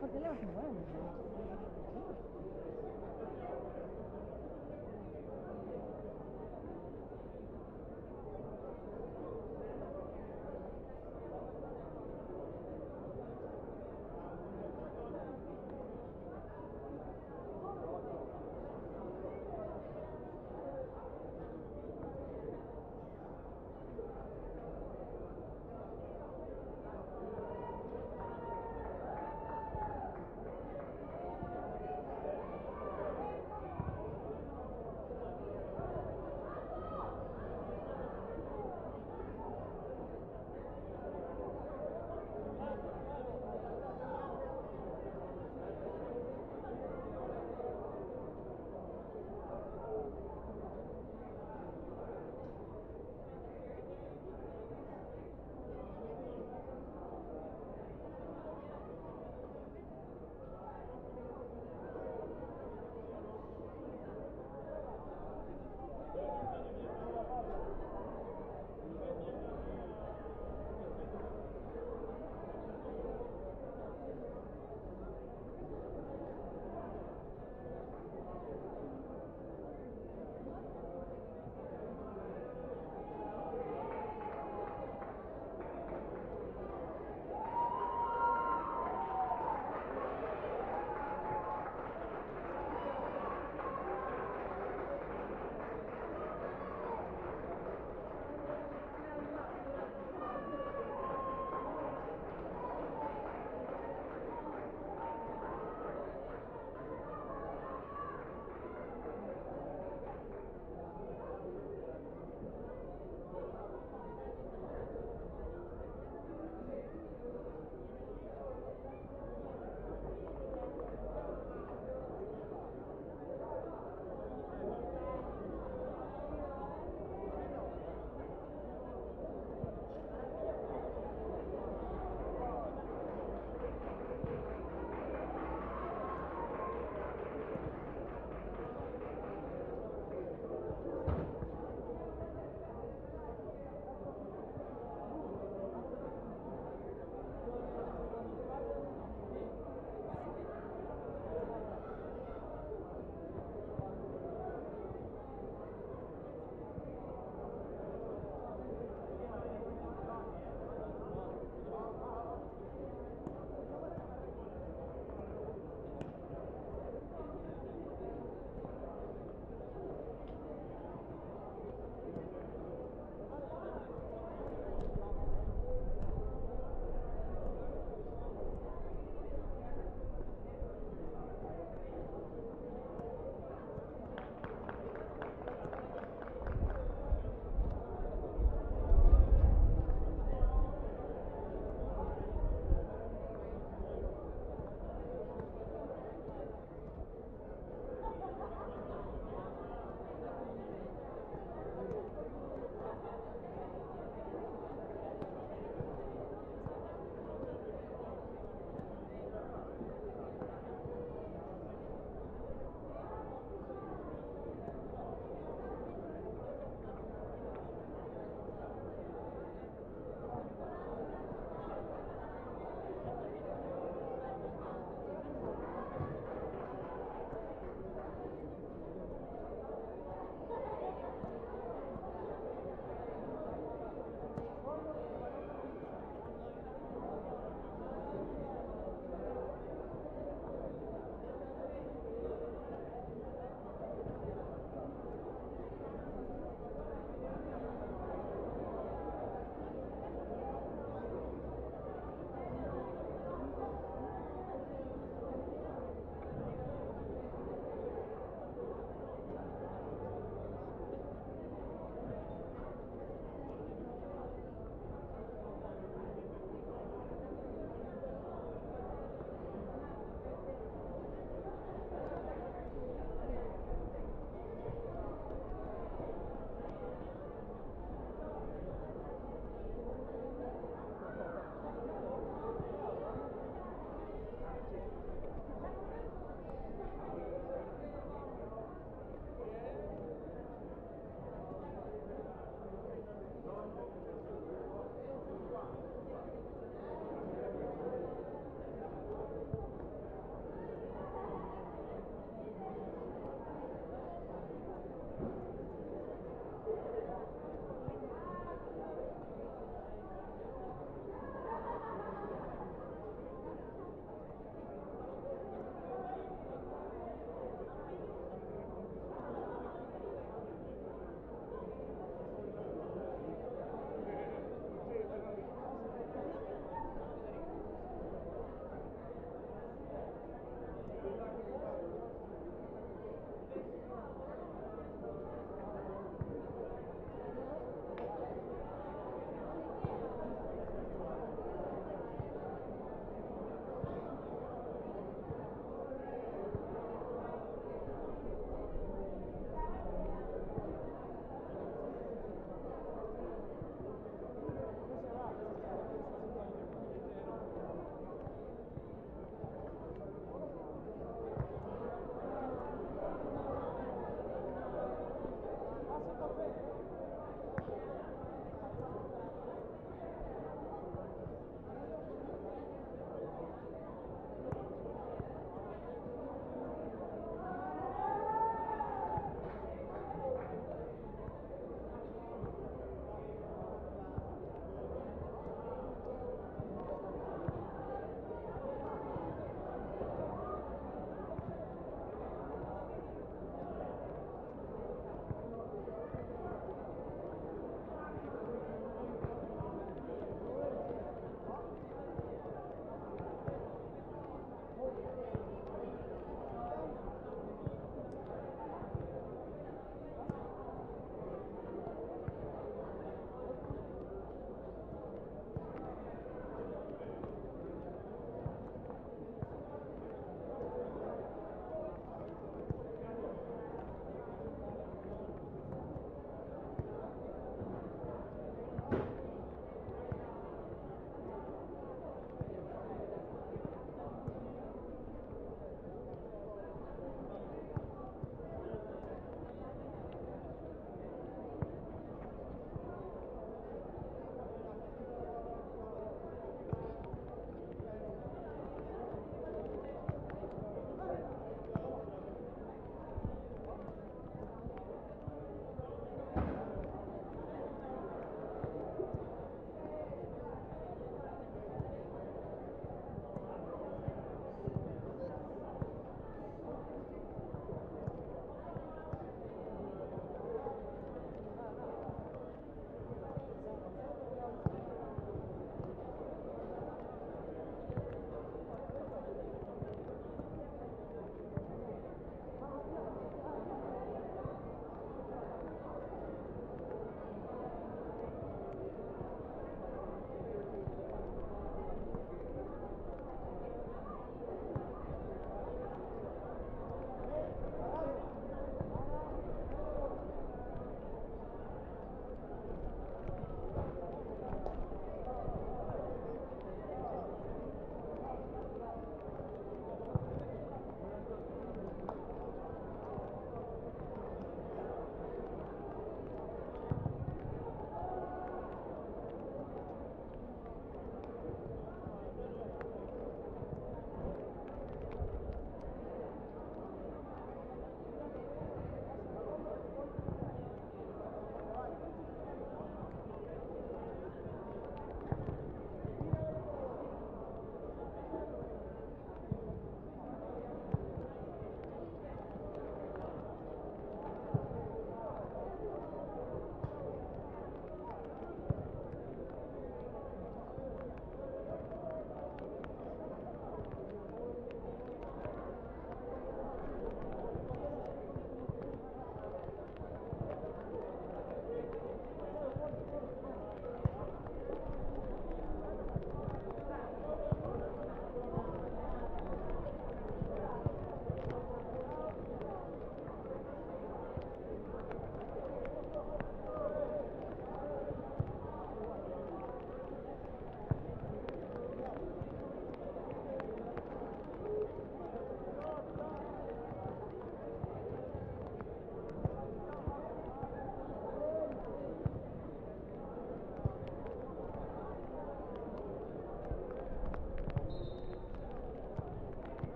C: Porque le vas a mover.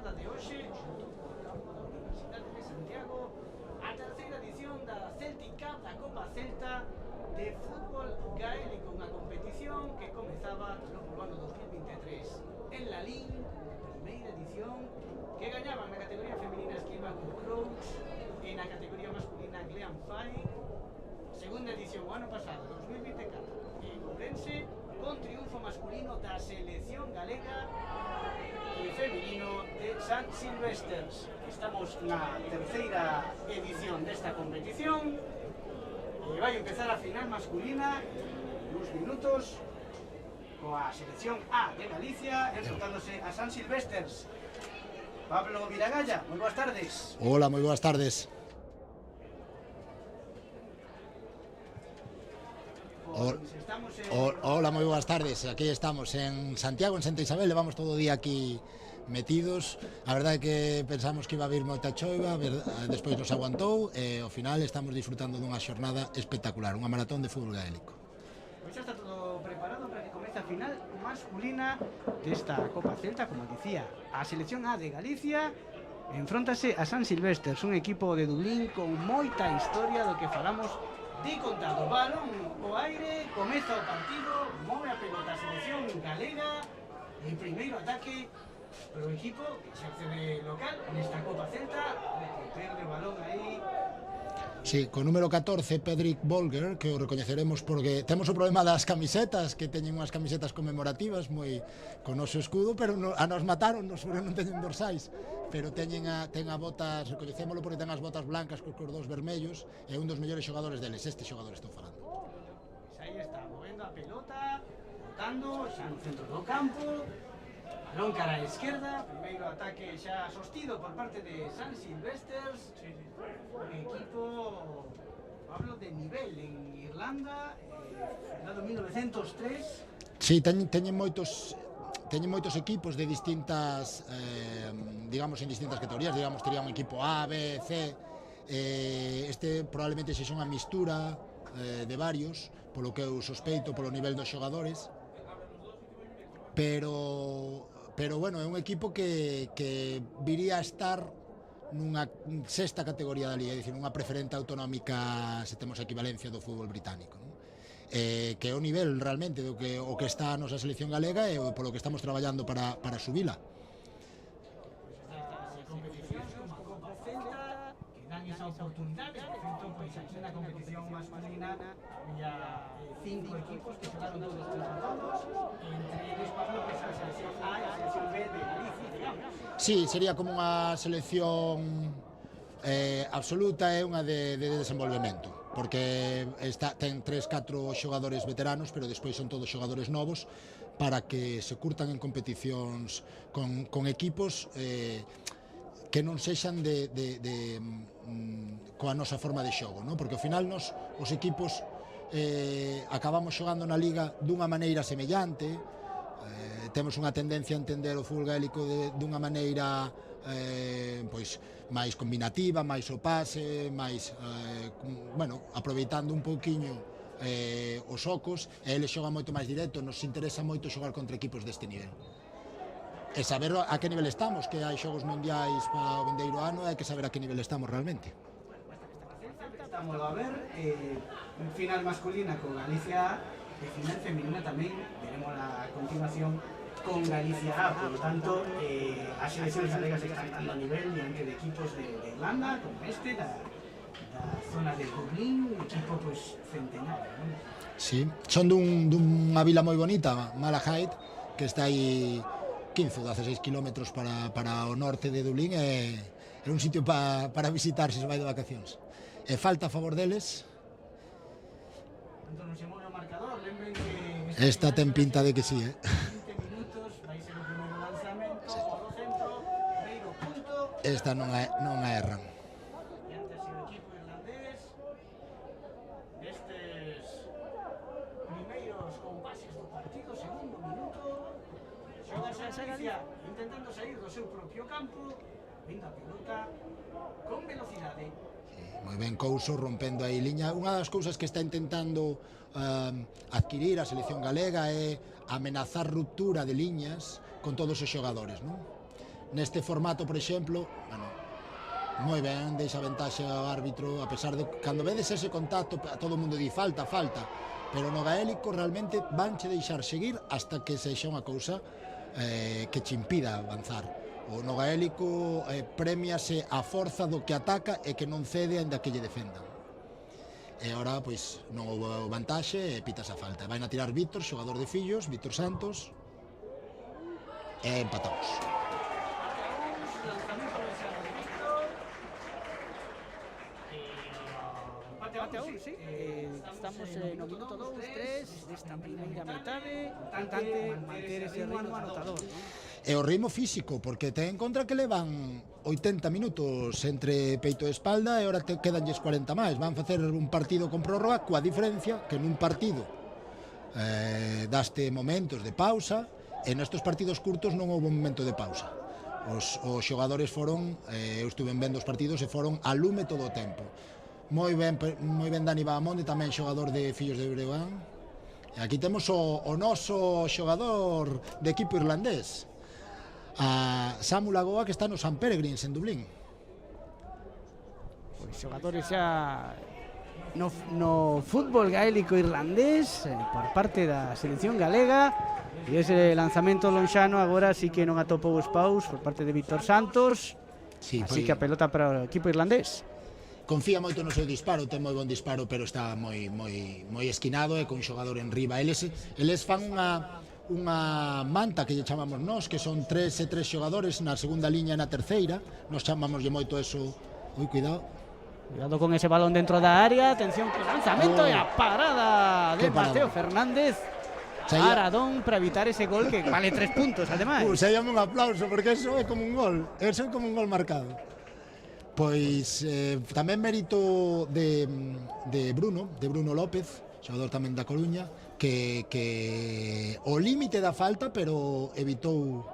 E: xornada de hoxe da Universidade de Santiago, a terceira edición da Celtic Cup, da Copa Celta de fútbol gaélico, unha competición que comezaba no ano 2023 en Lalín, primeira edición, que gañaban na categoría femenina Esquiva con Crowds e na categoría masculina Glean Fai. Segunda edición o ano pasado, 2024, en Ourense, con triunfo masculino da selección galega e femenino de San Silvesters. Estamos na terceira edición desta competición e vai empezar a final masculina uns minutos coa selección A de Galicia enfrontándose a San Silvesters. Pablo Viragalla, moi boas tardes.
B: Hola, moi boas tardes. Hola, moi boas tardes. Aquí estamos en Santiago, en Santa Isabel. Levamos todo o día aquí metidos. A verdade é que pensamos que iba a vir moita choiva, despois nos aguantou e ao final estamos disfrutando dunha xornada espectacular, unha maratón de fútbol gaélico.
E: Pois xa está todo preparado para que comece a final masculina desta Copa Celta, como dicía, a selección A de Galicia enfróntase a San Silvesters, un equipo de Dublín con moita historia do que falamos de contado. Balón o aire, comeza o partido, move a pelota a selección galega, el primeiro ataque pero o equipo que se accede local nesta Copa Celta, que perde o balón aí.
B: Sí, con número 14, Pedrick Bolger, que o recoñeceremos porque temos o problema das camisetas, que teñen unhas camisetas conmemorativas moi con o noso escudo, pero a nos mataron, nos non teñen dorsais, pero ten a botas, recoñecémolo porque ten as botas blancas cos cordos vermellos, é un dos mellores xogadores deles, este xogador estou falando.
E: Pois aí está, movendo a pelota, botando, xa no centro do campo, balón cara á esquerda, primeiro ataque xa sostido por parte de San Silvesters, un equipo, Pablo, de nivel en Irlanda, fundado en 1903.
B: Sí, teñen moitos equipos de distintas, digamos, en distintas categorías, digamos, tería un equipo A, B, C, este probablemente sexa unha mistura de varios, polo que eu sospeito polo nivel dos xogadores, pero bueno, é un equipo que viría a estar nunha sexta categoría da liga, é dicir, unha preferente autonómica se temos a equivalencia do fútbol británico, non? Que é o nivel realmente do que o que está a nosa selección galega e polo que estamos traballando para subila.
E: Competicións como a Copa Celta que dan esa oportunidade, por certo, pois aquí na competición masculina había 5 equipos que xogaron todos contra todos, entre eles Pablo, que é a selección A e a selección B de Galicia, digamos.
B: Sí, sería como unha selección absoluta e unha de desenvolvemento, porque ten 3-4 xogadores veteranos, pero despois son todos xogadores novos para que se curtan en competicións con equipos que non sexan coa nosa forma de xogo, non? Porque ao final os equipos acabamos xogando na liga dunha maneira semellante, temos unha tendencia a entender o fútbol gaélico dunha maneira pois máis combinativa, máis o pase, máis bueno, aproveitando un pouquiño os ocos, e eles xogan moito máis directo. Nos interesa moito xogar contra equipos deste nivel e saber a que nivel estamos, que hai xogos mundiais para o vindeiro ano, hai que saber a que nivel estamos realmente.
E: Estamos a ver final masculina con Galicia e final femenina tamén veremos a continuación con Galicia A, por lo tanto as seleccións galegas están dando a nivel diante de equipos de Irlanda como este, da zona de Dublín, un equipo pues centenario, non?
B: Sí, son dunha vila moi bonita, Malahide, que está aí 15 ou 16 kilómetros para o norte de Dublín, é un sitio para visitar se vai de vacacións. E falta a favor deles.
E: Entón non se move o marcador, lembren que
B: Esta ten pinta de que sí,
E: 20 minutos, vai ser o primeiro lanzamento, sí. O centro, primeiro punto.
B: Esta non a erran.
E: E antes o equipo irlandés destes primeiros compases do partido, segundo minuto, xoga a Galicia intentando sair do seu propio campo, vindo a pelota con velocidade.
B: Moi ben Couso, rompendo aí liña. Unha das cousas que está intentando adquirir a selección galega é amenazar ruptura de liñas con todos os xogadores, non? neste formato, por exemplo, bueno, moi ben, deixa ventaxe ao árbitro, a pesar de cando vedes ese contacto, a todo o mundo di falta, pero no gaélico realmente vanche deixar seguir hasta que sexa unha cousa que che impida avanzar. O no gaélico premiase a forza do que ataca e que non cede aínda que lle defendan. E agora, pois, non houve vantaxe e pitas a falta. Vai a tirar Víctor, xogador de Fillos, Víctor Santos, e empatamos.
F: Empate a un, sí. Estamos no minuto 2, 3 desta primeira metade. Importante manter ese ritmo anotador, ¿no?
B: E o ritmo físico, porque ten en contra que levan 80 minutos entre peito e espalda e ahora quedanlles 40 máis. Van facer un partido con prórroga, coa diferencia que nun partido daste momentos de pausa e nestes partidos curtos non houve un momento de pausa. Os xogadores foron, eu estuve vendo os partidos e foron a lume todo o tempo. Moi ben Dani Bahamonde, tamén xogador de Fillos de Breogán. E aquí temos o noso xogador de equipo irlandés, a Samu Lagoa, que está no San Peregrins en Dublín.
F: Pois xogadores xa no fútbol gaélico irlandés por parte da selección galega, e ese lanzamento lonxano agora sí que non atopou os paus por parte de Víctor Santos,
B: Sí,
F: así que a pelota para o equipo irlandés.
B: Confía moito no seu disparo, ten moi bon disparo, pero está moi esquinado e con xogador en riba. Eles fan unha manta que lle chamamos nós, que son 3 e 3 xogadores na segunda liña e na terceira. Nos chamámoslle moito eso. Ui, cuidado.
F: Cuidado con ese balón dentro da área, atención que lanzamento e a parada de Mateo Fernández. Aradón para evitar ese gol que vale 3 puntos, ademais.
B: Se llama un aplauso, porque eso é como un gol. Eso é como un gol marcado. Pois tamén mérito de Bruno López, xogador tamén da Coruña, que o límite da falta, pero evitou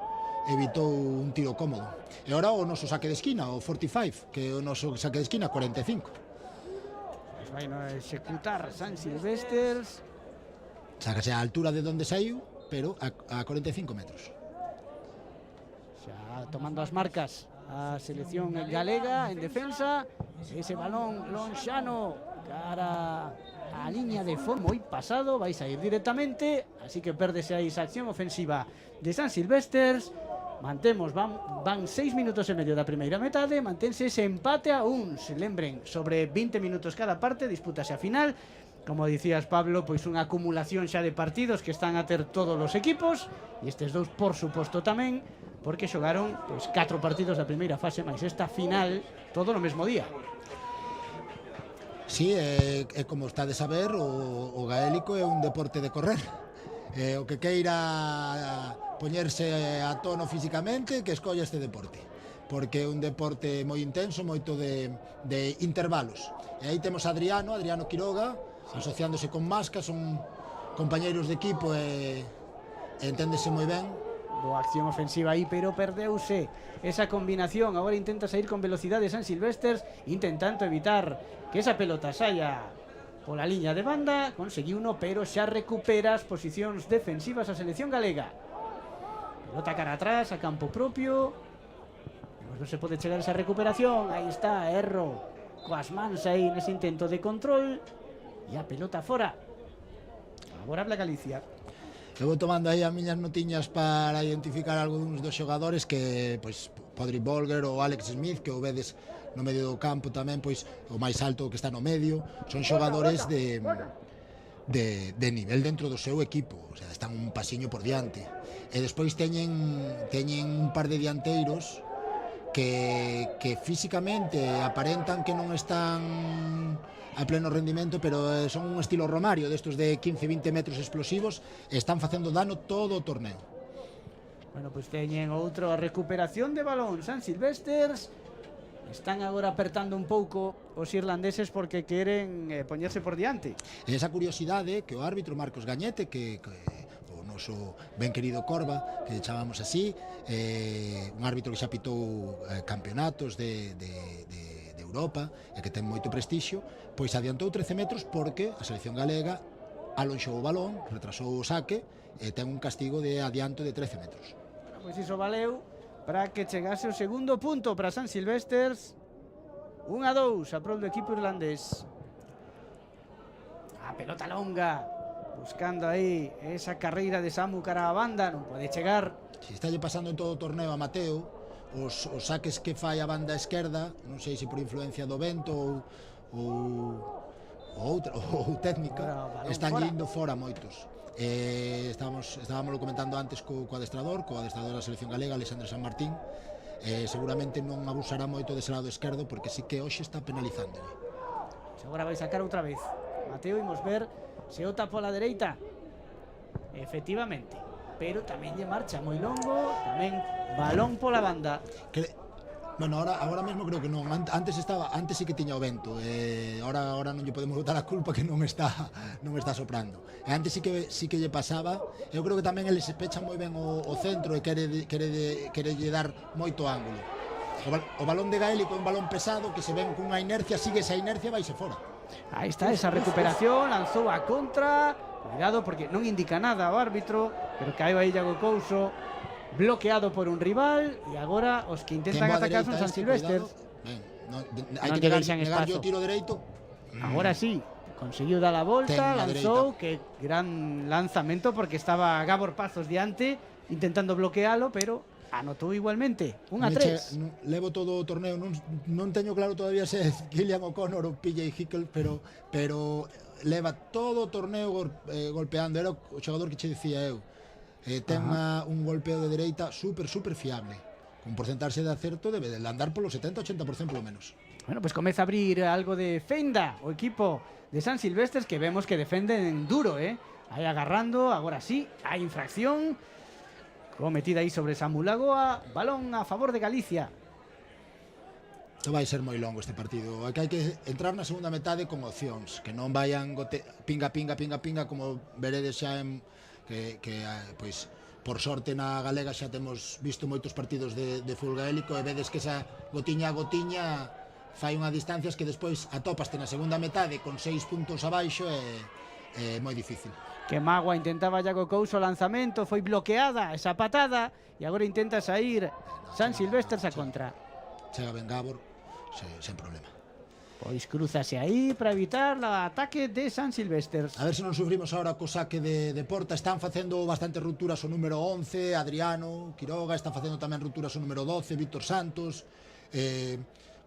B: un tiro cómodo. E agora o noso saque de esquina, o 45, que é o noso saque de esquina, 45.
F: Pues vai a executar San Silvesters.
B: Sácase a altura de onde saiu, pero a 45 metros.
F: Xa tomando as marcas a selección galega en defensa. Ese balón lonxano cara a liña de fondo moi pasado, vais a ir directamente, así que pérdese aí esa acción ofensiva de San Silvesters. Mantemos, van 6 minutos e medio da primeira metade, mantense ese empate a un. Se lembren, sobre 20 minutos cada parte, dispútase a final. Como dicías, Pablo, pois unha acumulación xa de partidos que están a ter todos os equipos, e estes dous, por suposto, tamén, porque xogaron pois 4 partidos da primeira fase, máis esta final, todo no mesmo día.
B: Sí, é como está de saber, o gaélico é un deporte de correr. O que queira poñerse a tono físicamente, que escolla este deporte, porque é un deporte moi intenso, moito de intervalos. E aí temos a Adriano Quiroga, asociándose con Masca, son compañeiros de equipo e enténdese moi ben.
F: Boa acción ofensiva aí, pero perdeuse esa combinación. Agora intenta sair con velocidade San Silvesters, intentando evitar que esa pelota saia pola liña de banda. Conseguiu uno, pero xa recupera as posicións defensivas a selección galega. Pelota cara atrás, a campo propio. Non se pode chegar a esa recuperación. Aí está, Erro coas mans aí nese intento de control. E a pelota fora. Agora habla Galicia.
B: Eu vou tomando aí as miñas notiñas para identificar algúns dos xogadores que, pois, Podrick Bolger ou Alex Smith, que o vedes no medio do campo tamén, pois, o máis alto que está no medio, son xogadores de nivel dentro do seu equipo, o sea, están un pasiño por diante. E despois teñen un par de dianteiros que físicamente aparentan que non están a pleno rendimento, pero son un estilo Romario, destos de 15-20 metros explosivos, e están facendo dano todo o torneo.
F: Bueno, pois teñen outra recuperación de balón San Silvesters. Están agora apertando un pouco os irlandeses porque queren poñerse por diante.
B: E esa curiosidade que o árbitro Marcos Gañete, que o noso ben querido Corva, que chamamos así, un árbitro que xa pitou campeonatos de Europa e que ten moito prestixio, pois adiantou 13 metros porque a selección galega alonxou o balón, retrasou o saque e ten un castigo de adianto de 13 metros.
F: Bueno, pois iso valeu para que chegase o segundo punto para San Silvestres. 1-2 a prol do equipo irlandés. A pelota longa, buscando aí esa carreira de Samu cara a banda, non pode chegar.
B: Si está pasando en todo o torneo a Mateo, os saques que fai a banda esquerda, non sei se por influencia do vento ou técnica, están indo fora moitos. Estábamos comentando antes co adestrador da selección galega, Alexandre San Martín. Seguramente non abusará moito dese lado esquerdo, porque sí que hoxe está penalizándole.
F: Agora vai sacar outra vez Mateo, imos ver se o tapo a la dereita. Efectivamente, pero tamén lle marcha moi longo, tamén balón pola banda.
B: Bueno, ahora mesmo creo que non. Antes sí que tiña o vento. Ahora non lle podemos botar a culpa que non está soprando. Antes sí que lle pasaba. Eu creo que tamén ele se pecha moi ben o centro e quere dar moito ángulo. O balón de Gaélico é un balón pesado que se ven cunha inercia, sigue esa inercia, vaise fora.
F: Aí está esa recuperación, lanzou a contra. Cuidado porque non indica nada o árbitro, pero caeu aí Iago Couso, bloqueado por un rival, e agora os que intentan atacar son San Silvestres.
B: Hai que negar o tiro dereito.
F: Agora sí, conseguiu dar a volta, lanzou, que gran lanzamento porque estaba Gabor Pazos diante intentando bloquealo, pero anotou igualmente. 1-3.
B: Levo todo o torneo, non teño claro todavía se Gillian O'Connor ou PJ Hickle, pero leva todo o torneo golpeando. Era o xogador que che dicía eu. Ten un golpeo de dereita super fiable, con porcentaxe de acerto debe de andar polo 70-80% polo menos.
F: Bueno, pues comeza a abrir algo de fenda o equipo de San Silvestres, que vemos que defenden duro, aí agarrando. Agora sí, hai infracción cometida aí sobre Samu Lagoa. Balón a favor de Galicia.
B: Isto vai ser moi longo este partido. Hai que entrar na segunda metade con opcións, que non vayan pinga como veredes xa en pois por sorte na Galega xa temos visto moitos partidos de fútbol gaélico, e vedes que esa gotiña a gotiña fai unhas distancias que despois atopaste na segunda metade con 6 puntos abaixo, e moi difícil.
F: Que magua intentaba Iago Couso o lanzamento, foi bloqueada esa patada e agora intenta sair San Silvestres a contra.
B: Chega ben Gabor, sen problema.
F: Pois crúzase aí para evitar o ataque de San Silvestres.
B: A ver se non sufrimos agora co saque de porta. Están facendo bastante rupturas o número 11, Adriano, Quiroga, está facendo tamén rupturas o número 12, Víctor Santos,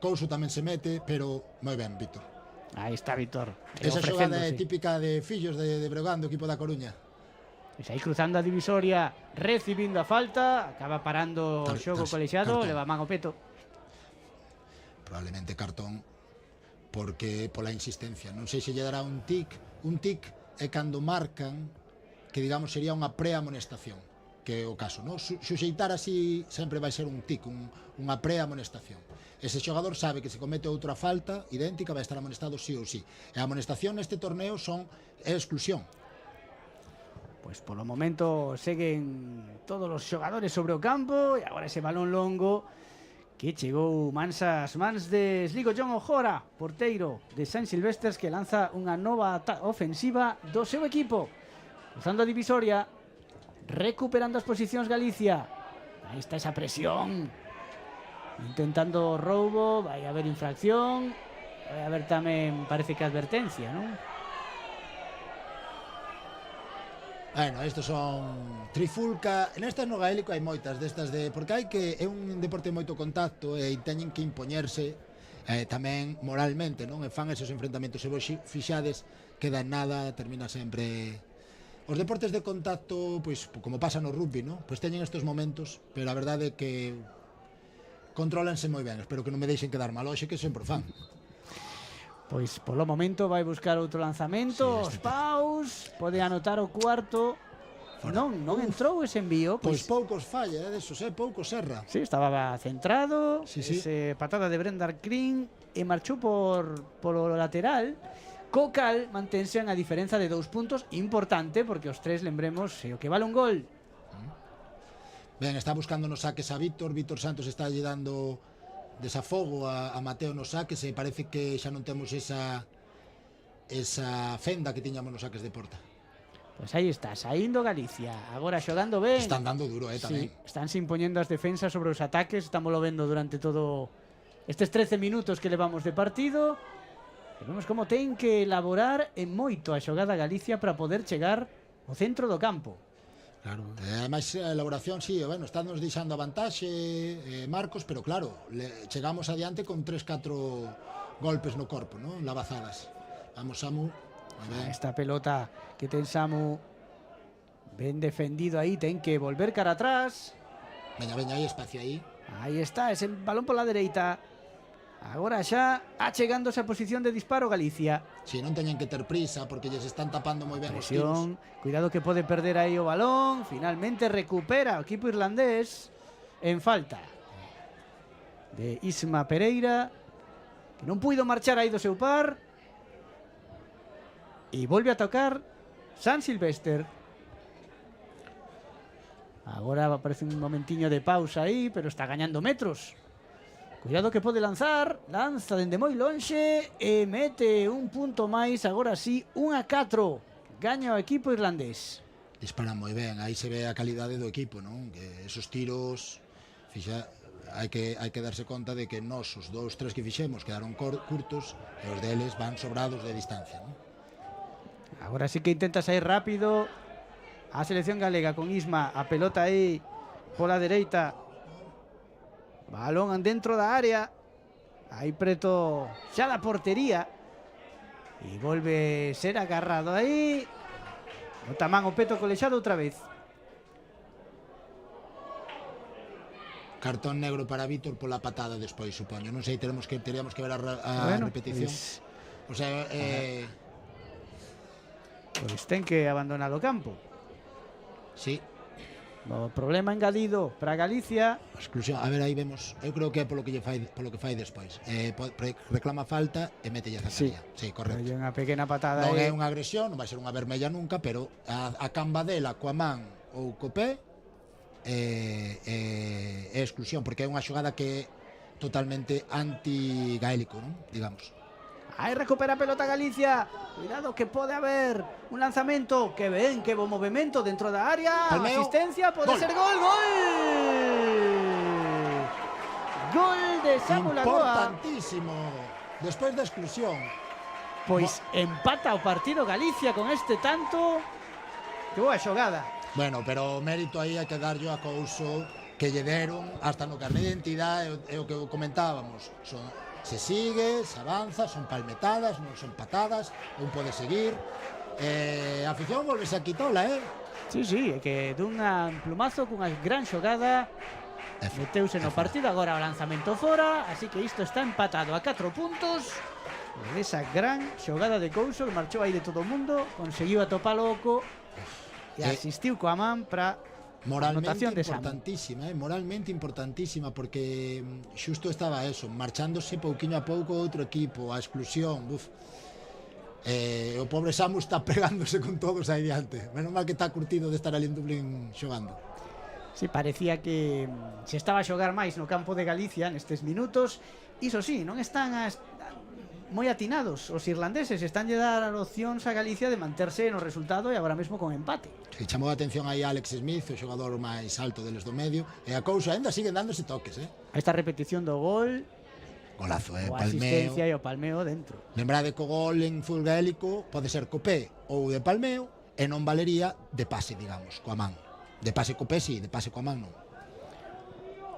B: Couso tamén se mete, pero moi ben, Víctor.
F: Aí está Víctor.
B: Esa xogada é típica de fillos de Breogán, do equipo da Coruña.
F: Pois aí cruzando a divisoria, recibindo a falta, acaba parando o xogo colexiado, leva man ao peto.
B: Probablemente cartón, porque pola insistencia. Non sei se lle dará un tic é cando marcan, que digamos sería unha preamonestación, que é o caso, non? Suxeitar así sempre vai ser un tic, unha preamonestación. Ese xogador sabe que se comete outra falta idéntica vai estar amonestado sí ou sí. E a amonestación neste torneo é exclusión.
F: Pois polo momento seguen todos os xogadores sobre o campo, e agora ese balón longo que chegou mansas mans de Sligo John O'Hora, porteiro de San Silvestres, que lanza unha nova ofensiva do seu equipo. Cruzando a divisoria, recuperando as posicións Galicia. Aí está esa presión, intentando roubo, vai haber infracción, vai haber tamén, parece que advertencia, non?
B: Bueno, estos son trifulca. Nestas no gaélico hai moitas destas porque é un deporte de moito contacto e teñen que impoñerse tamén moralmente, non? E fan esos enfrentamentos, se vos fixades, queda en nada, termina sempre. Os deportes de contacto, pois como pasa no rugby, non? Pois teñen estes momentos, pero a verdade é que contrólanse moi ben. Espero que non me deixen quedar mal hoxe, que sempre fan.
F: Pois polo momento vai buscar outro lanzamento, os paus, pode anotar o cuarto. Non entrou ese envío.
B: Pois poucos falla, desos, poucos erra.
F: Sí, estaba centrado,
B: sí.
F: Ese patada de Brendan Green e marchou por o lateral. Cocal mantense a diferenza de 2 puntos, importante, porque os tres, lembremos, o que vale un gol.
B: Ben, está buscando nos saques a Víctor Santos está lle dando desafogo a Mateo nos saques, e parece que xa non temos esa fenda que tiñamos nos saques de porta.
F: Pois aí está, saindo Galicia. Agora xogando ben.
B: Están dando duro, tamén.
F: Sí, están se impoñendo as defensas sobre os ataques. Estamos lo vendo durante todo estes 13 minutos que levamos de partido. E vemos como ten que elaborar en moito a xogada Galicia para poder chegar ao centro do campo.
B: Claro. Ademais, a elaboración, sí, bueno, está nos deixando a vantaxe, Marcos, pero claro, chegamos adiante con 3-4 golpes no corpo, ¿no? Lavazadas. Vamos, Samu.
F: Esta pelota que ten Samu ben defendido aí, ten que volver cara atrás.
B: Veña, hai espacio aí.
F: Aí está, ese balón pola dereita. Agora xa achegándose a posición de disparo Galicia.
B: Si, non teñen que ter prisa porque lles están tapando moi ben os
F: Presión,
B: tiros.
F: cuidado que pode perder aí o balón. Finalmente recupera o equipo irlandés en falta de Isma Pereira, que non puido marchar aí do seu par. E volve a tocar San Silvestre. Agora aparece un momentiño de pausa aí, pero está gañando metros. Cuidado que pode lanzar. Lanza dende moi lonxe e mete un punto máis. Agora sí, 1-4. Gaña o equipo irlandés.
B: Disparan moi ben, aí se ve a calidade do equipo, non? Que esos tiros, hai que darse conta de que nós, os 2-3 que fixemos, quedaron curtos e os deles van sobrados de distancia, non?
F: Agora sí que intenta sair rápido a selección galega con Isma. A pelota aí pola dereita. Balón dentro da área. Aí preto xa da portería. E volve ser agarrado aí. Bota man o peto colexado outra vez.
B: Cartón negro para Vítor pola patada despois, supoño. Non sei, teríamos que ver a repetición. O sea,
F: Pois ten que abandonar o campo.
B: sí.
F: O problema engadido para Galicia.
B: Exclusión, a ver, aí vemos. Eu creo que é polo que fai despois. Reclama falta e metelle a Zacaría. Sí, correcto.
F: Hai unha pequena patada
B: Non
F: aí.
B: é unha agresión, non vai ser unha vermella nunca, pero a cambadela coa man ou co pé é exclusión, porque é unha xogada que é totalmente anti-gaélico, non? Digamos.
F: Aí recupera a pelota Galicia. Cuidado que pode haber un lanzamento. Que ben, que bo movimento dentro da área.
B: Palmeo.
F: Asistencia, pode
B: Gol.
F: ser gol. Gol! Gol de Samu Lagoa.
B: Importantísimo. Despois da exclusión.
F: Pois empata o partido Galicia con este tanto. Que boa xogada.
B: Bueno, pero o mérito aí hai que darlle a Couso que lle deron hasta no carné de identidade, é o que comentábamos. Se sigue, se avanza, son palmetadas, non son patadas, un pode seguir. A afición volvese a quitola,
F: Sí, é que dun plumazo cunha gran xogada meteuse no partido. Agora o lanzamento fora, así que isto está empatado a 4 puntos. E esa gran xogada de Couso que marchou aí de todo o mundo, conseguiu atopar o oco e asistiu coa man para
B: moralmente
F: anotación de Samu.
B: Moralmente importantísima, porque xusto estaba eso, marchándose pouquiño a pouco outro equipo, a exclusión, o pobre Samu está pegándose con todos aí diante. Menos mal que está curtido de estar ali en Dublín xogando.
F: Sí, parecía que se estaba a xogar máis no campo de Galicia nestes minutos. Iso sí, non están moi atinados os irlandeses, están lle dar opcións a Galicia de manterse no resultado e agora mesmo con empate.
B: Se chamou a atención aí Alex Smith, o xogador máis alto deles do medio, e a cousa ainda siguen dándose toques,
F: Esta repetición do gol,
B: Golazo,
F: o
B: Palmeo.
F: asistencia e o Palmeo dentro.
B: Lembrade que o gol en fútbol gaélico pode ser co pé ou de Palmeo e non valería de pase, digamos, coa man. De pase co pé, sí, de pase coa man non.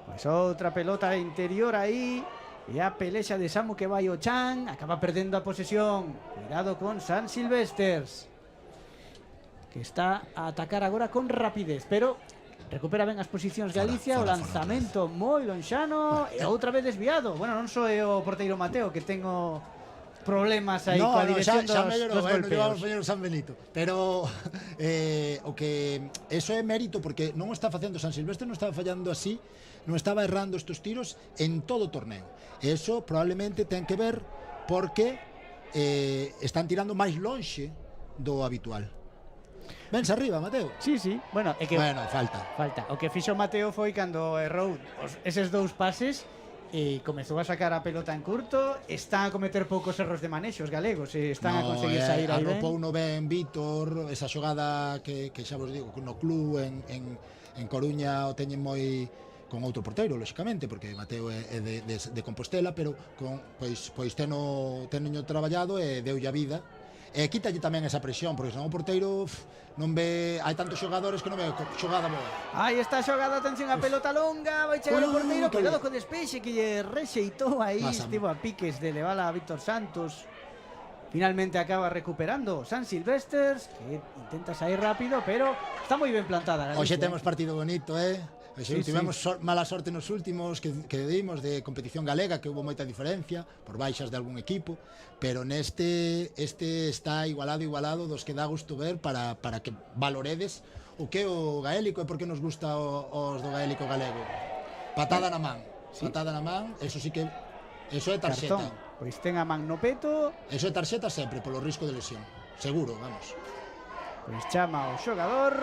F: Pois outra pelota interior aí. E a pelexa de Samu que vai o Chan. Acaba perdendo a posesión. Cuidado con San Silvestres, que está a atacar agora con rapidez, pero recupera ben as posicións Galicia. O lanzamento moi lonxano e outra vez desviado. Bueno, non só é o porteiro Mateo que tengo problemas aí coa dirección dos golpeos.
B: Llevamos o San Benito. Pero o que eso é mérito, porque non está facendo San Silvestre, non estaba fallando así, non estaba errando estos tiros en todo o torneo. Eso probablemente ten que ver porque están tirando máis lonxe do habitual. Vense arriba, Mateo.
F: Sí. Bueno, é que
B: Bueno, falta.
F: O que fixo Mateo foi cando errou eses dous pases E comezou a sacar a pelota en curto. Están a cometer poucos erros de manexo os galegos, e están a conseguir sair aí ben.
B: Arropou no ben Vítor, esa xogada que xa vos digo, no club en Coruña o teñen moi con outro porteiro, lóxicamente, porque Mateo é de Compostela, pero pois teno traballado e deulle a vida. E quítalle tamén esa presión, porque senón o porteiro non ve, hai tantos xogadores que non ve xogada boa.
F: Aí está a xogada, atención, a pelota longa, vai chegar o porteiro, cuidado co despexe que lle rexeitou aí, estivo a piques de levala a Víctor Santos. Finalmente acaba recuperando San Silvestres, que intenta sair rápido, pero está moi ben plantada.
B: Hoxe temos partido bonito, tivemos mala sorte nos últimos que dimos de competición galega, que hubo moita diferencia por baixas de algún equipo, pero este está igualado dos que dá gusto ver para que valoredes o que é o gaélico e por que nos gusta os do gaélico galego. Patada na man, eso sí que eso é tarxeta.
F: Cartón. Pois ten a man no peto.
B: Eso é tarxeta sempre polo risco de lesión, seguro, vamos.
F: Pois chama o xogador.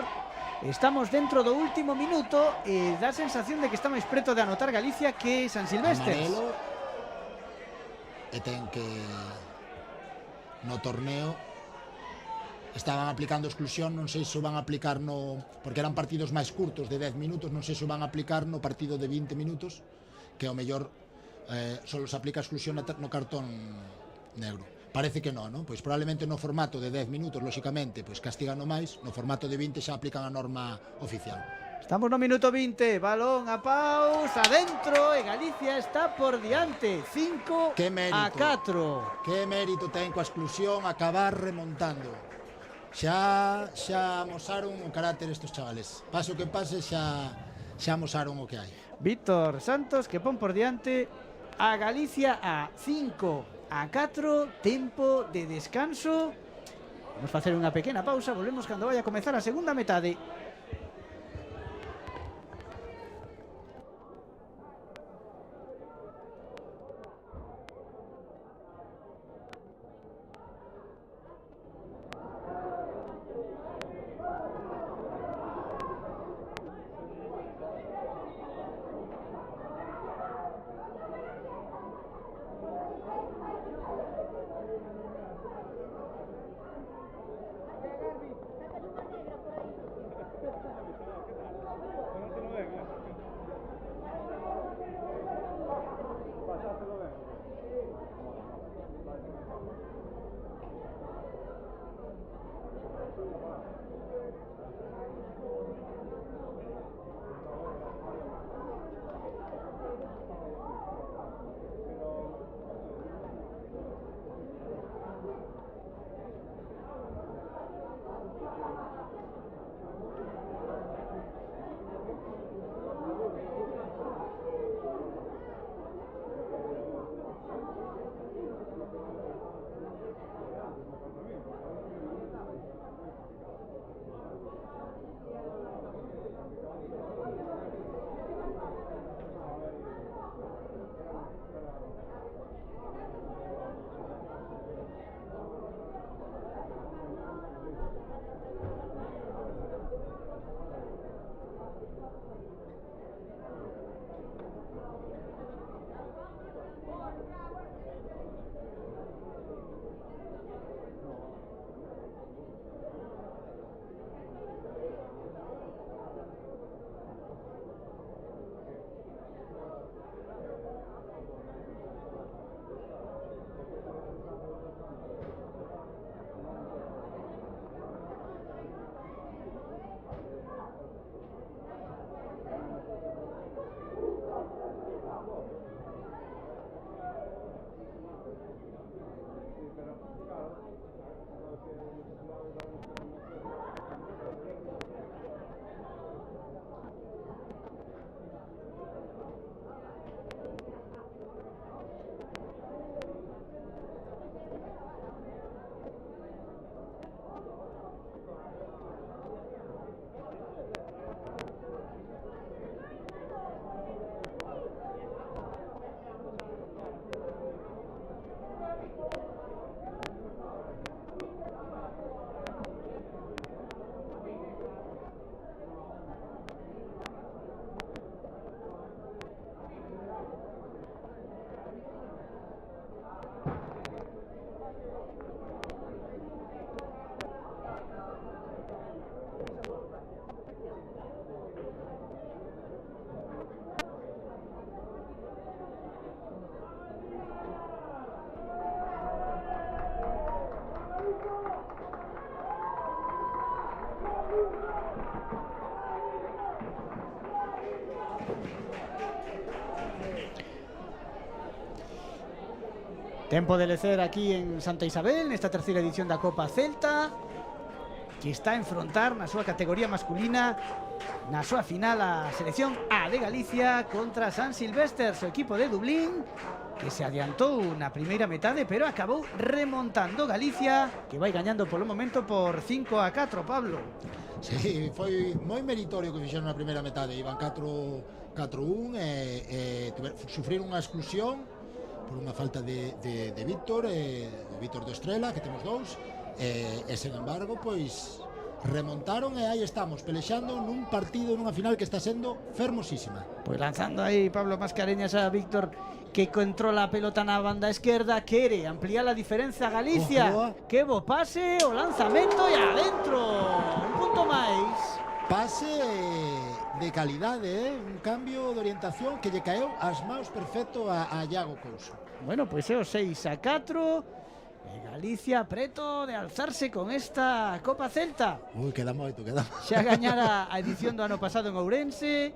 F: Estamos dentro do último minuto e dá a sensación de que está máis preto de anotar Galicia que San Silvestres.
B: Amarelo, e ten que no torneo estaban aplicando exclusión, non sei se o van a aplicar porque eran partidos máis curtos de 10 minutos, non sei se o van a aplicar no partido de 20 minutos, que ao mellor solo se aplica exclusión no cartón negro. Parece que non? Pois probablemente no formato de 10 minutos, lóxicamente, pois castigan máis, no formato de 20 xa aplican a norma oficial.
F: Estamos no minuto 20, balón a paus, adentro, e Galicia está por diante, 5-4.
B: Que mérito ten coa exclusión acabar remontando. Xa amosaron o carácter estes chavales. Paso que pase xa amosaron o que hai.
F: Víctor Santos que pon por diante a Galicia a 5-4, tempo de descanso. Vamos a facer unha pequena pausa, volvemos cando vaya a comezar a segunda metade. Tempo de lecer aquí en Santa Isabel, nesta terceira edición da Copa Celta, que está a enfrontar na súa categoría masculina, na súa final, a selección A de Galicia contra San Silvestre, o equipo de Dublín, que se adiantou na primeira metade, pero acabou remontando Galicia, que vai gañando polo momento por 5-4, Pablo.
B: Sí, foi moi meritorio que fixeron na primeira metade. Iban 4-1 e sufriron unha exclusión por unha falta de Víctor, o Víctor do Estrela, que temos dous, e sen embargo, pois remontaron e aí estamos, pelexando nun partido, nunha final que está sendo fermosísima.
F: Pois lanzando aí Pablo Mascareñas a Víctor, que controla a pelota na banda esquerda, quere ampliar a diferenza a Galicia.
B: Ojo.
F: Que bo pase, o lanzamento e adentro. Un punto máis.
B: Pase de calidade, un cambio de orientación que lle caeu as maus perfecto a Iago Couso.
F: Bueno, pois é o 6-4. E Galicia preto de alzarse con esta Copa Celta.
B: Ui, queda moito.
F: Xa gañara a edición do ano pasado en Ourense,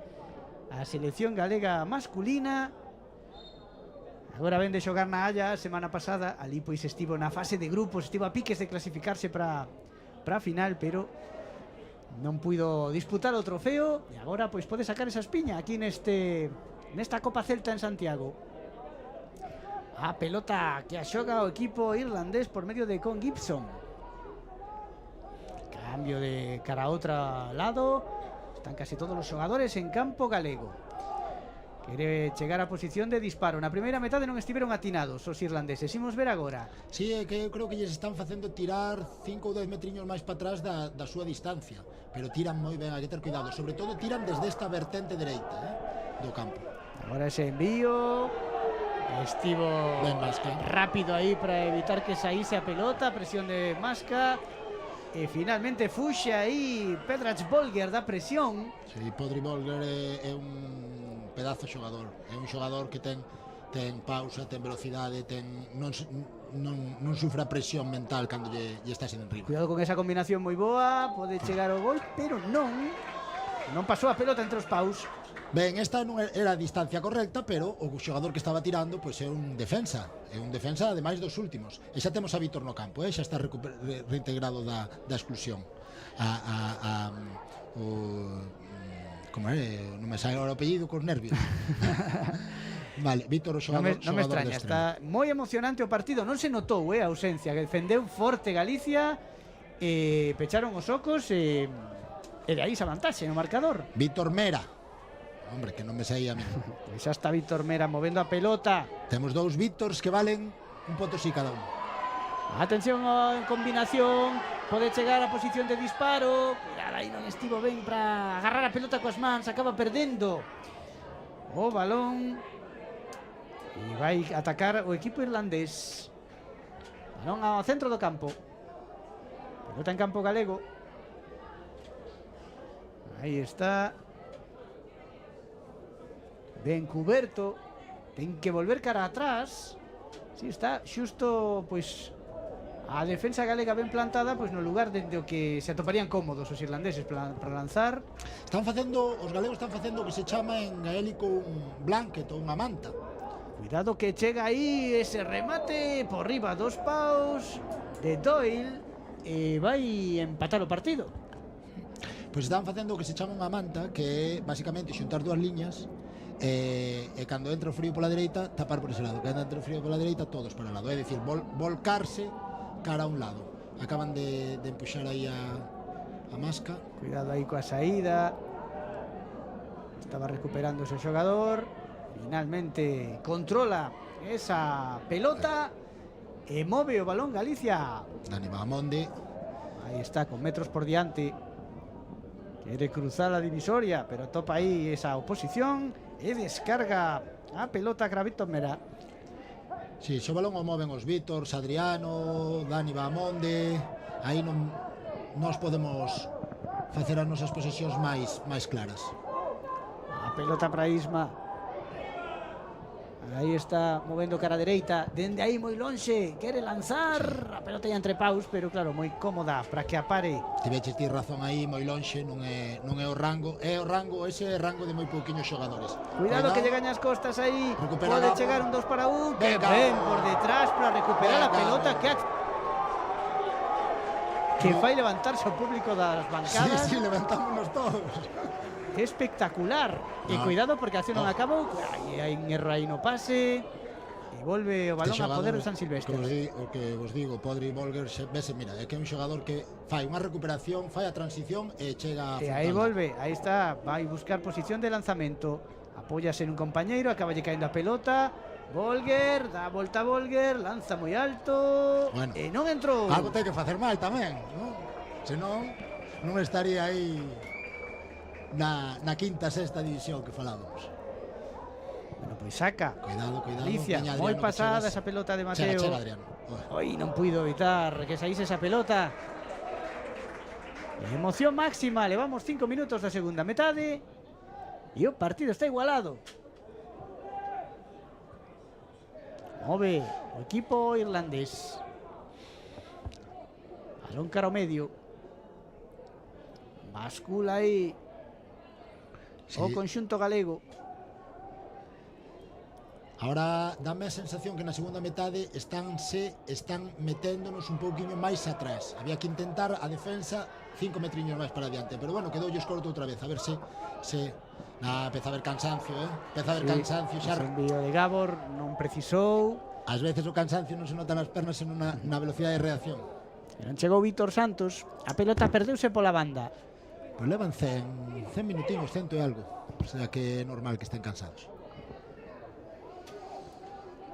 F: a selección galega masculina. Agora ven de xogar na Halla a semana pasada. Ali pois estivo na fase de grupos, estivo a piques de clasificarse para a final, pero non puido disputar o trofeo e agora pois pode sacar esa espiña aquí nesta Copa Celta en Santiago. A pelota que a xoga o equipo irlandés por medio de Con Gibson. Cambio de cara a outro lado. Están casi todos os xogadores en campo galego. Quere chegar a posición de disparo. Na primeira metade non estiveron atinados os irlandeses. Imos ver agora.
B: Sí, é que eu creo que lles están facendo tirar 5 ou 10 metriños máis para atrás da súa distancia, pero tiran moi ben, hai que ter cuidado, sobre todo tiran desde esta vertente dereita do campo.
F: Agora ese envío estivo
B: ben Masca,
F: rápido aí para evitar que saíse a pelota, presión de Masca e finalmente fuxe aí Pedrach Bolger da presión.
B: Sí, Podri Bolger é un pedazo xogador, é un xogador que ten pausa, ten velocidade, non sufre a presión mental cando lle está sendo enriba.
F: Cuidado con esa combinación moi boa, pode chegar ao gol, pero non pasou a pelota entre os paus.
B: Ben, esta non era a distancia correcta, pero o xogador que estaba tirando pois é un defensa ademais dos últimos. E xa temos a Víctor no campo, xa está reintegrado da exclusión. Como é? Non me sai agora o apellido cos nervios. Vale, Víctor o xogador.
F: Non me extraña, está moi emocionante o partido. Non se notou a ausencia, que defendeu forte Galicia, pecharon os ocos e de aí esa vantaxe no marcador.
B: Víctor Mera. Hombre, que non me saía a mí.
F: Pois xa está Víctor Mera movendo a pelota.
B: Temos dous Víctors que valen un potosí cada un.
F: Atención en combinación, pode chegar a posición de disparo. Cuidado, aí non estivo ben para agarrar a pelota coas mans, acaba perdendo o balón e vai atacar o equipo irlandés. Balón ao centro do campo, pelota en campo galego. Aí está, ben cuberto, ten que volver cara atrás. Si está xusto, pois a defensa galega ben plantada, pois no lugar dende o que se atoparían cómodos os irlandeses para lanzar.
B: Os galegos están facendo o que se chama en gaélico un blanket ou unha manta.
F: Cuidado que chega aí ese remate por riba dos paus de Doyle e vai empatar o partido.
B: Pois están facendo o que se chama unha manta, que é basicamente xuntar dúas liñas e cando entra o frío pola dereita tapar por ese lado, cando entra o frío pola dereita todos para o lado, é dicir, volcarse cara a un lado. Acaban de empuxar aí a Masca.
F: Cuidado aí coa saída. Estaba recuperando ese xogador. Finalmente controla esa pelota e move o balón Galicia.
B: Dani Bahamonde.
F: Aí está, con metros por diante. Quere cruzar a divisoria, pero topa aí esa oposición e descarga a pelota a Víctor Mera.
B: Si, xo balón o moven os Víctors, Adriano, Dani Bahamonde. Aí non nos podemos facer as nosas posesións máis claras.
F: A pelota para Isma. Aí está movendo cara dereita, dende aí moi lonxe, quere lanzar, a pelota ya entre paus, pero claro, moi cómoda para que apare.
B: Tiveches ti razón aí, moi lonxe, non é o rango, ese é o rango de moi pouquiños xogadores.
F: Cuidado que llegan as costas aí,
B: Recupera
F: pode
B: Gabo.
F: chegar un 2 para 1, que
B: Venga.
F: ven por detrás para recuperar a
B: Venga.
F: pelota que fai levantarse o público das bancadas.
B: Sí, levantámonos todos.
F: Que espectacular. E
B: No.
F: cuidado porque a acción non
B: No.
F: acabou. Hai un erro aí no pase. E volve o balón a poder de San Silvestre.
B: O que vos digo, Podri Volger, vese, mira, é que é un xogador que fai unha recuperación, fai a transición e chega a
F: E aí
B: frontal.
F: volve, aí está, vai buscar posición de lanzamento. Apóyase en un compañeiro, acaba lle caendo a pelota. Volger, dá a volta a Volger, lanza moi alto.
B: Bueno.
F: E non entrou.
B: Algo ten que facer mal tamén, non? Senón, non estaría aí na quinta, sexta división que falábamos.
F: Bueno, pois saca.
B: Cuidado.
F: Alicia,
B: Veña,
F: moi
B: Adriano, que
F: pasada
B: chegas.
F: esa pelota de Mateo.
B: Chega, Adriano.
F: Oi, non puido evitar que saíse esa pelota. Emoción máxima, levamos 5 minutos da segunda metade e o partido está igualado. Move o equipo irlandés. Balón cara ao medio. Bascula aí o
B: Sí.
F: conxunto galego.
B: Ahora dame a sensación que na segunda metade están meténdonos un pouquiño máis atrás. Había que intentar a defensa 5 metriños máis para adiante, pero bueno, quedou corto outra vez, a ver se empeza a haber cansancio, empeza a haber cansancio xa.
F: Ese envío de Gabor non precisou.
B: Ás veces o cansancio non se nota nas pernas, senón na velocidade de reacción.
F: Non chegou Vítor Santos, a pelota perdeuse pola banda.
B: Pois levan 100 minutinos, 100 e algo. O sea que é normal que estén cansados.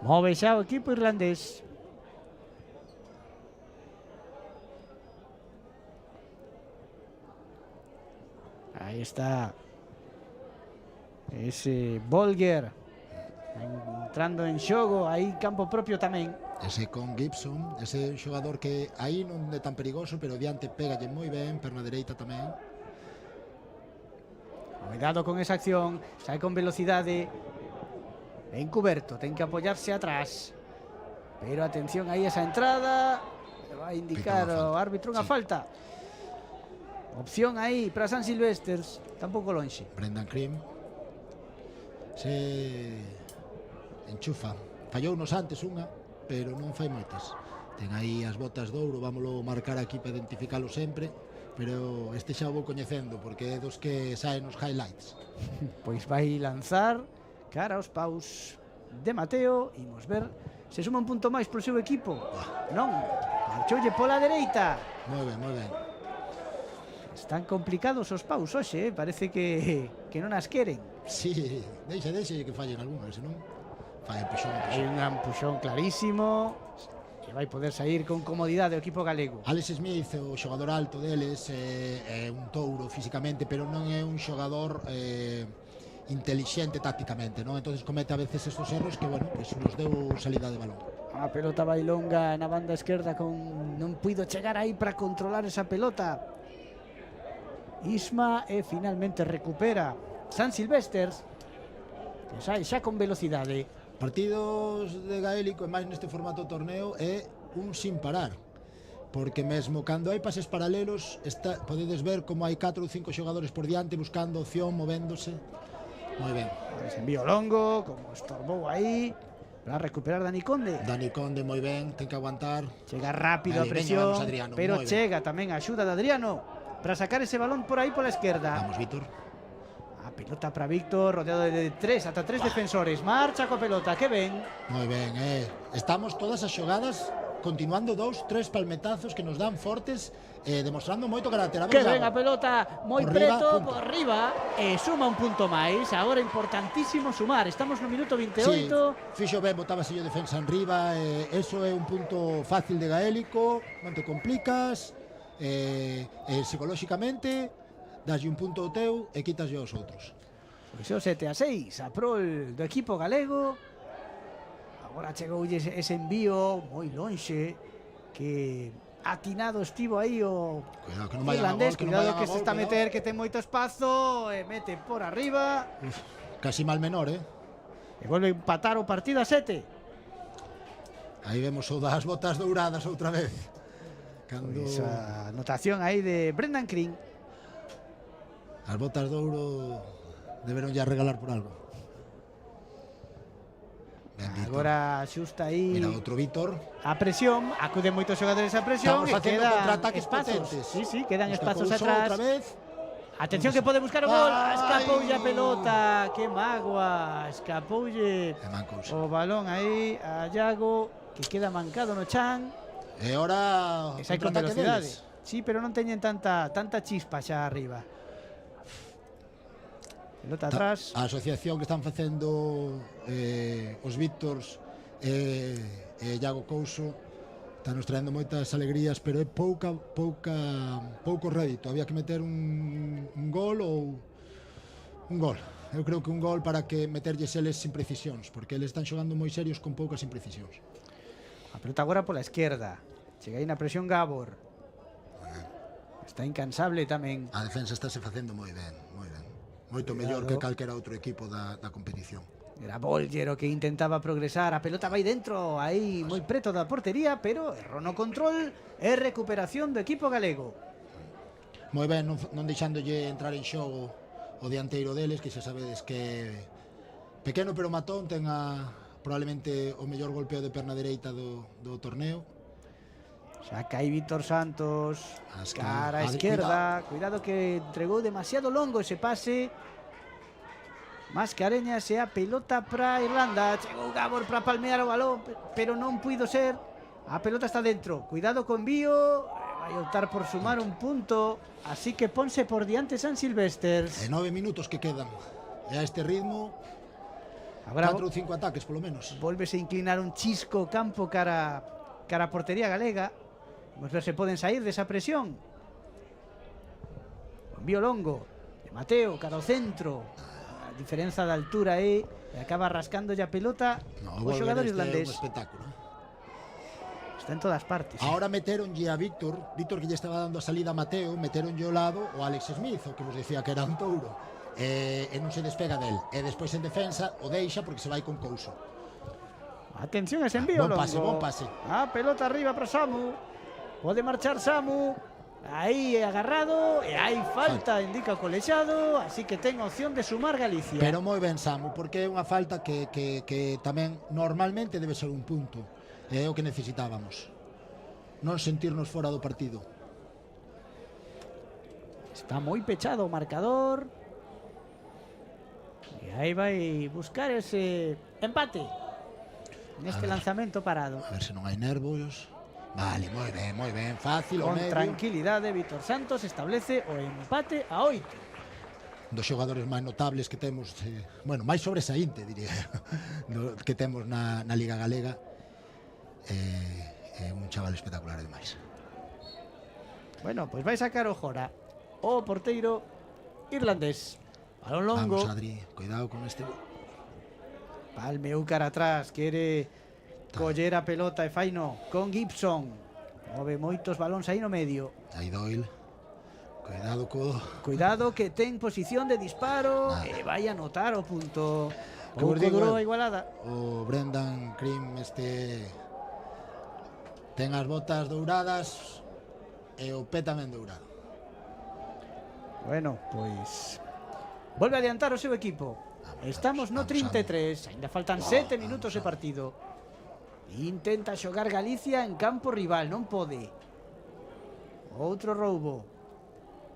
F: Move xa o equipo irlandés. Aí está ese Volger entrando en xogo, aí campo propio tamén.
B: Ese con Gibson, ese xogador que aí non é tan perigoso, pero diante pégalle moi ben, perna dereita tamén.
F: Cuidado con esa acción, sai con velocidade. Encuberto, ten que apoyarse atrás. Pero atención aí esa entrada. Le va a indicar
B: Pita unha
F: o
B: falta.
F: árbitro unha
B: Sí.
F: falta. Opción aí para San Silvestres, tampouco lonxe.
B: Brendan Cream se enchufa. Fallounos antes unha, pero non fai moitas. Ten aí as botas de ouro, vámolo marcar aquí para identificalo sempre, pero este xa o vou coñecendo porque é dos que saen nos highlights.
F: Pois vai lanzar cara aos paus de Mateo. Imos ver se suma un punto máis pro seu equipo. Non, marchoulle pola dereita.
B: Moi ben, moi ben.
F: Están complicados os paus hoxe, parece que non as queren.
B: Sí, deixa que fallen algunhas, senón fai puxón.
F: Hai un empuxón clarísimo e vai poder sair con comodidade o equipo galego.
B: Alex Smith, o xogador alto deles, é un touro físicamente, pero non é un xogador intelixente tácticamente, non? Entonces comete a veces estos erros que, bueno, pues nos deu salida de balón.
F: A pelota vai longa na banda esquerda, non puido chegar aí para controlar esa pelota. Isma e finalmente recupera San Silvestres, que sai xa con velocidade.
B: Partidos de gaélico, e máis neste formato torneo, é un sin parar, porque mesmo cando hai pases paralelos podedes ver como hai 4 ou 5 xogadores por diante buscando opción, movéndose. Moi ben.
F: Ese envío longo, como estorbou aí para recuperar Dani Conde.
B: Dani Conde moi ben, ten que aguantar.
F: Chega rápido a
B: Aí, veña,
F: presión,
B: vamos, Adriano,
F: pero
B: moi ben.
F: chega tamén a axuda de Adriano para sacar ese balón por aí pola esquerda.
B: Vamos, Víctor.
F: A pelota para Víctor, rodeado de 3 ata 3 defensores. Marcha coa pelota, que ben.
B: Moi ben, estamos todas as xogadas continuando 2-3 palmetazos que nos dan fortes, demostrando moito carácter. A ver,
F: Que ben a
B: Iago.
F: pelota, moi
B: Por riba,
F: preto,
B: punto.
F: por arriba, e suma un punto máis. Agora importantísimo sumar. Estamos no minuto
B: Sí,
F: 28.
B: fixo ben, botaba sello defensa en riba, eso é un punto fácil de gaélico, non te complicas, psicolóxicamente daslle un punto ao teu e quitaslle aos outros.
F: Pois é o 7-6, a prol do equipo galego. Agora chegou ese envío moi lonxe, que atinado estivo aí o
B: Cuidado que non vayan a
F: irlandés.
B: gol, que non
F: Cuidado
B: vayan
F: que
B: a
F: se
B: gol,
F: está a
B: cuidado.
F: meter, que ten moito espazo, e mete por arriba.
B: Casi mal menor,
F: E volve a empatar o partido a 7.
B: Aí vemos o das botas douradas outra vez. Cando
F: Esa anotación aí de Brendan Crin.
B: as botas de ouro deberon ya regalar por algo. Ben, Vítor.
F: Agora xusta aí
B: Mira, outro Vítor.
F: a presión, acuden moitos xogadores a presión
B: Estamos
F: e
B: facendo
F: quedan
B: contraataques
F: espazos.
B: potentes.
F: Sí, quedan
B: Busca
F: espazos
B: Couso
F: atrás.
B: outra vez.
F: Atención que pode buscar o gol.
B: Ai.
F: Escapoulle a pelota, que mágoa. Escapoulle
B: E man Couso.
F: o balón aí a Iago, que queda mancado no chan.
B: E ahora
F: Esa hai con
B: contraataque
F: velocidade.
B: deles.
F: Sí, pero non teñen tanta chispa xa arriba. Pelota atrás.
B: A asociación que están facendo os Víctors e Iago Couso está nos traendo moitas alegrías, pero é pouco rédito. Había que meter un gol ou un gol. Eu creo que un gol para que meterlles eles sin precisións, porque eles están xogando moi serios con poucas imprecisións.
F: A pelota agora pola esquerda. Chega aí na presión Gabor. Está incansable tamén.
B: A defensa estáse facendo moi ben, moi ben. Moito mellor que calquera outro equipo da competición.
F: Era Bolger o que intentaba progresar. A pelota vai dentro, aí moi preto da portería, pero erro no control e recuperación do equipo galego.
B: Moi ben, non deixándolle entrar en xogo o dianteiro deles, que xa sabedes que pequeno pero matón, ten probablemente o mellor golpeo de perna dereita do torneo.
F: Saca aí Víctor Santos, cara a
B: Adri,
F: esquerda, cuidado que entregou demasiado longo ese pase. Mascareñas e a pelota para Irlanda. Chegou Gabor para palmear o balón, pero non puido ser. A pelota está dentro, cuidado con Bío, vai optar por sumar un punto, así que ponse por diante San Silvesters.
B: 9 minutos que quedan. E a este ritmo,
F: Agora
B: 4 ou 5 ataques polo menos.
F: volvese a inclinar un chisco campo cara a portería galega. Vamos ver se poden sair desa presión. Envío longo de Mateo, cara ao centro. A diferenza da altura e acaba rascándolle a pelota o xogador irlandés.
B: É un espectáculo.
F: Está en todas partes.
B: Ahora meteronlle a Víctor que lle estaba dando a salida a Mateo, meteronlle ao lado o Alex Smith, o que vos decía que era un touro. E non se despega del. E despois en defensa o deixa porque se vai con Couso.
F: Atención a ese envío
B: Bon
F: longo.
B: pase, bon pase.
F: A pelota arriba para Samu. Pode marchar Samu. Aí agarrado e hai falta, indica o colexado, así que ten opción de sumar Galicia.
B: Pero moi ben Samu, porque é unha falta que tamén normalmente debe ser un punto. É o que necesitábamos. Non sentirnos fora do partido.
F: Está moi pechado o marcador. E aí vai buscar ese empate. Neste lanzamento parado.
B: A ver se non hai nervios. Vale, moi ben, fácil, o
F: Con
B: medio.
F: tranquilidade, Víctor Santos establece o empate a 8.
B: Dos xogadores máis notables que temos, bueno, máis sobresaínte, diría, que temos na Liga Galega. É un chaval espectacular, ademais.
F: Bueno, pois vai sacar o Jora, o porteiro irlandés. Balón longo.
B: Vamos, Adri, cuidado con este.
F: Palmeu cara atrás, quere coller a pelota e faino con Gibson. Move moitos balóns aí no medio.
B: Aí Doyle. Cuidado
F: Cuidado que ten posición de disparo e vai a anotar o punto. Pouco
B: digo,
F: durou a igualada.
B: O Brendan Crim ten as botas douradas e o pé tamén dourado.
F: Bueno, pois volve a adiantar o seu equipo. Estamos no 33, ainda faltan 7 minutos de partido. Intenta xogar Galicia en campo rival, non pode. Outro roubo.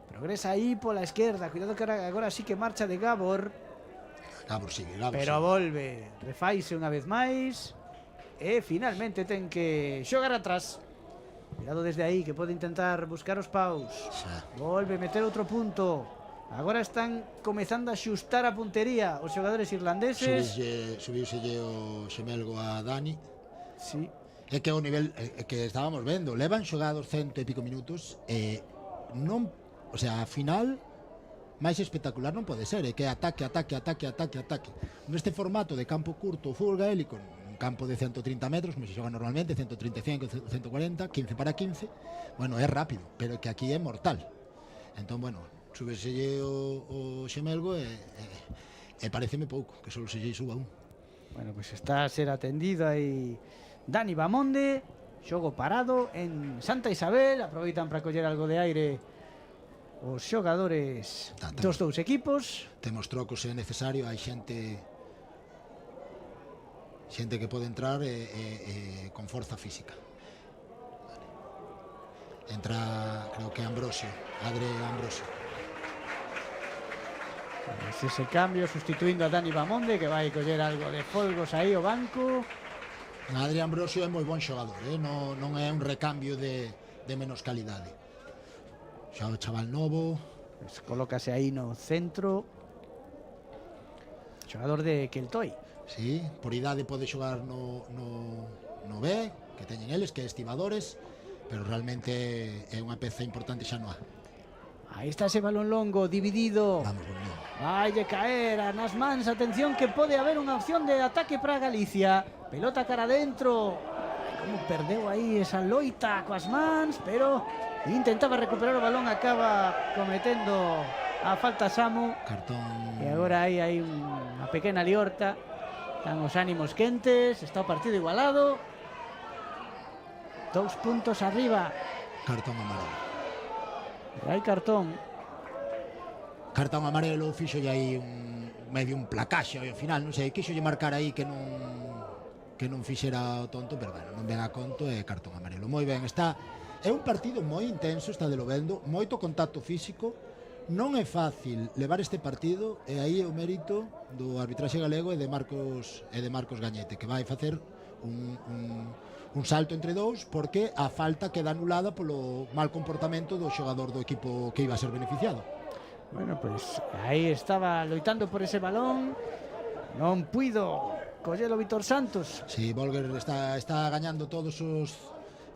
F: Progresa aí pola esquerda, cuidado que agora sí que marcha de Gabor.
B: Gabor sigue.
F: Pero volve, refaise unha vez máis. E finalmente ten que xogar atrás. Cuidado desde aí que pode intentar buscar os paus. Volve meter outro punto. Agora están comezando a xustar a puntería os xogadores irlandeses.
B: Subiuselle o Xemelgo a Dani.
F: Sí.
B: É que o nivel que estábamos vendo, levan xogados 100 e pico minutos e non, o sea, a final máis espectacular non pode ser, é que ataque. Neste formato de campo curto, o fútbol gaélico, un campo de 130 metros, como se xoga normalmente, 135, 140, 15 para 15, bueno, é rápido, pero que aquí é mortal. Entón, bueno, súbeselle o Xemelgo e pareceme pouco, que só se lle suba un.
F: Bueno, pues está a ser atendido aí Dani Bamonde. Xogo parado en Santa Isabel. Aproveitan para coller algo de aire os xogadores dos dous equipos.
B: Temos trocos se é necesario, hai xente que pode entrar con forza física. Vale. Entra, creo que Ambrosio, Adre Ambrosio.
F: Es ese cambio sustituindo a Dani Bamonde, que vai coller algo de folgos aí o banco.
B: Adre Ambrosio é moi bon xogador, non é un recambio de menos calidade. Xa o chaval novo.
F: Pues colócase aí no centro. Xogador de Keltoy.
B: Sí, por idade pode xogar no B, que teñen eles, que é estibadores, pero realmente é unha peza importante xa no A.
F: Aí está ese balón longo, dividido.
B: Vamos, Bolín.
F: Vai de caer a nas mans. Atención que pode haber unha opción de ataque para Galicia. Pelota cara adentro. Como perdeu aí esa loita coas mans, pero intentaba recuperar o balón, acaba cometendo a falta Samu.
B: Cartón.
F: E agora aí hai unha pequena liorta. Están os ánimos quentes, está o partido igualado. 2 puntos arriba.
B: Cartón amarelo.
F: E hai cartón.
B: Cartón amarelo, fixo aí medio un placaxe ao final, non sei, quixo lle marcar aí que non fixera o tonto, pero bueno, non ven a conto, é cartón amarelo. Moi ben, é un partido moi intenso, está de lo vendo, moito contacto físico. Non é fácil levar este partido, e aí é o mérito do arbitraxe galego e de Marcos Gañete, que vai facer un salto entre dous, porque a falta queda anulada polo mal comportamento do xogador do equipo que iba a ser beneficiado.
F: Bueno, pues aí estaba loitando por ese balón. Non puido collelo Víctor Santos.
B: Si, Volger está gañando todos os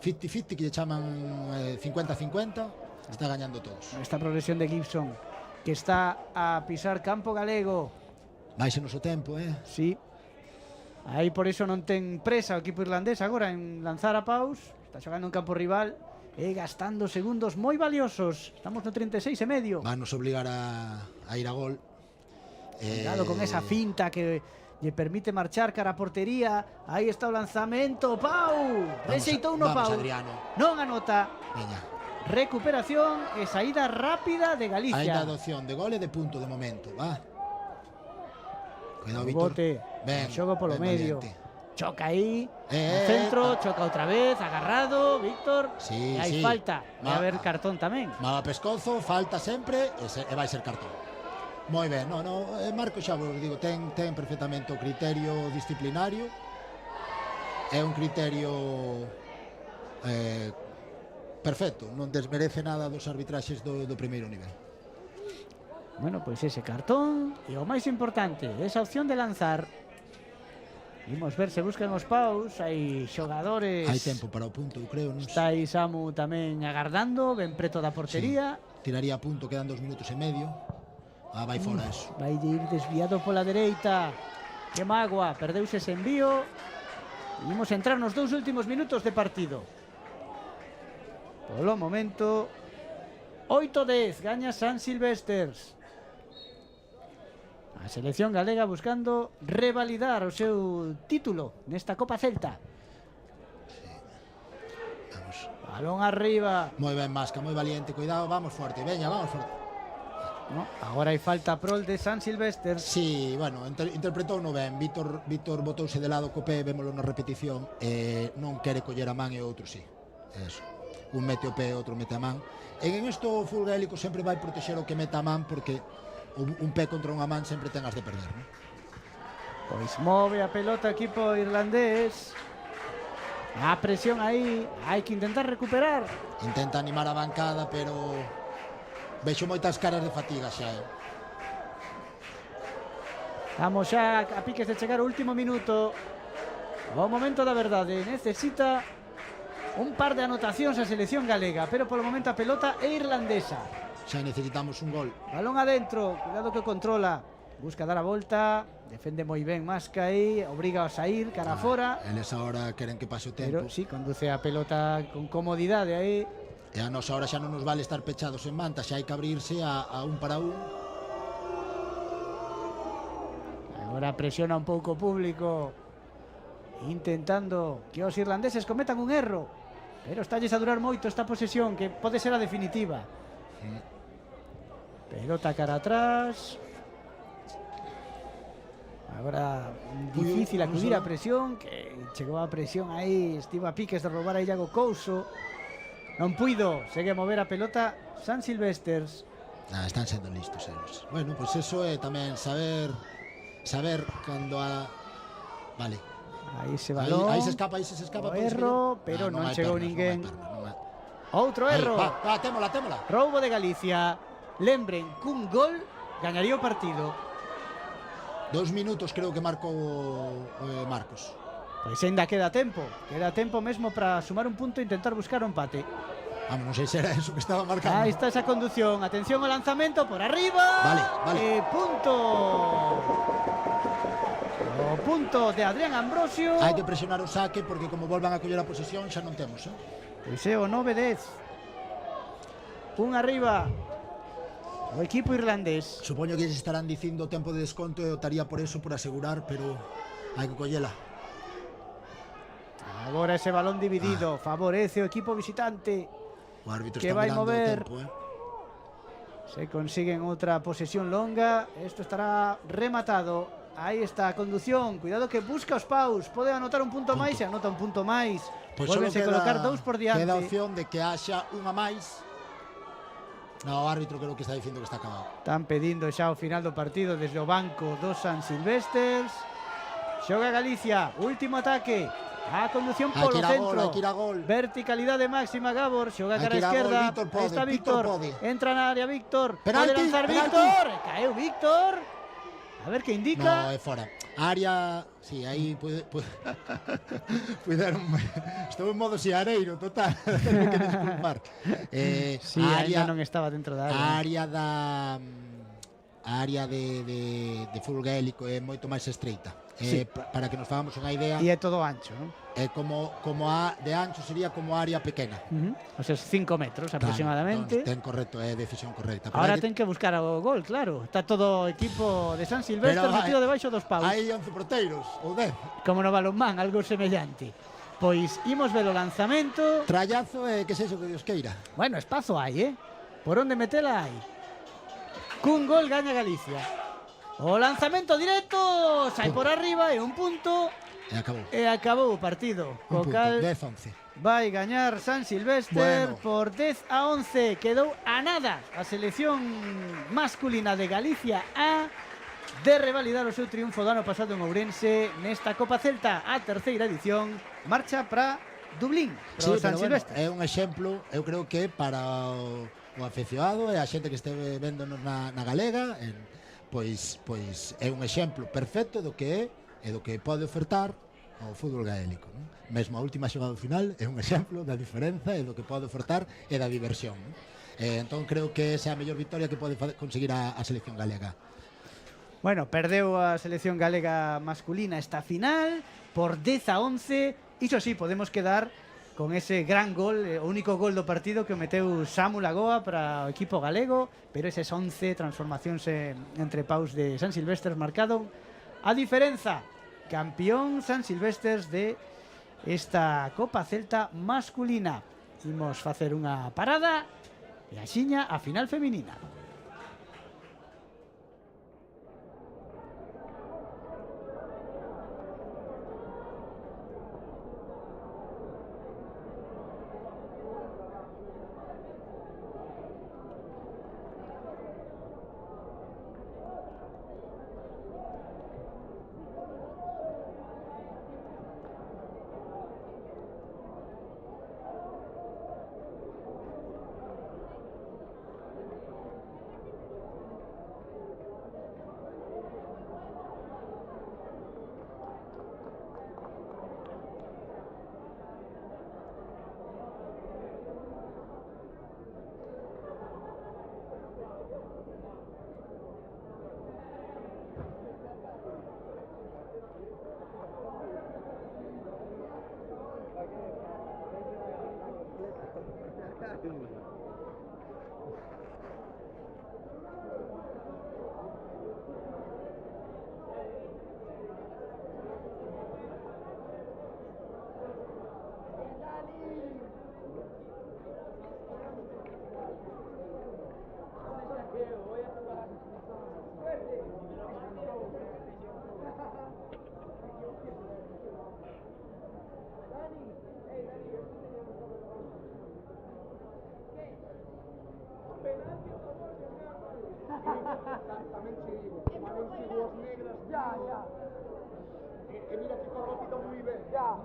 B: 50-50 que lle chaman 50-50, está gañando todos.
F: Esta progresión de Gibson, que está a pisar campo galego.
B: Vaise noso tempo,
F: Sí. Aí por iso non ten presa o equipo irlandés agora en lanzar a paus. Está xogando en campo rival e gastando segundos moi valiosos. Estamos no 36,5.
B: Van nos obligar a ir a gol.
F: Cuidado con esa finta que lle permite marchar cara a portería. Aí está o lanzamento. Pau! Rexeitou no Pau.
B: Adriano.
F: Non anota.
B: Veña.
F: Recuperación e saída rápida de Galicia.
B: Ainda adopción de gol e de punto de momento, va. Cuidado, Víctor.
F: Bote.
B: Ben,
F: Xogo polo
B: ben
F: medio.
B: valiente.
F: Choca aí, no centro, choca outra vez, agarrado, Víctor.
B: Sí,
F: e hai
B: sí.
F: falta. Vai haber cartón tamén.
B: Mava pescozo, falta sempre e vai ser cartón. Moi ben, Marco xa vos digo, ten perfectamente o criterio disciplinario. É un criterio perfecto, non desmerece nada dos arbitraxes do primeiro nivel.
F: Bueno, pois ese cartón e o máis importante, esa opción de lanzar. Vimos ver se buscan os paus, hai xogadores.
B: Hai tempo para o punto, eu creo, non?
F: Está aí Samu tamén agardando, ben preto da portería.
B: Sí. Tiraría a punto, quedan 2 minutos e medio. Vai fora eso.
F: Vai ir desviado pola dereita. Que mágoa, perdeuse ese envío. Vimos entrar nos 2 últimos minutos de partido. Polo momento 8-10, gaña San Silvesters. A selección galega buscando revalidar o seu título nesta Copa Celta.
B: Sí. Vamos.
F: Balón arriba.
B: Moi ben, Masca, moi valiente, cuidado, vamos forte, veña, vamos forte.
F: No, agora hai falta prol de San Silvesters.
B: Sí, bueno, interpretou no ben. Víctor botouse de lado co pé, vémolo na repetición, non quere coller a man e o outro sí. Eso. Un mete o pé, outro mete a man. E en isto o fútbol gaélico sempre vai protexer o que meta a man, porque un pé contra unha man sempre ten as de perder, non?
F: Pois move a pelota o equipo irlandés. A presión aí, hai que intentar recuperar.
B: Intenta animar a bancada, pero vexo moitas caras de fatiga xa,
F: Vamos xa a piques de chegar o último minuto. O momento da verdade, necesita un par de anotacións a selección galega, pero polo momento a pelota é irlandesa.
B: Xa necesitamos un gol.
F: Balón adentro, cuidado que controla. Busca dar a volta, defende moi ben Masca aí, obriga a sair cara fora.
B: Eles agora queren que pase o tempo.
F: Pero sí, conduce a pelota con comodidade aí.
B: E a nos ahora xa non nos vale estar pechados en manta, xa hai que abrirse a un para un.
F: Agora presiona un pouco o público, intentando que os irlandeses cometan un erro, pero estalles a durar moito esta posesión, que pode ser a definitiva. Pelota cara atrás. Agora difícil acudir á presión, que chegou a presión aí, estivo a piques de roubar a Iago Couso. Non puido, segue a mover a pelota San Silvestres.
B: Están sendo listos eles. Bueno, pues eso é tamén saber cando a... Vale.
F: Aí se balón.
B: Aí se escapa,
F: O erro, pero non chegou ninguén. Outro erro.
B: Témola.
F: Roubo de Galicia. Lembren cun gol gañaría o partido.
B: 2 minutos creo que marcou Marcos.
F: Pois ainda queda tempo mesmo para sumar un punto e intentar buscar o empate.
B: Vamos, non sei se era eso que estaba marcando.
F: Aí está esa conducción, atención ao lanzamento por arriba.
B: Vale.
F: Punto. O punto de Adrián Ambrosio.
B: Hai que presionar o saque porque como volvan a coller a posesión xa non temos,
F: Pois é o 9-10. Un arriba o equipo irlandés.
B: Supoño que se estarán dicindo o tempo de desconto e optaría por eso, por asegurar, pero hai que collela.
F: Agora ese balón dividido favorece o equipo visitante,
B: O árbitro
F: que
B: está
F: vai
B: mirando
F: mover.
B: o tempo,
F: Se consiguen outra posesión longa, isto estará rematado. Aí está a condución, cuidado que busca os paus, pode anotar un punto máis e anota un punto máis.
B: Pois
F: Volvense a colocar 2 por diante.
B: Queda a opción de que haxa unha máis. No, o árbitro creo que está dicindo que está acabado.
F: Están pedindo xa o final do partido desde o banco dos San Silvestres. Xoga Galicia, último ataque. A conducción polo centro.
B: Hai que ir a gol.
F: Verticalidade máxima, Gabor. Xoga cara esquerda. Aí está Víctor. Entra na área Víctor. Pode lanzar Víctor. Caeu Víctor. A ver que indica.
B: No, é fora. Área, sí, aí puderon. Estou en modo siareiro, total. Tengo que disculpar.
F: Sí, área non estaba dentro da área.
B: A área de fútbol gaélico é moito máis estreita.
F: Sí.
B: Para que nos fagamos unha idea.
F: E é todo ancho, non?
B: É como a de ancho sería como área pequena.
F: O sea, 5 metros aproximadamente.
B: Ten correcto, é decisión correcta.
F: Ahora ten que buscar o gol, claro. Está todo o equipo de San Silvestre metido debaixo dos paus.
B: Hai 11 porteiros, ou 10.
F: Como no balonmán, algo semellante. Pois imos ver o lanzamento.
B: Trallazo e que seso que Dios queira.
F: Bueno, espazo hai, Por onde metela hai. Cun gol gaña Galicia. O lanzamento directo, sai por arriba e un punto.
B: E
F: acabou o partido.
B: Un punto,
F: cal
B: 10-11.
F: vai gañar San Silvestre por 10-11. Quedou a nada a selección masculina de Galicia A de revalidar o seu triunfo do ano pasado en Ourense nesta Copa Celta. A terceira edición marcha para Dublín, para San Silvestre.
B: É un exemplo, eu creo que para o afeccionado e a xente que esteve véndonos na galega, pois é un exemplo perfecto do que é e do que pode ofertar o fútbol gaélico, non? Mesmo a última xogada final é un exemplo da diferenza e do que pode ofertar e da diversión, non? Entón creo que esa é a mellor victoria que pode conseguir a selección galega.
F: Bueno, perdeu a selección galega masculina esta final por 10-11. Iso sí, podemos quedar con ese gran gol, o único gol do partido que meteu Samu Lagoa para o equipo galego, pero eses 11 transformacións entre paus de San Silvestres marcado a diferenza. Campeón San Silvestres de esta Copa Celta masculina. Imos facer unha parada e axiña a final feminina.
D: Tamén che digo, Manuel si dúas negras. Ya. E mira que corrupito moi ben. Ya.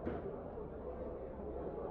B: Tres campos de erva de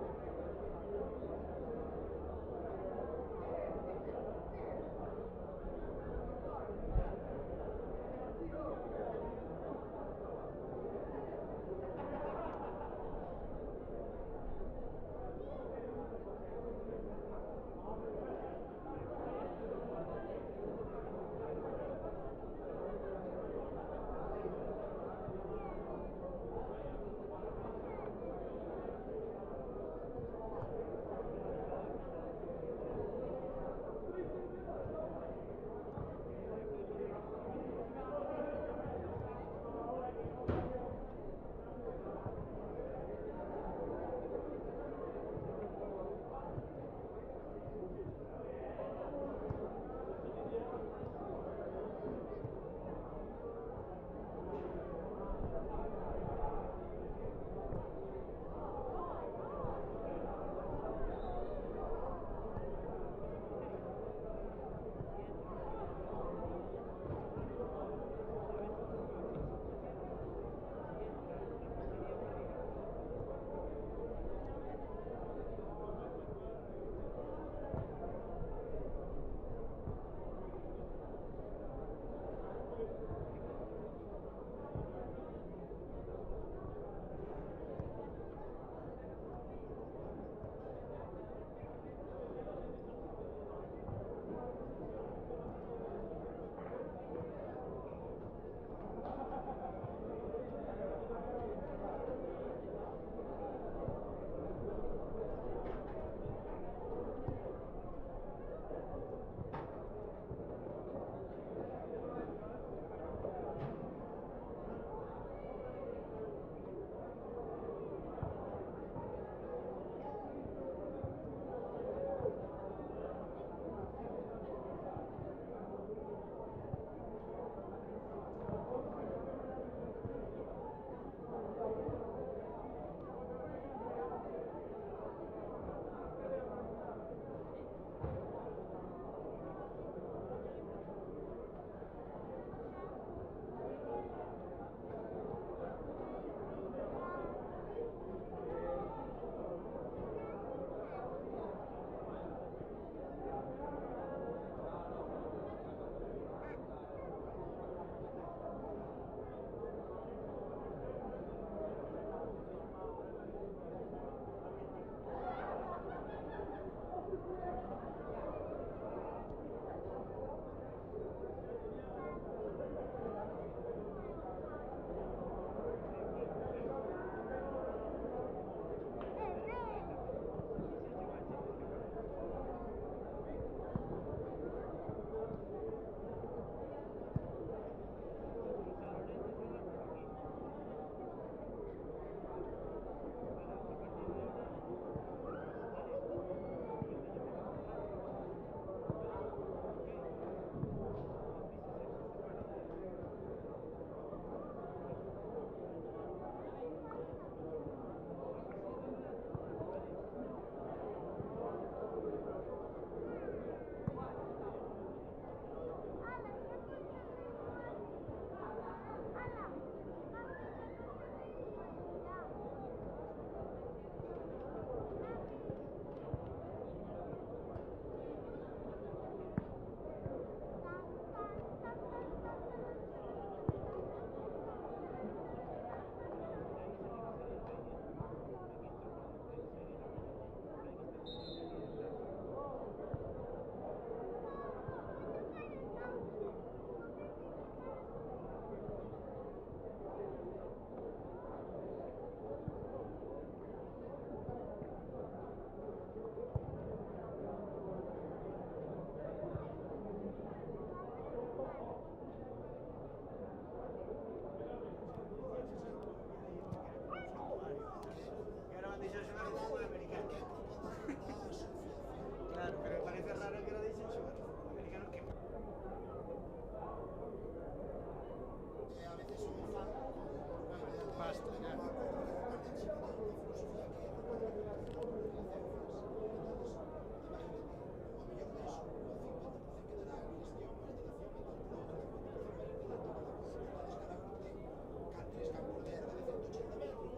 B: 180 metros,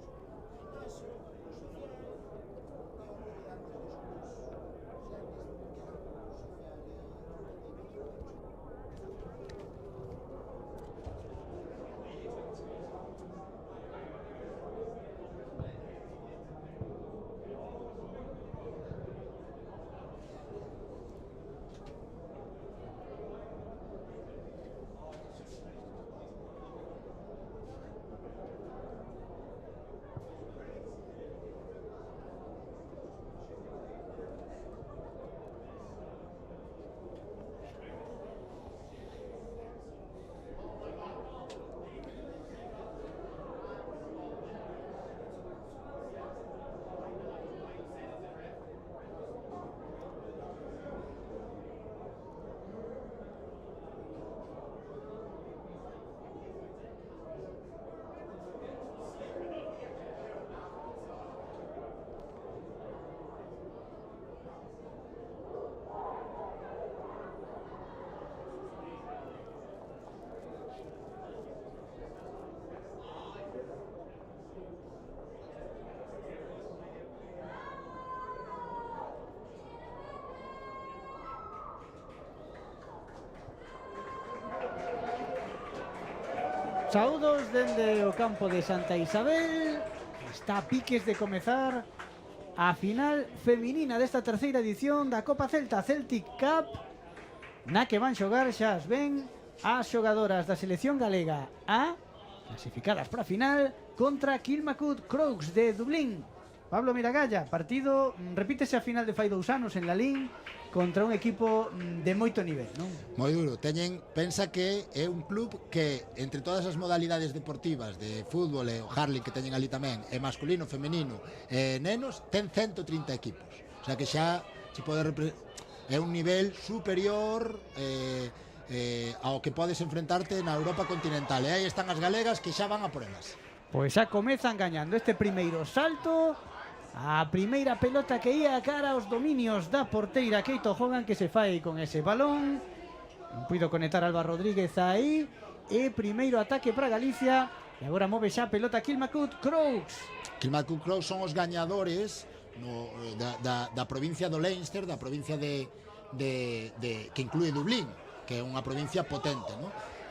B: gimnasio,
F: Saúdos dende o campo de Santa Isabel. Está a piques de comezar a final feminina desta terceira edición da Copa Celta Celtic Cup, na que van xogar, xa as ven, as xogadoras da selección galega A, clasificadas para a final, contra Kilmacud Crokes de Dublín. Pablo Miragalla, partido, repítese a final de fai 2 anos en Lalín contra un equipo de moito nivel, non?
B: Moi duro. Pensa que é un club que, entre todas as modalidades deportivas de fútbol e o hurling que teñen ali tamén, é masculino, femenino e nenos, ten 130 equipos. O sea que xa se pode é un nivel superior ao que podes enfrentarte na Europa continental. E aí están as galegas que xa van a por elas.
F: Pois xa comezan gañando este primeiro salto. A primeira pelota que ia a cara aos dominios da porteira Keito Hogan, que se fai con ese balón. Non puido conectar Alba Rodríguez aí. E primeiro ataque para Galicia. E agora move xa a pelota Kilmacud Crokes.
B: Kilmacud Crokes son os gañadores da provincia do Leinster, da provincia que inclúe Dublín, que é unha provincia potente,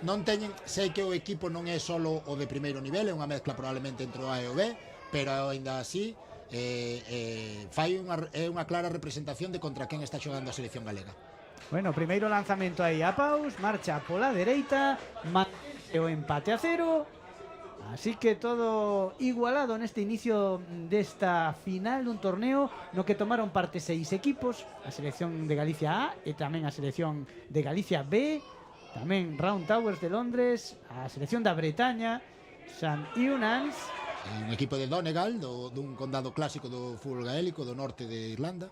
B: non teñen, sei que o equipo non é solo o de primeiro nivel, é unha mezcla probablemente entre o A e o B, pero ainda así é unha clara representación de contra quen está xogando a selección galega.
F: Bueno, primeiro lanzamento aí a Paus, marcha pola dereita, mantense o empate a 0. Así que todo igualado neste inicio desta final dun torneo no que tomaron parte 6 equipos, a selección de Galicia A e tamén a selección de Galicia B, tamén Round Towers de Londres, a selección da Bretaña, St Eunans,
B: un equipo de Donegal, dun condado clásico do fútbol gaélico do norte de Irlanda.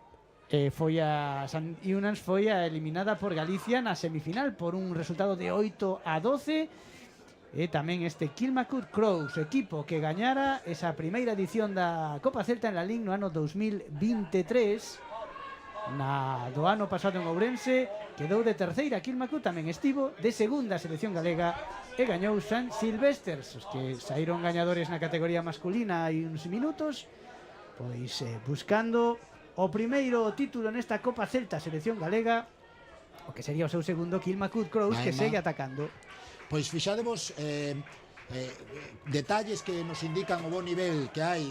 F: Foi a St Eunans foi a eliminada por Galicia na semifinal por un resultado de 8-12. E tamén este Kilmacud Crokes, equipo que gañara esa primeira edición da Copa Celta en Lalín no ano 2023. Do ano pasado en Ourense quedou de terceira Kilmacud, tamén estivo de segunda a selección galega e gañou St Silvesters, os que saíron gañadores na categoría masculina hai uns minutos, pois buscando o primeiro título nesta Copa Celta selección galega, o que sería o seu segundo Kilmacud Crokes, que segue atacando.
B: Pois fixadevos detalles que nos indican o bo nivel que hai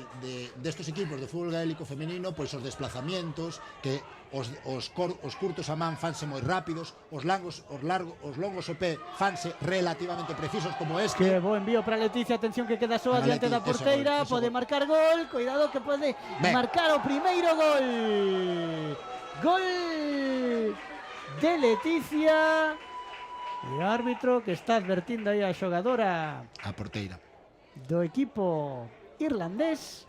B: destes equipos de fútbol gaélico femenino, pois os desplazamientos, que os curtos a man fanse moi rápidos, os longos o pé fanse relativamente precisos como este.
F: Que bo envío para Leticia, atención que queda soa diante da porteira, pode marcar gol, cuidado que pode marcar o primeiro gol. Gol de Leticia. E o árbitro que está advertindo aí a xogadora,
B: a porteira
F: do equipo irlandés.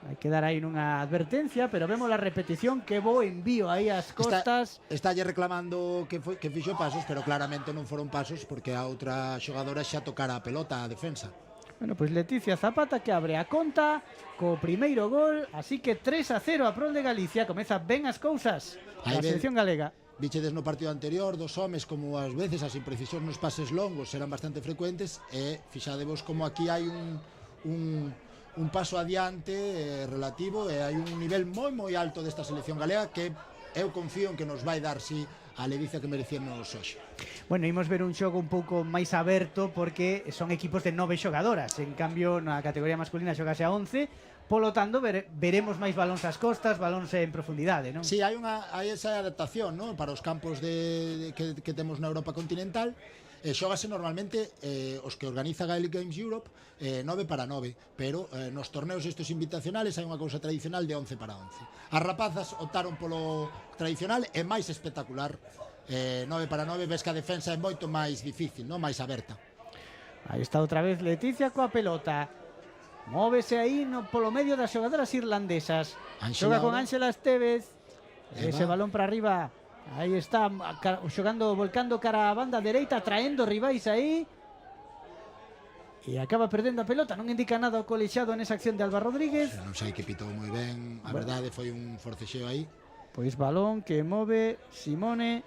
F: Hai que dar aí nunha advertencia, pero vemos a repetición, que bo envío aí ás costas.
B: Está reclamando que fixo pasos, pero claramente non foron pasos porque a outra xogadora xa tocara a pelota a defensa.
F: Bueno, pois Leticia Zapata que abre a conta co primeiro gol, así que 3-0 a prol de Galicia. Comeza ben as cousas a selección galega.
B: Vichedes no partido anterior dos homes como ás veces as imprecisións nos pases longos eran bastante frecuentes e fixadevos como aquí hai un paso adiante relativo e hai un nivel moi alto desta selección galega que eu confío en que nos vai dar a ledicia que merecemos hoxe.
F: Bueno, imos ver un xogo un pouco máis aberto porque son equipos de 9 xogadoras, en cambio na categoría masculina xogase a 11. Polo tanto, veremos máis balóns ás costas, balóns en profundidade, non?
B: Si, hai esa adaptación, non? Para os campos que temos na Europa continental. Xógase normalmente os que organiza Gaelic Games Europe 9 para 9, pero nos torneos estes invitacionales hai unha cousa tradicional de 11 para 11. As rapazas optaron polo tradicional e máis espectacular, 9 para 9, ves que a defensa é moito máis difícil, non? Máis aberta.
F: Aí está outra vez Leticia coa pelota. Móvese aí polo medio das xogadoras irlandesas. Xoga con Ángela Estevez. Ese balón para arriba. Aí está xogando, volcando cara a banda dereita, traendo rivais aí. E acaba perdendo a pelota. Non indica nada o colexiado nesa acción de Alba Rodríguez.
B: Non sei que pitou moi ben. A verdade foi un forcexeo aí.
F: Pois balón que move Simone.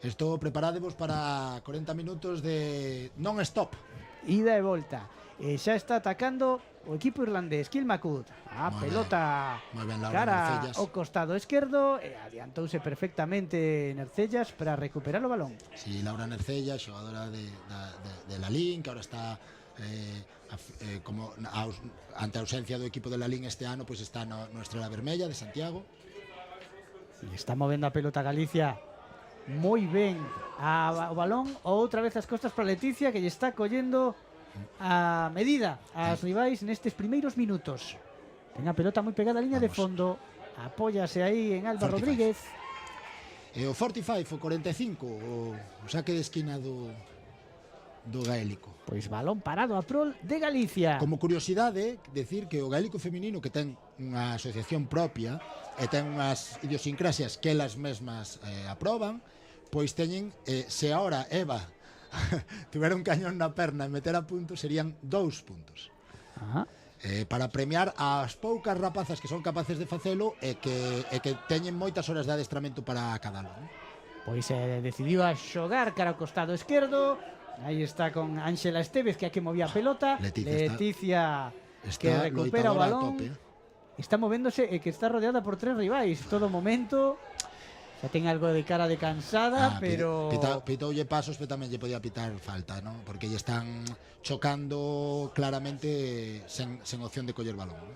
B: Estou preparádevos para 40 minutos de non-stop.
F: Ida e volta. e xa está atacando o equipo irlandés. Kilmacud, a
A: Moi
F: pelota
A: Moi ben, Laura
F: cara
A: Nercellas.
F: ao costado esquerdo e adiantouse perfectamente Nercellas para recuperar o balón.
A: Sí, Laura Nercella, xogadora de la LIN, que ahora está como ante a ausencia do equipo de la LIN este ano, pois está no Estrela Vermella de Santiago.
F: E está movendo a pelota Galicia moi ben o balón, outra vez as costas para Leticia, que lle está collendo a medida as rivais nestes primeiros minutos. Ten a pelota moi pegada á liña de fondo, apóyase aí en Alba
A: 45.
F: Rodríguez.
A: E o 45, o 45, o saque de esquina do gaélico.
F: Pois balón parado a prol de Galicia.
A: Como curiosidade, decir que o gaélico feminino, que ten unha asociación propia e ten unhas idiosincrasias que elas mesmas aproban, pois teñen, se ahora Eva tuvera un cañón na perna e meter a punto, serían 2 puntos.
F: Ajá.
A: Para premiar as poucas rapazas que son capaces de facelo e que teñen moitas horas de adestramento para cadalo.
F: Pois decidiu a xogar cara ao costado esquerdo. Aí está con Ángela Estevez, que é a que movía a pelota. Leticia que recupera o balón. Está movéndose e que está rodeada por 3 rivais todo momento. Xa ten algo de cara de cansada, pero
A: pitoulle pasos, pero tamén lle podía pitar falta, ¿no? Porque lle están chocando claramente sen opción de coller balón, ¿no?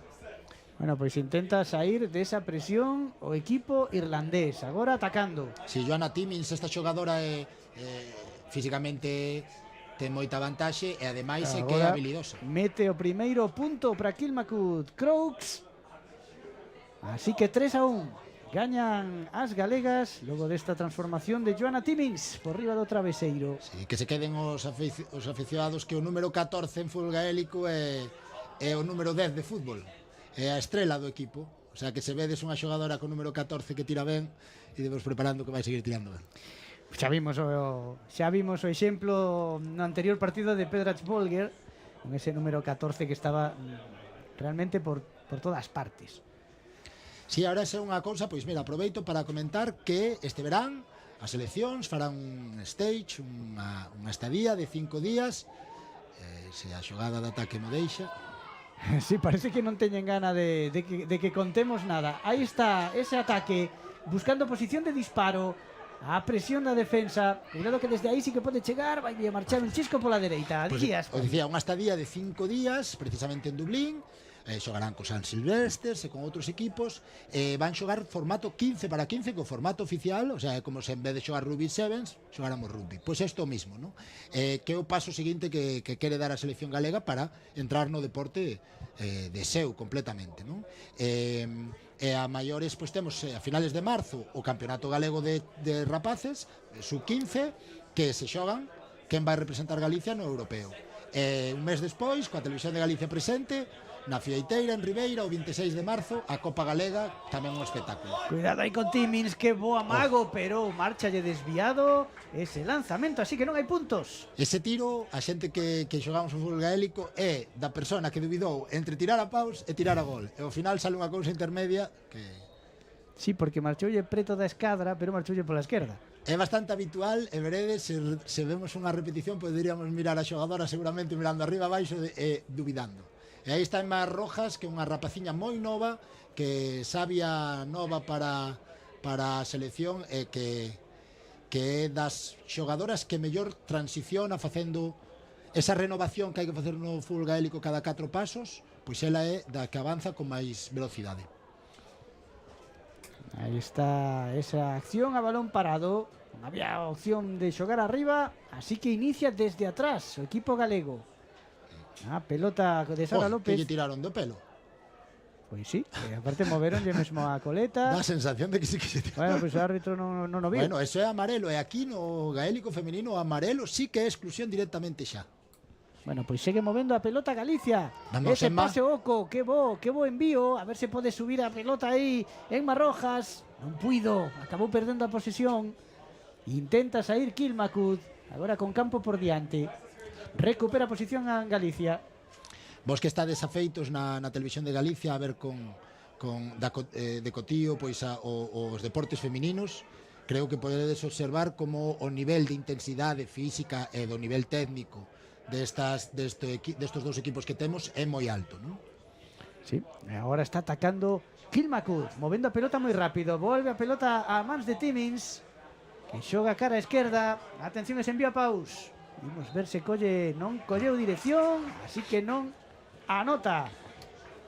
F: Bueno, pois intenta sair desa presión o equipo irlandés, agora atacando.
A: Si Joanna Timmins, esta xogadora físicamente ten moita vantaxe e ademais é que é habilidosa.
F: Mete o primeiro punto para Kilmacud Crooks. Así que 3-1. Gañan as galegas logo desta transformación de Joanna Timmins por riba do traveseiro.
A: Sí, que se queden os aficionados que o número 14 en fútbol gaélico é o número 10 de fútbol. É a estrela do equipo. O sea, que se vedes unha xogadora con número 14 que tira ben, e debes preparando que vai seguir tirando ben.
F: Xa vimos o exemplo no anterior partido de Pedrach Bolger, con ese número 14 que estaba realmente por todas partes.
A: Si, ahora é unha cousa, pois mira, aproveito para comentar que este verán as seleccións farán un stage, unha estadía de 5 días, se a xogada de ataque mo deixa.
F: Sí, parece que non teñen gana de que contemos nada. Aí está ese ataque, buscando posición de disparo, a presión da defensa. Cuidado que desde aí sí que pode chegar, vai a marchar un chisco pola dereita.
A: Pues, o dicía, unha estadía de 5 días, precisamente en Dublín. Xogarán co San Silvestres e con outros equipos, van xogar formato 15 para 15, co formato oficial, o sea, como se en vez de xogar rugby sevens, xogáramos rugby. Pois isto mismo, ¿no? Que é o paso seguinte que quere dar a selección galega para entrar no deporte de seu completamente, ¿no? E a maiores, pois temos a finales de marzo o Campeonato Galego de Rapaces, sub-15, que se xogan quen vai representar Galicia no europeo. Un mes despois, coa Televisión de Galicia presente, na Fieiteira, en Ribeira, o 26 de marzo, a Copa Galega, tamén un espectáculo.
F: Cuidado aí con Timmins, que bo amago, pero marchalle desviado ese lanzamento, así que non hai puntos.
A: Ese tiro, a xente que xogamos o fútbol gaélico, é da persona que dubidou entre tirar a paus e tirar a gol. E ao final sale unha cousa intermedia que...
F: Sí, porque marchoulle preto da escadra, pero marchoulle pola esquerda.
A: É bastante habitual, e veredes, se vemos unha repetición, poderíamos mirar a xogadora seguramente mirando arriba abaixo e dubidando. E aí está Emma Rojas, que é unha rapaciña moi nova, que sabia nova para a selección e que é das xogadoras que mellor transiciona facendo esa renovación que hai que facer no fútbol gaélico cada 4 pasos, pois ela é da que avanza con máis velocidade.
F: Aí está esa acción a balón parado. Non había opción de xogar arriba, así que inicia desde atrás o equipo galego. A pelota de Sara López.
A: Que lle tiraron do pelo.
F: Pois sí, aparte moveronlle mesmo a coleta.
A: Dá a sensación de que sí que se tiraron.
F: Bueno, pois o árbitro non o viu.
A: Bueno, eso é amarelo, e aquí no gaélico femenino o amarelo sí que é exclusión directamente xa.
F: Bueno, pois segue movendo a pelota Galicia.
A: Vamos,
F: ese
A: Emma.
F: pase oco, que bo envío. A ver se pode subir a pelota aí. Emma Rojas, non puido, acabou perdendo a posesión. Intenta sair Kilmacud, agora con campo por diante. Recupera a posición a Galicia.
A: Vos que estades afeitos na Televisión de Galicia a ver de cotío pois os deportes femininos, creo que podedes observar como o nivel de intensidade física e do nivel técnico
B: destos dous equipos que temos é moi alto, non?
F: Sí, agora está atacando Kilmacud, movendo a pelota moi rápido, volve a pelota a mans de Timmins, que xoga a cara a esquerda. Atención, ese envío a Paus. Vimos ver se colle, non colleu dirección, así que non anota.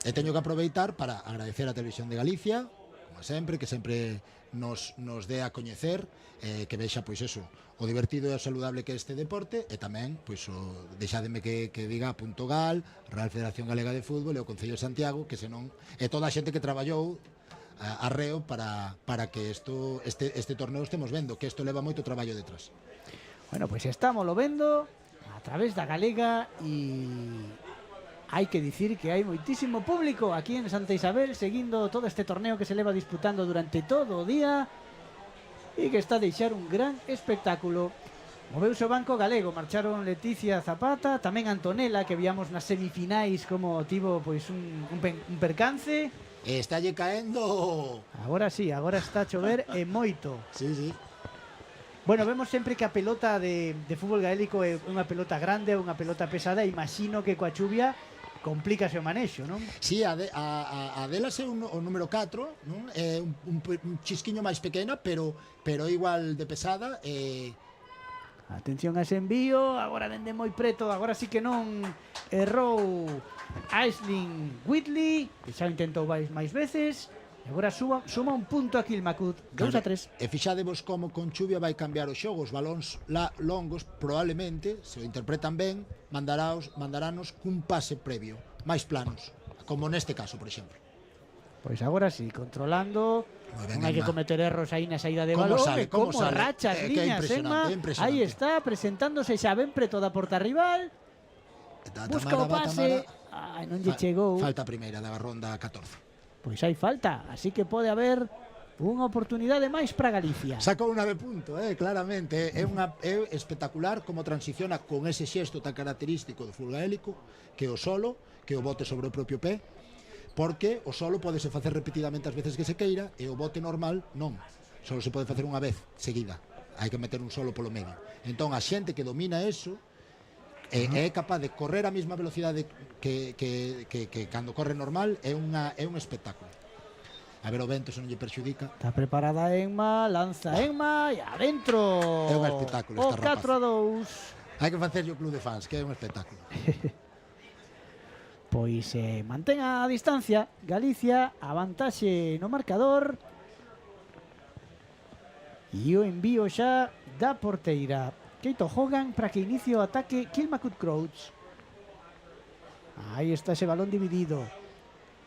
B: E teño que aproveitar para agradecer a Televisión de Galicia, como sempre, que sempre nos dé a coñecer, que vexa, pois eso, o divertido e o saludable que é este deporte, e tamén, pois, deixádeme que diga Puntogal, Real Federación Galega de Fútbol e o Concello de Santiago, que senón, e toda a xente que traballou arreo para que este torneo estemos vendo, que isto leva moito traballo detrás.
F: Bueno, pues estamos lo vendo a través da Galega e hai que dicir que hai moitísimo público aquí en Santa Isabel seguindo todo este torneo que se leva disputando durante todo o día e que está a deixar un gran espectáculo. Moveuse o banco galego, marcharon Leticia Zapata, tamén Antonella, que víamos nas semifinais como tivo pois un percance.
B: Estalle caendo.
F: Agora sí, agora está a chover e moito.
B: Sí, sí.
F: Bueno, vemos sempre que a pelota de fútbol gaélico é unha pelota grande, unha pelota pesada, e imagino que coa chuvia complícase o manexo, non?
B: Sí, a delas é o número 4, non? É un chisquiño máis pequena, pero igual de pesada.
F: Atención a ese envío, agora dende moi preto, agora sí que non errou Aisling Whitley, que xa intentou máis veces, e agora suma un punto a Kilmacud, 2-3.
B: E fixadevos como con chuvia vai cambiar o xogo, os balóns longos probablemente, se o interpretan ben, mandaranos cun pase previo, máis planos, como neste caso, por exemplo.
F: Pois agora sí, controlando, non hai que cometer erros aí na saída de balón, como racha as liñas, Emma, aí está, presentándose xa ben preto da porta rival, busca o pase, non lle chegou.
B: Falta primeira da ronda 14.
F: Pois hai falta, así que pode haber unha oportunidade máis para Galicia.
B: Sacou 9 puntos, claramente. É espectacular como transiciona con ese xesto tan característico do fútbol gaélico, que o solo, que o bote sobre o propio pé, porque o solo podese facer repetidamente as veces que se queira e o bote normal non. Solo se pode facer unha vez seguida. Hai que meter un solo polo medio. Entón, a xente que domina eso é capaz de correr a mesma velocidade que cando corre normal, é un espectáculo. A ver o vento se non lle perxudica.
F: Está preparada Emma, lanza Emma e adentro.
B: É un espectáculo
F: esta
B: rapaz.
F: O 4-2.
B: Hai que facerlle o club de fans, que é un espectáculo.
F: Pois mantén a distancia Galicia, a vantaxe no marcador, e o envío xa da porteira Keito Hogan para que inicie o ataque Kilmacud Crouch. Aí está ese balón dividido.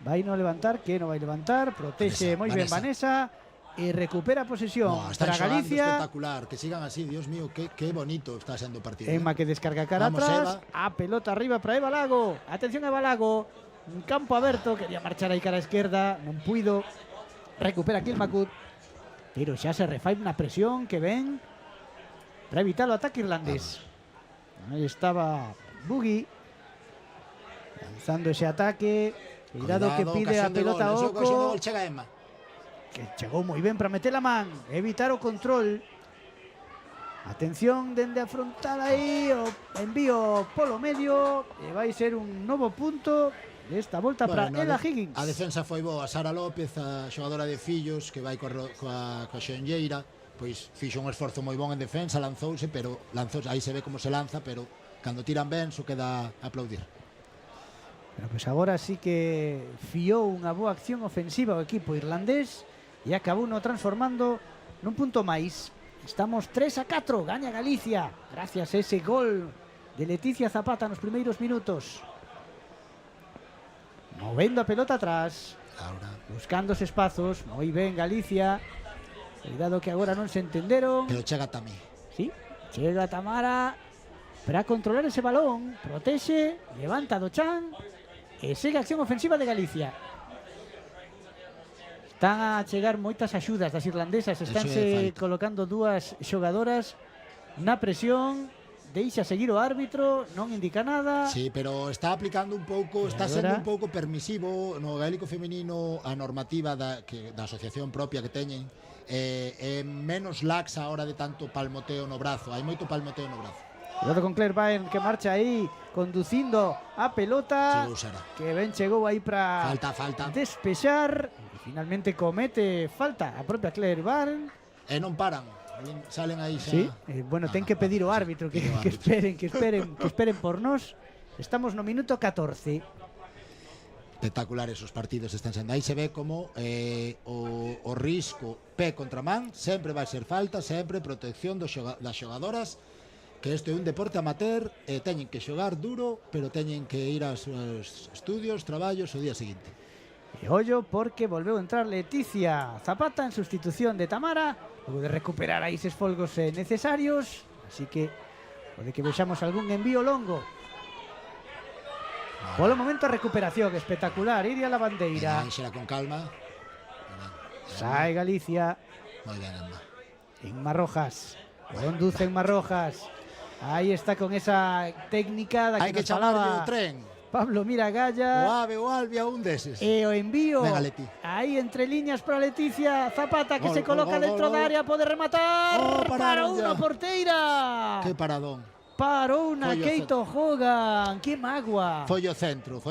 F: Vai no levantar, que non vai levantar, protexe moi ben Vanessa e recupera a posesión para Galicia.
B: Espectacular, que sigan así, Dios mío, que bonito está sendo o partido.
F: Emma que descarga cara atrás, a pelota arriba para Eva Lago. Atención a Eva Lago, un campo aberto, quería marchar aí cara a esquerda, non puido. Recupera Kilmacud, pero xa se refai unha presión que ven para evitar o ataque irlandés. Aí estaba Bugui lanzando ese ataque. Cuidado que pide a pelota a Oco, que chegou moi ben para meter a man, evitar o control. Atención dende a frontal aí, o envío polo medio, e vai ser un novo punto desta volta para Ella Higgins.
B: A defensa foi boa, Sara López, a xogadora de Fillos, que vai coa xenlleira, pois fixo un esforzo moi bon en defensa, lanzouse, aí se ve como se lanza, pero cando tiran ben, só queda aplaudir.
F: Pero pois agora sí que fiou unha boa acción ofensiva o equipo irlandés e acabou no transformando nun punto máis. Estamos 3-4, gaña Galicia gracias a ese gol de Leticia Zapata nos primeiros minutos. Movendo a pelota atrás, buscando os espazos, moi ben Galicia. Cuidado que agora non se entenderon.
B: Pero chega Tamí.
F: Sí, chega Tamara para controlar ese balón, protexe, levanta do chan e segue a acción ofensiva de Galicia. Están a chegar moitas axudas das irlandesas, estánse colocando dúas xogadoras na presión, deixa seguir o árbitro, non indica nada.
B: Sí, pero está aplicando un pouco, está sendo un pouco permisivo no gaélico femenino a normativa da asociación propia que teñen, menos laxa a hora de tanto palmoteo no brazo, hai moito palmoteo no brazo.
F: Cuidado con Claire Byrne, que marcha aí conducindo a pelota.
B: Chegou Sara.
F: Que ben chegou aí para
B: Falta.
F: despexar. E finalmente comete falta a propia Claire Byrne.
B: E non paran. Salen aí xa.
F: Sí, bueno, ten que pedir o árbitro que esperen por nós. Estamos no minuto 14.
B: Espectaculares os partidos están sendo. Aí se ve como o risco pé contra man sempre vai ser falta, sempre protección das xogadoras, que isto é un deporte amateur e teñen que xogar duro, pero teñen que ir aos estudios, traballos o día seguinte.
F: E ollo porque volveu a entrar Leticia Zapata en sustitución de Tamara, logo de recuperar aí eses folgos necesarios, así que pode que vexamos algún envío longo. Polo momento a recuperación espectacular, Iria la bandeira.
B: Xera con calma.
F: Sai Galicia.
B: Moi ben, Emma.
F: Inma Rojas. Conduce Inma Rojas. Aí está con esa técnica da
B: Hai
F: que
B: que
F: nos
B: chamarlle
F: falaba
B: o tren.
F: Pablo Miragalla.
B: O Ave, o Albia, un deses.
F: E o envío.
B: Venga, Leti.
F: Aí entre líneas para Leticia Zapata, que
B: Gol,
F: se coloca
B: gol,
F: dentro
B: gol,
F: da
B: gol.
F: área, pode rematar.
B: Oh,
F: para
B: pararon
F: unha
B: ya.
F: porteira.
B: Que paradón.
F: Parou na
B: Foi o
F: Keito Hogan. Que magua.
B: Foi o centro.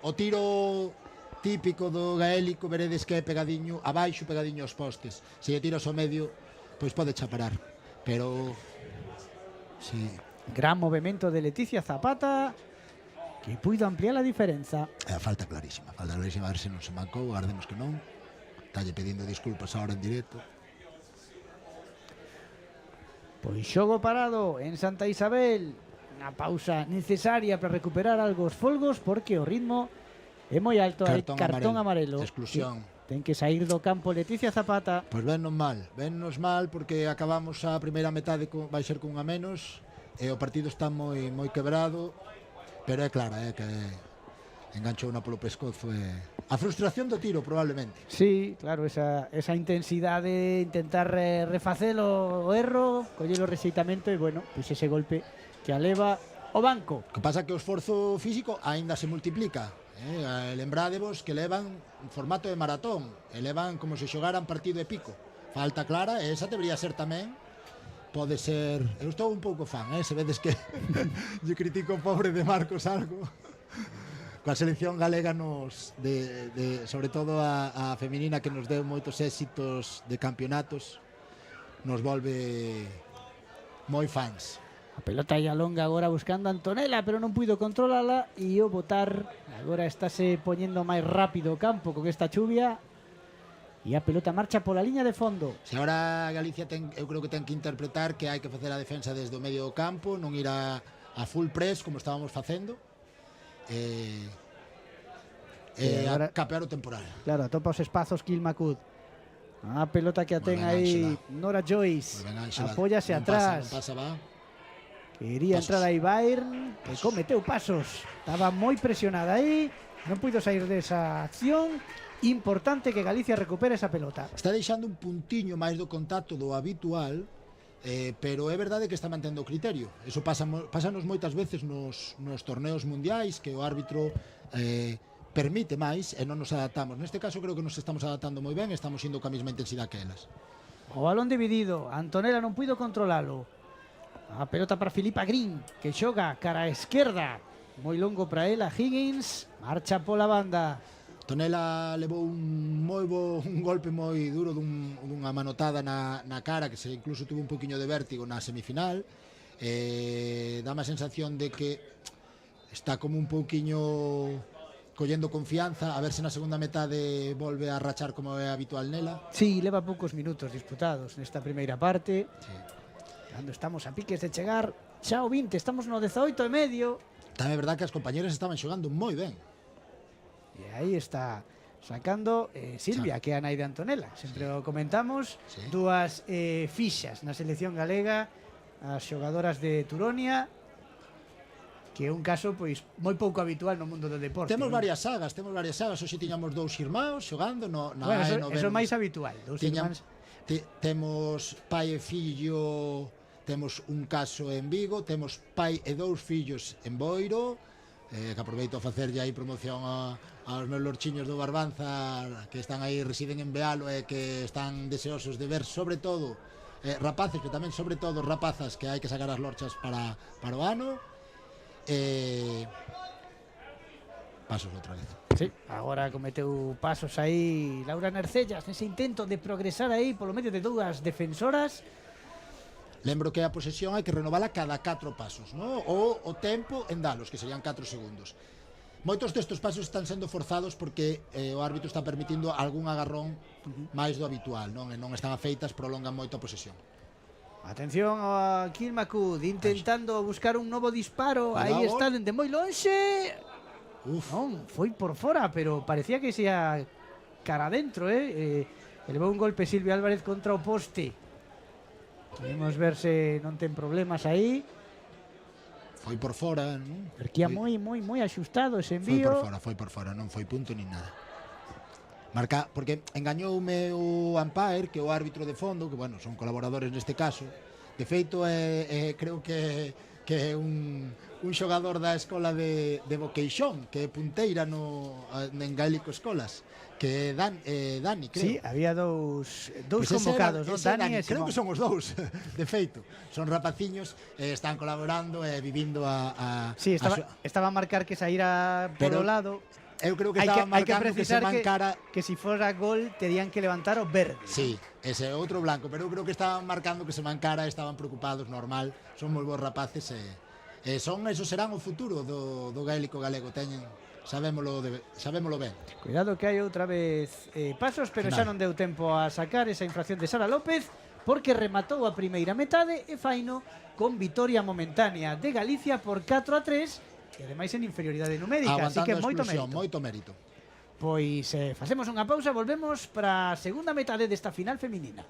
B: O tiro típico do gaélico, veredes que é pegadiño, abaixo pegadiño aos postes. Se lle tiras ao medio, pois pode chaparar. Pero sí,
F: Gran movimento de Leticia Zapata, que puido ampliar a diferenza.
B: é a falta clarísima. A ver se non se mancou, agardemos que non. Talle pedindo disculpas ahora en directo.
F: Pois xogo parado en Santa Isabel. Unha pausa necesaria para recuperar algo os folgos, porque o ritmo é moi alto. Hai cartón amarelo.
B: Exclusión.
F: Sí, ten que sair do campo Leticia Zapata.
B: Pois vennos mal porque acabamos a primeira metade vai ser cunha menos e o partido está moi quebrado, pero é clara, que enganchou unha polo pescozo e a frustración do tiro probablemente.
F: Sí, claro, esa intensidade, intentar refacer o erro, coller o rexeitamento e bueno, pois ese golpe que aleva o banco.
B: O que pasa que o esforzo físico aínda se multiplica. Lembradevos que levan un formato de maratón, e levan como se xogaran partido e pico. Falta clara, e esa debería ser tamén. Pode ser... Eu estou un pouco fan, se vedes que lle critico o pobre de Marcos algo. Coa selección galega sobre todo a feminina, que nos deu moitos éxitos de campeonatos, nos volve moi fans.
F: A pelota aí a longa agora buscando a Antonella, pero non puido controlala e o botar agora estáse poñendo máis rápido o campo con esta chuvia. E a pelota marcha pola liña de fondo.
B: Se agora Galicia eu creo que ten que interpretar que hai que facer a defensa desde o medio do campo, non ir a full press como estábamos facendo, agora, a capear o temporal.
F: Claro, atopa os espazos Kilmacud. A pelota que a ten aí Nora Joyce. Apóyase atrás.
B: Non pasa, va.
F: Quería entrar aí Bayern, que cometeu pasos. Estaba moi presionada aí, non puido sair desa acción. Importante que Galicia recupere esa pelota.
B: Está deixando un puntiño máis do contacto do habitual, pero é verdade que está mantendo o criterio. Eso pásanos moitas veces nos torneos mundiais, que o árbitro permite máis e non nos adaptamos. Neste caso creo que nos estamos adaptando moi ben, estamos indo coa mesma intensidade que elas.
F: O balón dividido, Antonella non puido controlalo. A pelota para Filipa Green, que xoga cara a esquerda. Moi longo para ela, Higgins, marcha pola banda.
B: Antonella levou un golpe moi duro dunha manotada na cara, que se incluso tuvo un poquinho de vértigo na semifinal. Dá má sensación de que está como un pouquiño collendo confianza, a ver se na segunda metade volve a rachar como é habitual nela.
F: Sí, leva poucos minutos disputados nesta primeira parte. Sí. Cando estamos a piques de chegar, xa o 20, estamos no 18 e medio.
B: Tamén é verdad que as compañeras estaban xogando moi ben.
F: E aí está sacando Silvia, que é a nai de Antonella. Sempre o comentamos. Sí. Dúas fixas na selección galega, as xogadoras de Turonia, que é un caso pois moi pouco habitual no mundo do deporte.
B: Temos varias sagas. Hoxe tiñamos dous irmáns xogando
F: bueno, eso é máis habitual.
B: Temos pai e fillo, temos un caso en Vigo, temos pai e dous fillos en Boiro, que aproveito a facerlle aí promoción aos meus lorchiños do Barbanza, que están aí, residen en Bealo e que están deseosos de ver sobre todo rapaces, que tamén sobre todo rapazas que hai que sacar as lorchas para o ano. Pasos outra vez.
F: Sí, agora cometeu pasos aí Laura Nercellas nese intento de progresar aí polo medio de dúas defensoras.
B: Lembro que a posesión hai que renovala cada 4 pasos, ¿no? Ou o tempo en dalos, que serían 4 segundos. Moitos destes pasos están sendo forzados porque o árbitro está permitindo algún agarrón máis do habitual, non? E non están afeitas, prolongan moito a posesión.
F: Atención a Kilmacud intentando buscar un novo disparo.
B: Cuidado.
F: Aí está dende moi lonxe.
B: Uf,
F: Non, foi por fora, pero parecía que se ia cara adentro, elevou un golpe Silvia Álvarez contra o poste. Podemos ver se non ten problemas aí.
B: foi por fora, non?
F: Perquía moi axustado ese
B: Foi
F: envío.
B: foi por fora, non foi punto nin nada. Marca, porque engañoume o umpire, que é o árbitro de fondo, que bueno, son colaboradores neste caso. De feito, creo que é un xogador da escola de Boqueixón, que é punteira en Gaélico Escolas, que é Dani, creo.
F: Sí, había dous
B: Pois ese
F: convocados, non?
B: ese
F: Dani e
B: creo
F: Simón.
B: que son os dous, de feito. Son rapaciños, están colaborando e vivindo a
F: Sí,
B: a
F: estaba a marcar que saíra por
B: Pero
F: o lado.
B: eu creo que
F: Hai
B: estaba
F: que
B: marcando que se
F: precisar
B: mancara.
F: que si fora gol terían que levantar o verde.
B: Sí, ese é outro blanco, pero eu creo que estaban marcando que se mancara, estaban preocupados, normal. Son moi bons rapaces e son, esos serán o futuro do gaélico galego, sabémolo ben.
F: Cuidado que hai outra vez pasos, pero xa non deu tempo a sacar esa infracción de Sara López porque rematou a primeira metade e faino con vitoria momentánea de Galicia por 4-3 e ademais en inferioridade numérica, así que
B: Aguantando a
F: moito
B: exclusión,
F: mérito.
B: moito mérito.
F: Pois facemos unha pausa, volvemos para a segunda metade desta final feminina.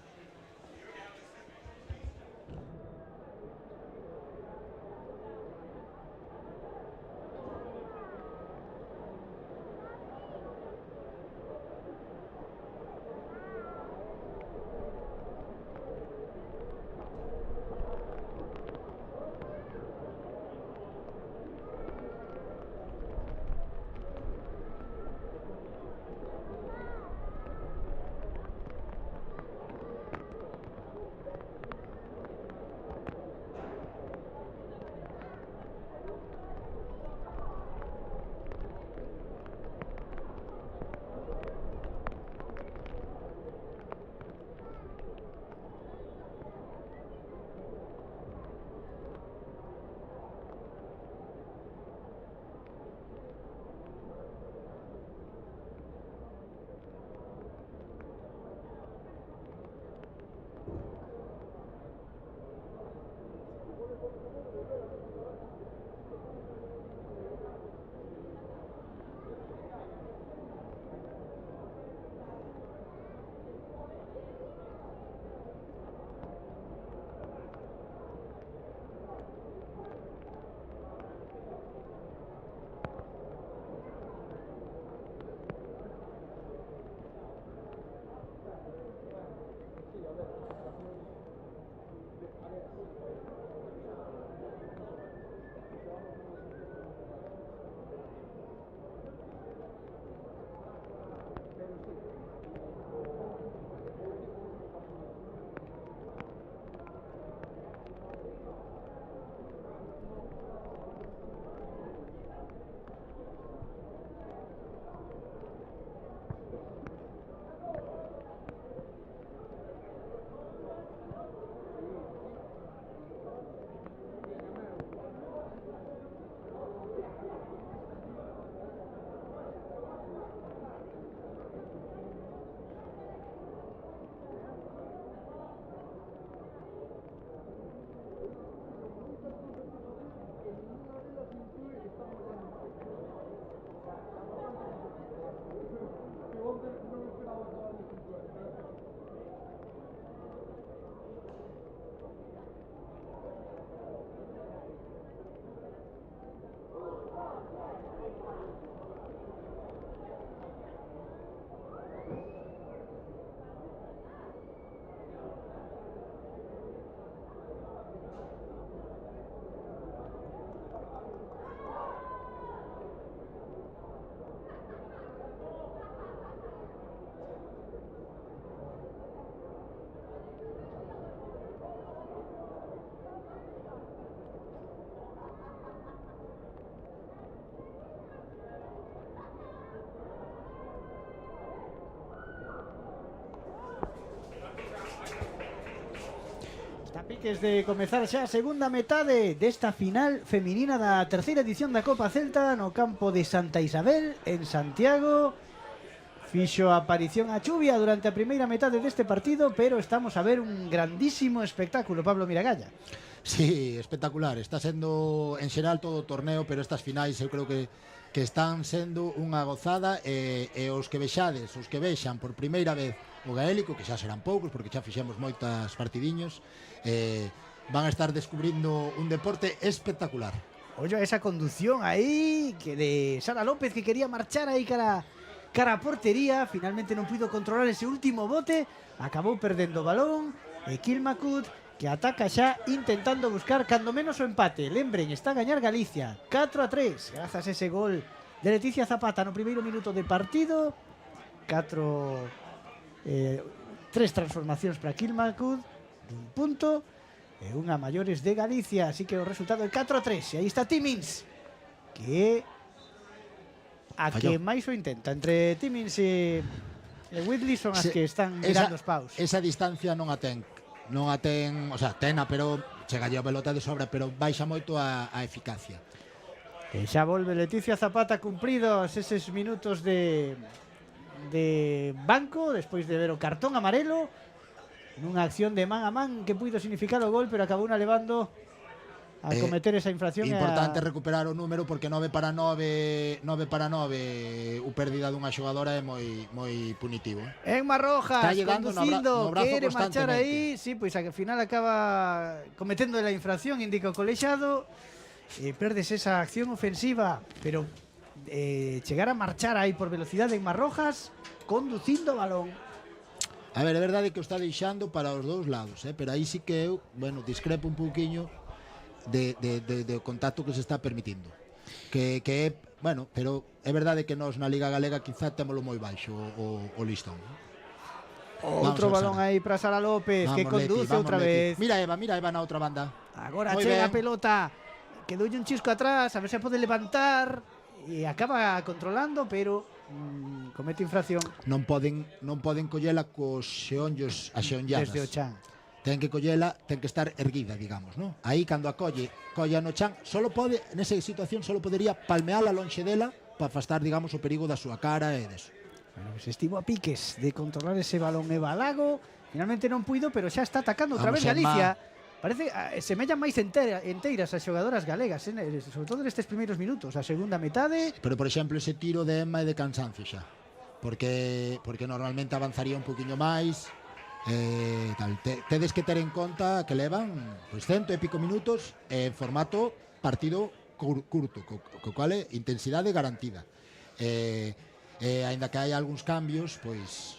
F: viques de comezar xa a segunda metade desta final feminina da terceira edición da Copa Celta no campo de Santa Isabel, en Santiago. Fixo aparición a chuvia durante a primeira metade deste partido, pero estamos a ver un grandísimo espectáculo, Pablo Miragalla.
B: Sí, espectacular. Está sendo en xeral todo o torneo, pero estas finais eu creo que están sendo unha gozada e os que vexades, os que vexan por primeira vez o gaélico, que xa serán poucos porque xa fixemos moitas partidiños, van a estar descubrindo un deporte espectacular.
F: Oye, esa conducción aí que de Sara López, que quería marchar aí cara a portería, finalmente non puido controlar ese último bote, acabou perdendo o balón, e Kilmacud que ataca xa intentando buscar cando menos o empate. Lembren, está a gañar Galicia 4-3, grazas a ese gol de Leticia Zapata no primeiro minuto de partido. 3 transformacións para Kilmacud, un punto e unha maiores de Galicia, así que o resultado é 4-3. E aí está Timmins, que a que máis o intenta entre Timmins e Whitley son as que están mirando os paus.
B: Esa distancia non a ten, o sea, tena, pero chegalle a pelota de sobra, pero baixa moito a eficacia.
F: E xa volve Leticia Zapata cumpridos eses minutos de banco despois de ver o cartón amarelo nunha acción de man a man que puido significar o gol, pero acabou levando a cometer esa infracción.
B: Importante recuperar o número porque 9-9 o pérdida dunha xogadora é moi punitivo.
F: Enma Rojas conducindo,
B: no brazo
F: quere marchar aí,
B: constantemente.
F: sí, pois ao final acaba cometendo a infracción, indica o colexiado, e perdes esa acción ofensiva, pero chegar a marchar aí por velocidade Enma Rojas conducindo o balón.
B: A ver, é verdade que o está deixando para os dous lados, pero aí sí que eu, discrepo un pouquiño de contacto que se está permitindo. Que é, pero é verdade que nós na Liga Galega quizá témolo moi baixo o listón.
F: Outro balón aí para Sara López, que conduce outra vez.
B: Mira Eva na outra banda.
F: Agora chega a pelota, quedoulle un chisco atrás, a ver se pode levantar e acaba controlando, pero comete infracción.
B: Non poden collela cos xeonllos a xeonlladas.
F: Desde o chan.
B: Ten que collela, ten que estar erguida, digamos, ¿no? Aí cando a colla no chan, nesa situación solo podería palmeala lonxe dela para afastar, digamos, o perigo da súa cara e deso.
F: Bueno, pues estivo a piques de controlar ese balón Eva Lago, finalmente non puido, pero xa está atacando outra vez Galicia. Parece semellan máis enteiras as xogadoras galegas, sobre todo nestes primeiros minutos, a segunda metade.
B: Pero, por exemplo, ese tiro de Emma é de cansancio xa, porque normalmente avanzaría un poquinho máis. Tedes que ter en conta que levan 100 e pico minutos en formato partido curto, co cual é intensidade garantida. Aínda que hai algúns cambios, pois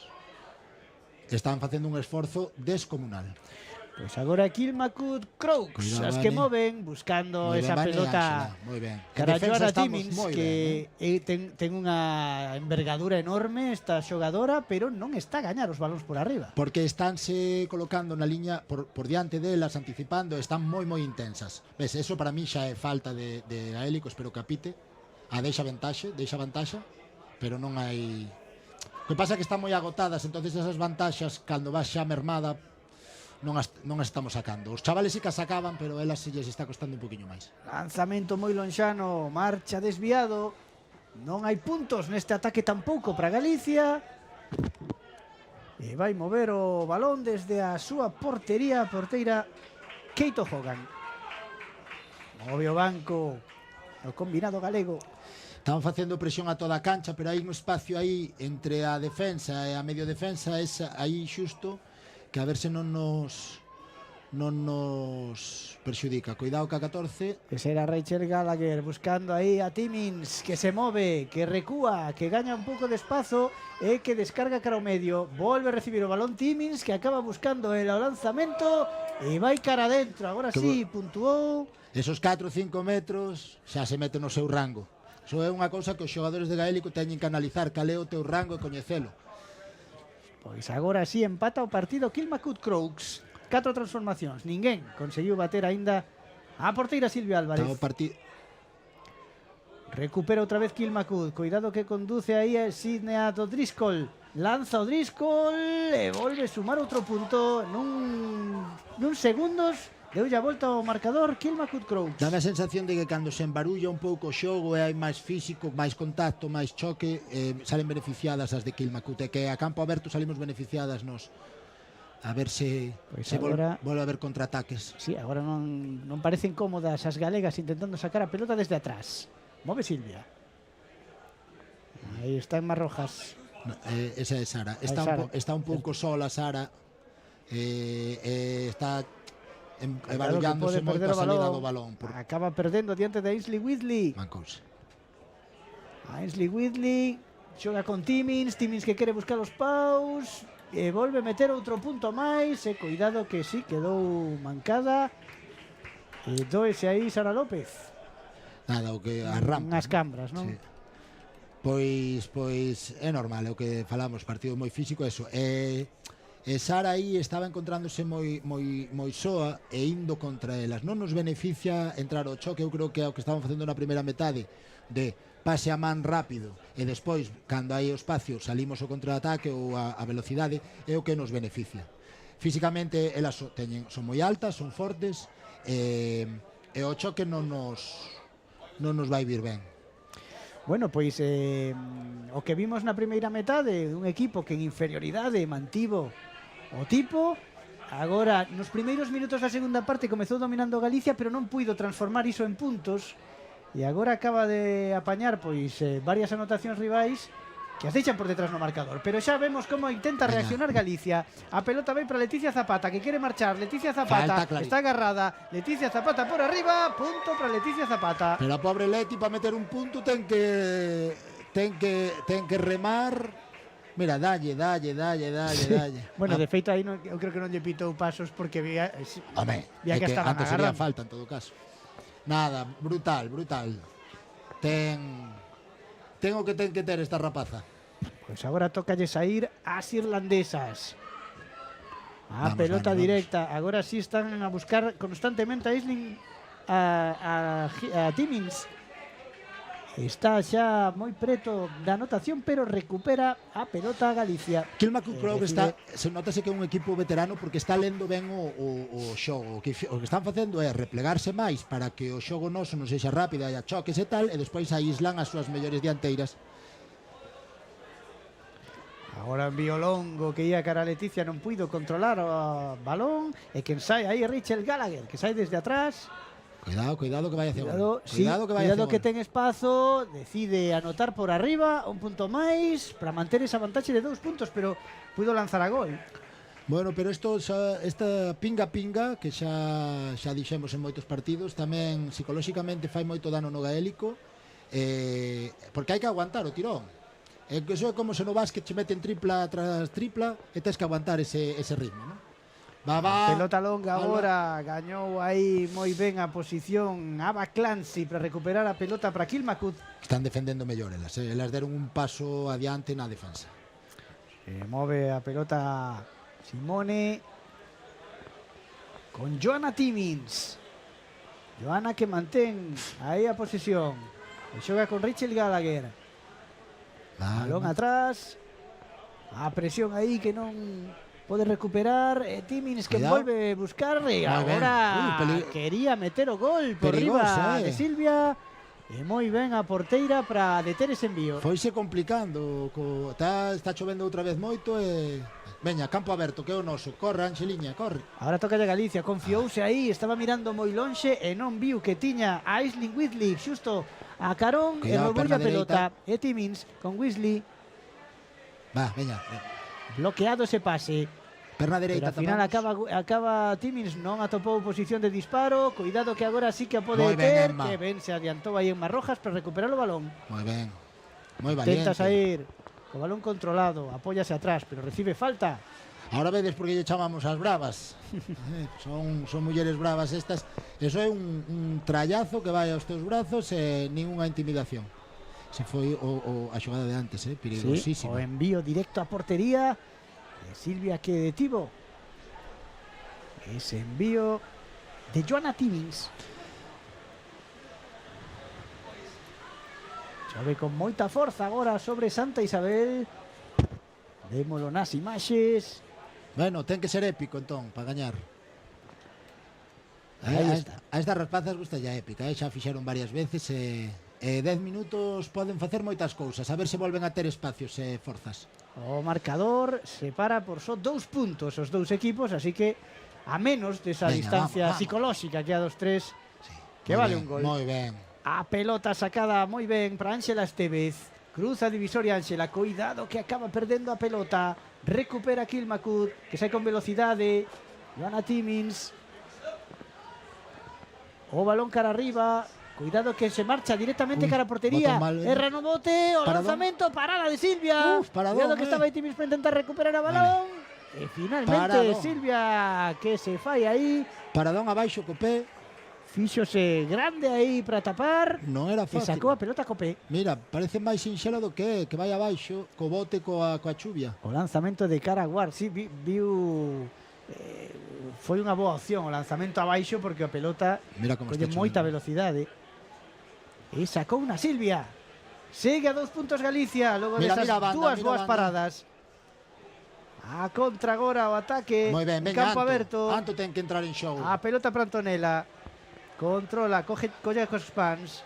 B: están facendo un esforzo descomunal.
F: Pois agora Kilmacud Crooks, as que moven buscando esa pelota cara a Joana Timmins, que ten unha envergadura enorme esta xogadora, pero non está a gañar os balóns por arriba.
B: Porque estánse colocando na liña por diante delas, anticipando, están moi intensas. Ves, eso para mí xa é falta de gaélico, espero que apite. Deixa vantaxe, pero non hai... O que pasa é que están moi agotadas, entonces esas vantaxas, cando vas xa mermada, non as estamos sacando. Os chavales sí que as sacaban, pero elas sí lles está costando un poquinho máis.
F: Lanzamento moi lonxano, marcha desviado. Non hai puntos neste ataque tampouco para Galicia. E vai mover o balón desde a súa portería, porteira Keito Hogan. Move o banco o combinado galego.
B: Estaban facendo presión a toda a cancha, pero hai un espacio aí entre a defensa e a medio defensa, aí xusto, que a ver se non nos perxudica. Cuidado que a 14.
F: Que será Rachel Gallagher buscando aí a Timmins, que se move, que recúa, que gaña un pouco de espazo e que descarga cara ao medio. Volve a recibir o balón Timmins, que acaba buscando el lanzamento e vai cara adentro. Agora sí, puntuou.
B: Esos 4 ou 5 metros xa se mete no seu rango. Iso é unha cousa que os xogadores de gaélico teñen que analizar, cal é o teu rango e coñecelo.
F: Pois agora sí empata o partido Kilmacud Crooks. 4 transformacións, ninguén conseguiu bater aínda a porteira Silvia Álvarez. Recupera outra vez Kilmacud, cuidado que conduce aí a Sidney O'Driscoll. lanza o Driscoll e volve sumar outro punto nun segundos. Deulle a volta ao marcador Kilmacud Crowds.
B: Dame a sensación de que cando se embarulla un pouco o xogo e hai máis físico, máis contacto, máis choque, salen beneficiadas as de Kilmacud, e que a campo aberto salimos beneficiadas nos. A ver se
F: agora
B: volve a haber contraataques.
F: Sí, agora non parecen cómodas as galegas intentando sacar a pelota desde atrás. Move Silvia. Aí está en Marrojas.
B: No, esa é Sara. Está un pouco sola Sara. Está barullándose moito a salida do balón.
F: Acaba perdendo diante de Ainsley Whitley.
B: Mancouse.
F: Ainsley Whitley xoga con Timmins que quere buscar os paus e volve meter outro punto máis, e cuidado que sí, quedou mancada e doese aí Sara López.
B: Nada, o que arrampa.
F: Unhas cambras, non?
B: Sí. Pois é normal, é o que falamos, partido moi físico, eso. E Sara aí estaba encontrándose moi soa e indo contra elas. Non nos beneficia entrar ao choque, eu creo que é o que estaban facendo na primeira metade, de pase a man rápido e despois, cando hai o espacio, salimos ao contraataque ou a velocidade, é o que nos beneficia. Físicamente elas son moi altas, son fortes, e o choque non nos vai vir ben.
F: Bueno, pois o que vimos na primeira metade, un equipo que en inferioridade mantivo o tipo. Agora, nos primeiros minutos da segunda parte comezou dominando Galicia, pero non puido transformar iso en puntos. E agora acaba de apañar pois varias anotacións rivais que as deixan por detrás no marcador. Pero xa vemos como intenta reaccionar Galicia. A pelota vai para Leticia Zapata, que quere marchar. Leticia Zapata está agarrada. Leticia Zapata por arriba, punto para Leticia Zapata.
B: Pero a pobre Leti, para meter un punto, ten que remar. Mira, dalle.
F: Bueno, de feito aí eu creo que non lle pitou pasos porque vía que estaban
B: antes
F: agarrando.
B: sería falta en todo caso. Nada, brutal. Ten o que ten que ter esta rapaza.
F: Pois agora tocalle sair ás irlandesas. A pelota
B: vamos.
F: directa. Agora sí están a buscar constantemente a Isling a Timmins. Está xa moi preto da anotación, pero recupera a pelota a Galicia.
B: Kilmacud Crowds notase que é un equipo veterano porque está lendo ben o xogo. O que están facendo é replegarse máis para que o xogo noso non sexa rápido, haya choques e tal, e despois aíslan as súas mellores dianteiras.
F: Agora envío longo que ia cara a Leticia, non puido controlar o balón, e quen sai aí é Rachel Gallagher, que sai desde atrás.
B: Cuidado que vai hacia
F: gol. Cuidado que ten espazo, decide anotar por arriba, un punto máis para manter esa vantaxe de 2 puntos, pero puido lanzar a gol.
B: Bueno, pero esta pinga que xa dixemos en moitos partidos, tamén psicolóxicamente fai moito dano no gaélico, porque hai que aguantar o tirón. Eso é como se no básquet che meten tripla tras tripla e tens que aguantar ese ritmo, non?
F: Pelota longa agora, gañou aí moi ben a posición Ava Clancy para recuperar a pelota para Kilmacud.
B: Están defendendo mellor elas deron un paso adiante na defensa.
F: Move a pelota Simone con Joanna Timmins. Joanna que mantén aí a posesión e xoga con Rachel Gallagher. Balón atrás, a presión aí que non pode recuperar, Timmins que volve buscar e agora quería meter o gol por riba de Silvia, e moi ben a porteira para deter ese envío.
B: Foise complicando, está chovendo outra vez moito e veña, campo aberto, que é o noso. Corre, Anxeliña, corre.
F: Agora toca a Galicia, confiouse aí, estaba mirando moi lonxe e non viu que tiña a Aisling Whitley xusto a carón e roubou a pelota. E Timmins con Whitley.
B: Veña.
F: Bloqueado ese pase.
B: Perna dereita.
F: Pero al final acaba Timmins, non atopou posición de disparo. Cuidado que agora sí que a pode ter. Que ben se adiantou aí en Marrojas para recuperar o balón.
B: Moi ben. Moi valiente.
F: Intenta sair co balón controlado, apóyase atrás, pero recibe falta.
B: Ahora vedes por que lle chamamos as bravas. Son mulleres bravas estas. Eso é un trallazo que vai aos teus brazos e ninguna intimidación. Se foi a xogada de antes, perigosísima.
F: Sí, o envío directo a portería. Silvia que detivo ese envío de Joanna Timmins. Chove con moita forza agora sobre Santa Isabel. Vémolo nas imaxes.
B: Bueno, ten que ser épico entón, para gañar.
F: Aí está.
B: A estas rapazas gusta ya épica, xa fixeron varias veces 10 minutos poden facer moitas cousas, a ver se volven a ter espacios e forzas.
F: O marcador separa por só 2 puntos os dous equipos, así que a menos desa
B: Veña,
F: distancia
B: vamos.
F: psicolóxica que a dos tres,
B: Sí,
F: que
B: moi
F: vale
B: ben,
F: un gol.
B: Moi ben.
F: A pelota sacada moi ben para Ángela Estevez. Cruza divisoria Ángela, cuidado que acaba perdendo a pelota. Recupera Kilmacud, que sai con velocidade. Joana Timmins. O balón cara arriba. Cuidado que se marcha directamente cara a portería.
B: botón mal,
F: Erra no bote, o
B: Paradón.
F: lanzamento, parada de Silvia.
B: Paradón,
F: Cuidado que estaba aí Timmins para intentar recuperar a balón. E finalmente
B: Paradón.
F: Silvia que se fai aí.
B: Paradón abaixo co pé,
F: Fíxose grande aí para tapar.
B: non era
F: E
B: fácil.
F: sacou a pelota co pé.
B: Mira, parece máis sinxelo do que vai abaixo, co bote coa chuvia.
F: O lanzamento de cara a Guard, sí, viu foi unha boa opción o lanzamento abaixo porque a pelota
B: Mira como
F: colle
B: está
F: moita
B: chovendo.
F: velocidade. E sacou unha Silvia. Segue a 2 puntos Galicia, logo
B: Mira,
F: desas
B: mira a banda,
F: dúas
B: mira a
F: boas
B: banda.
F: paradas. A contra agora o ataque.
B: Moi ben,
F: en
B: ben,
F: campo
B: Anto.
F: aberto.
B: Anto ten que entrar en show.
F: A pelota para Antonella. Controla, colle cos pans.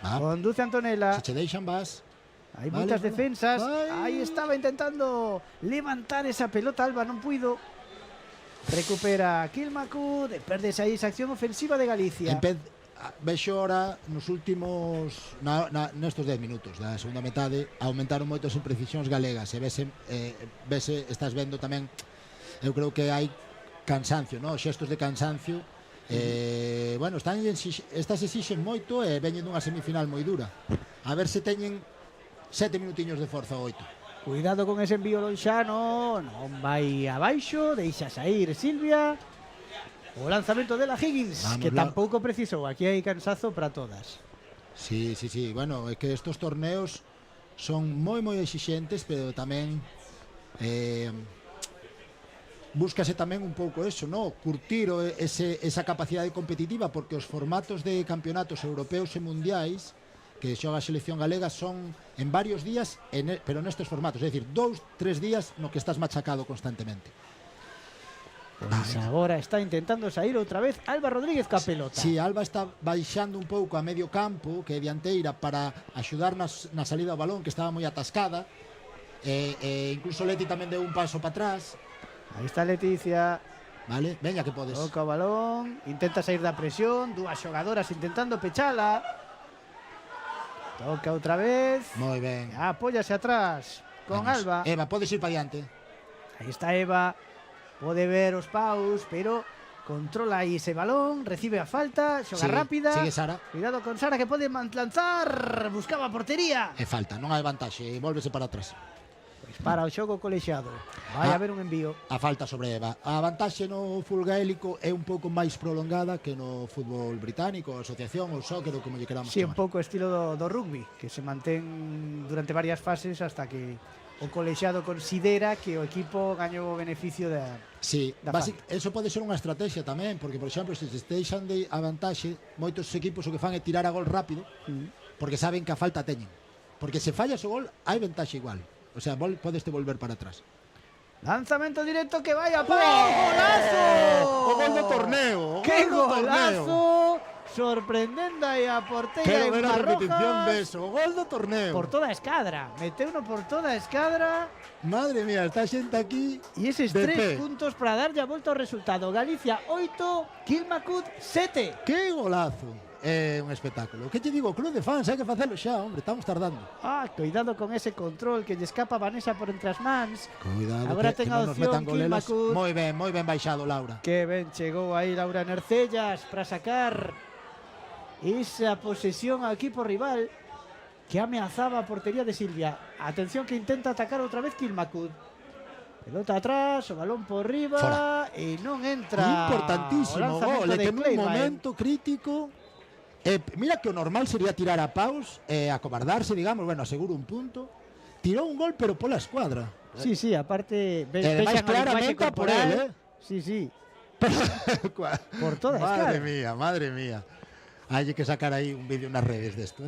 F: Conduce Antonella.
B: Se che deixan vas.
F: Hay
B: Vale,
F: muchas
B: vale.
F: defensas.
B: Ay.
F: Ahí estaba intentando levantar esa pelota. Alba no pudo. Recupera Kilmacud. Perde esa acción ofensiva de Galicia.
B: Vexo ahora nos últimos nestos 10 minutos da segunda metade aumentaron moito as imprecisións galegas e vese estás vendo tamén, eu creo que hai cansancio, no? Xestos de cansancio. Bueno, estas exixen moito e veñen dunha semifinal moi dura. A ver se teñen 7 minutiños de forza ou 8.
F: Cuidado con ese envío lonxano. Non vai abaixo. Deixa sair Silvia. O lanzamento de la Higgins,
B: Vamos,
F: que tampouco precisou. Aquí hai cansazo para todas.
B: Sí. Bueno, é que estos torneos son moi exixentes, pero tamén búscase tamén un pouco eso, no? Curtir esa capacidade competitiva, porque os formatos de campeonatos europeos e mundiais que xoga a selección galega son en varios días, pero nestes formatos, é dicir, 2-3 días no que estás machacado constantemente.
F: Pois agora está intentando sair outra vez Alba Rodríguez ca pelota.
B: Si, Alba está baixando un pouco a medio campo, que é dianteira, para axudar na salida ao balón, que estaba moi atascada. Incluso Leti tamén deu un paso para atrás.
F: Aí está Leticia.
B: Vale, veña que podes.
F: Toca o balón, intenta sair da presión, dúas xogadoras intentando pechala. Toca outra vez.
B: Moi ben.
F: Apóyase atrás con
B: Vamos.
F: Alba.
B: Eva, podes ir para diante.
F: Aí está Eva. Pode ver os paus, pero controla aí ese balón, recibe a falta, xoga
B: Sí,
F: rápida.
B: sigue Sara.
F: Cuidado con Sara que pode lanzar, buscaba a portería.
B: E falta, non hai vantaxe, volvese para atrás.
F: Pois para o xogo colexiado. Vai haber un envío.
B: A falta sobre Eva. A vantaxe no fútbol gaélico é un pouco máis prolongada que no fútbol británico, asociación ou soccer ou como lle queramos
F: Si, un
B: chamar.
F: pouco estilo do rugby, que se mantén durante varias fases hasta que o colexiado considera que o equipo gañou o beneficio da...
B: Sí,
F: da
B: eso pode ser unha estrategia tamén, porque, por exemplo, se deixan de a vantaxe, moitos equipos o que fan é tirar a gol rápido, porque saben que a falta teñen. Porque se fallas o gol, hai vantaxe igual. O sea, podes te volver para atrás.
F: Lanzamento directo que vai a pau. ¡Golazo!
B: O gol do torneo!
F: ¡Qué golazo! Sorprendendo aí a porteira
B: Quero ver a repetición
F: Rojas.
B: de eso. O gol do torneo.
F: Por toda a escadra. Meteu uno por toda a escadra.
B: Madre mía, está xente aquí
F: E eses
B: de
F: 3
B: pé.
F: puntos para darlle a volta ao resultado. Galicia 8, Kilmacud 7.
B: ¡Qué golazo! É un espectáculo. Que te digo, club de fans, hai que facelo xa, hombre, estamos tardando.
F: Cuidado con ese control que lle escapa a Vanessa por entre as mans.
B: Cuidado,
F: Agora
B: que
F: ten a
B: non nos
F: opción
B: metan golelas.
F: Kilmacud.
B: Moi ben baixado, Laura.
F: Que ben chegou aí Laura Nercellas para sacar esa posesión ao equipo rival que ameazaba a portería de Silvia. Atención que intenta atacar outra vez Kilmacud. Pelota atrás, o balón por riba.
B: Fora.
F: E non entra.
B: Importantísimo
F: o lanzamento
B: gol,
F: de
B: que nun
F: Kleiman.
B: momento crítico. Mira que o normal sería tirar a paus e acobardarse, digamos, bueno, aseguro un punto. Tirou un gol, pero pola escuadra.
F: Sí, aparte
B: ademais,
F: vexan a
B: claramente
F: linguaxe
B: por
F: corporal.
B: él,
F: Sí. Por toda a
B: Madre
F: escadra.
B: mía. Hai que sacar aí un vídeo nas redes desto,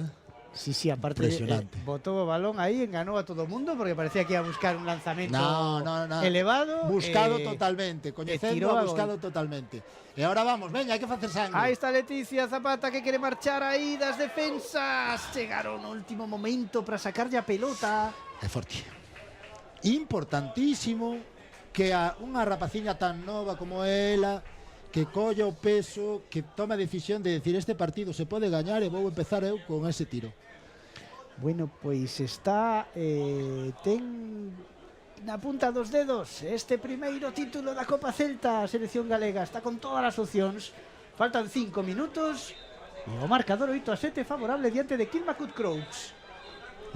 F: Sí, aparte
A: Impresionante.
F: botó o balón aí, enganó a todo o mundo porque parecía que iba a buscar un lanzamento
A: No.
F: elevado.
A: Buscado totalmente,
F: tiró
A: coñecendo
F: a
A: a buscado
F: gol.
A: totalmente. E ahora vamos, veña, hai que facer sangre.
F: Aí está Leticia Zapata que quere marchar aí das defensas. Chegaron no último momento para sacarlle a pelota.
A: É forte. Importantísimo que unha rapaciña tan nova como ela, que colla o peso, que tome a decisión de decir este partido se pode gañar e vou empezar eu con ese tiro.
F: Bueno, pois está ten na punta dos dedos este primeiro título da Copa Celta. A selección galega está con todas as opcións. Faltan 5 minutos e o marcador 8-7 favorable diante de Kilmacud Crowds.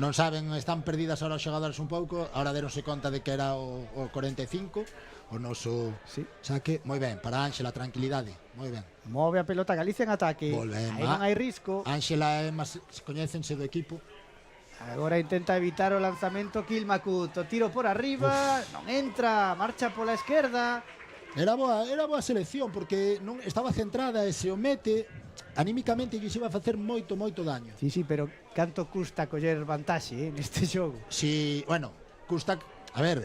A: Non saben, están perdidas ahora os xogadores un pouco, ahora deronse conta de que era o 45, o noso saque. Moi ben, para Ángela, tranquilidade, moi ben.
F: Move a pelota Galicia en ataque.
A: Volvemos.
F: Aí non hai risco.
A: Ángela e Mas coñécense do equipo.
F: Agora intenta evitar o lanzamento Kilmacud. O tiro por arriba, non entra, marcha pola esquerda.
A: Era boa selección porque non estaba centrada e se o mete anímicamente lle iba a facer moito daño.
F: Sí, pero canto custa coller vantaxe neste xogo.
A: Si, bueno, custa, a ver,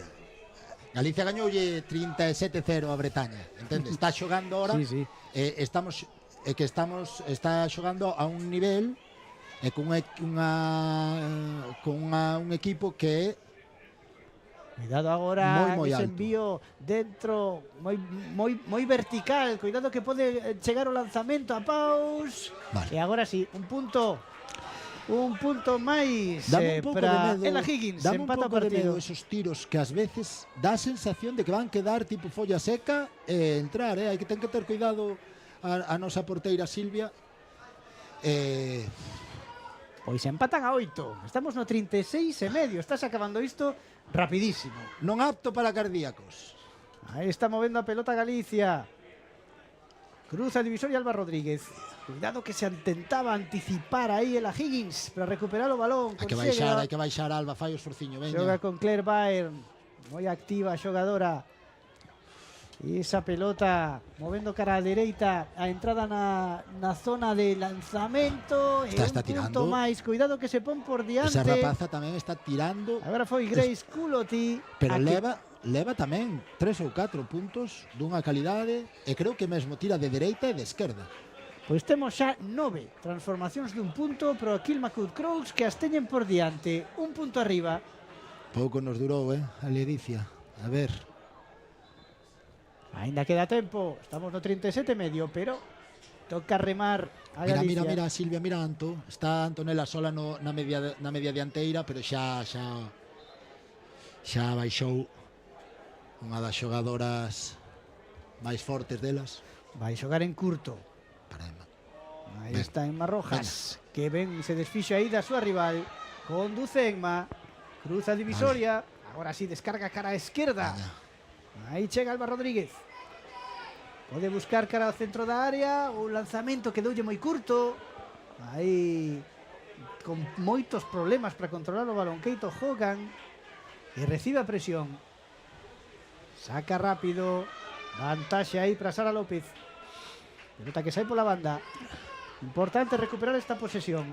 A: Galicia gañoulle 37-0 a Bretaña, entende? Está xogando ahora.
F: Sí.
A: Está xogando a un nivel e con un equipo que é
F: Cuidado agora,
A: moi
F: ese
A: alto.
F: envío dentro, moi vertical. Cuidado que pode chegar o lanzamento a Paus.
A: Vale.
F: E agora sí, un punto máis
A: dame un pouco de
F: para
A: medo,
F: Ella Higgins,
A: dame un
F: empata o
A: pouco de
F: partido.
A: medo esos tiros que ás veces dá a sensación de que van quedar tipo folla seca e entrar, hai que ten que ter cuidado a nosa porteira Silvia.
F: Pois empatan a 8. Estamos no 36,5. Estás acabando isto rapidísimo.
A: Non apto para cardíacos.
F: Aí está movendo a pelota Galicia. Cruza Divisoria Alba Rodríguez. Cuidado que se intentaba anticipar aí Ella Higgins para recuperar o balón.
A: Hai que baixar Alba, fai o esforciño,
F: Xoga
A: veña.
F: con Claire Baer. Moi activa a xogadora. E esa pelota movendo cara á dereita, a entrada na zona de lanzamento.
A: Está
F: e un
A: tirando.
F: punto máis. Cuidado que se pon por diante.
A: Esa rapaza tamén está tirando,
F: Agora foi Grace Culoti.
A: pero
F: a que-
A: leva tamén 3 ou 4 puntos dunha calidade e creo que mesmo tira de dereita e de esquerda.
F: Pois temos xa 9 transformacións dun punto pro Kilmacud Crowds que as teñen por diante. Un punto arriba.
A: Pouco nos durou, a ledicia. A ver,
F: Ainda queda tempo. Estamos no 37,5, pero toca remar a Galicia.
A: mira, Silvia, mira Anto. Está Antonella sola na media dianteira, pero xa baixou unha das xogadoras máis fortes delas.
F: Vai xogar en curto.
A: Para Emma.
F: Aí
A: Ben.
F: está Emma Rojas, que ben se desfixo aí da súa rival. Conduce Emma, cruza a divisoria, agora sí descarga cara á esquerda.
A: Veña.
F: Aí chega Alba Rodríguez. Pode buscar cara ao centro da área, o lanzamento quedoulle moi curto. Aí con moitos problemas para controlar o balón Keito Hogan e recibe a presión. Saca rápido, vantaxe aí para Sara López. Pelota que sai pola banda. Importante recuperar esta posesión.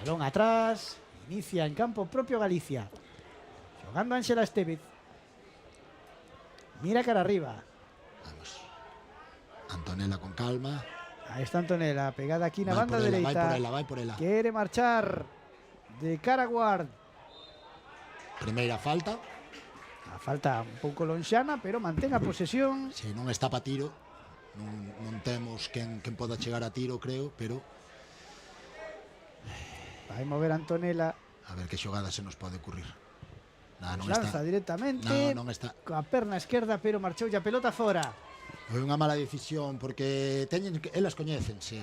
F: Balón atrás, inicia en campo propio Galicia. Jugando Ángela Estevez. Mira cara arriba.
A: Vamos. Antonella con calma.
F: Aí está Antonella, pegada aquí na
A: Vai
F: banda
A: por ela,
F: dereita.
A: vai por ela.
F: Quere marchar de cara a guard.
A: Primeira falta.
F: A falta un pouco lonxana, pero mantén a posesión.
A: Se non está pa tiro, non temos quen poda chegar a tiro, creo, pero
F: Vai mover Antonella.
A: a ver que xogada se nos pode ocurrir. Non
F: Lanza
A: está.
F: directamente.
A: Non está.
F: Coa perna esquerda, pero marchou a pelota fora.
A: Foi unha mala decisión porque elas coñécense,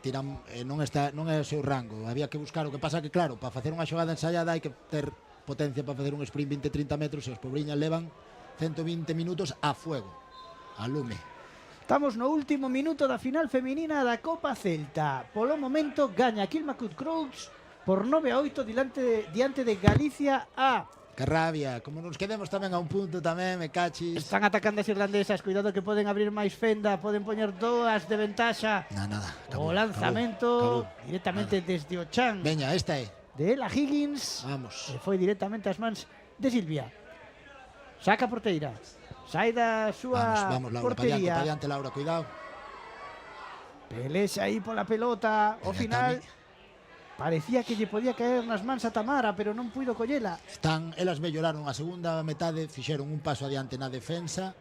A: tiran, non é o seu rango, había que buscar, o que pasa que claro, para facer unha xogada ensaiada hai que ter potencia para facer un sprint 20-30 metros e os pobriñas levan 120 minutos a fuego, a lume.
F: Estamos no último minuto da final feminina da Copa Celta. Polo momento gaña Kilmacud Crowds por 9-8 diante de Galicia A.
B: Que rabia, como nos quedemos tamén a un punto tamén, me cachis.
F: Están atacando as irlandesas, cuidado que poden abrir máis fenda, poden poñer 2 de ventaxa.
B: Nada,
F: O lanzamento directamente desde o chan
B: Veña, esta é.
F: de Ela Higgins.
B: Vamos.
F: E foi directamente ás mans de Silvia. Saca a porteira. Sai da súa
B: Vamos, Laura,
F: portería.
B: pa diante, Laura, cuidado.
F: Pelexa aí pola pelota. Ao final parecía que lle podía caer nas mans a Tamara, pero non puido collela.
B: Elas melloraron a segunda metade, fixeron un paso adiante na defensa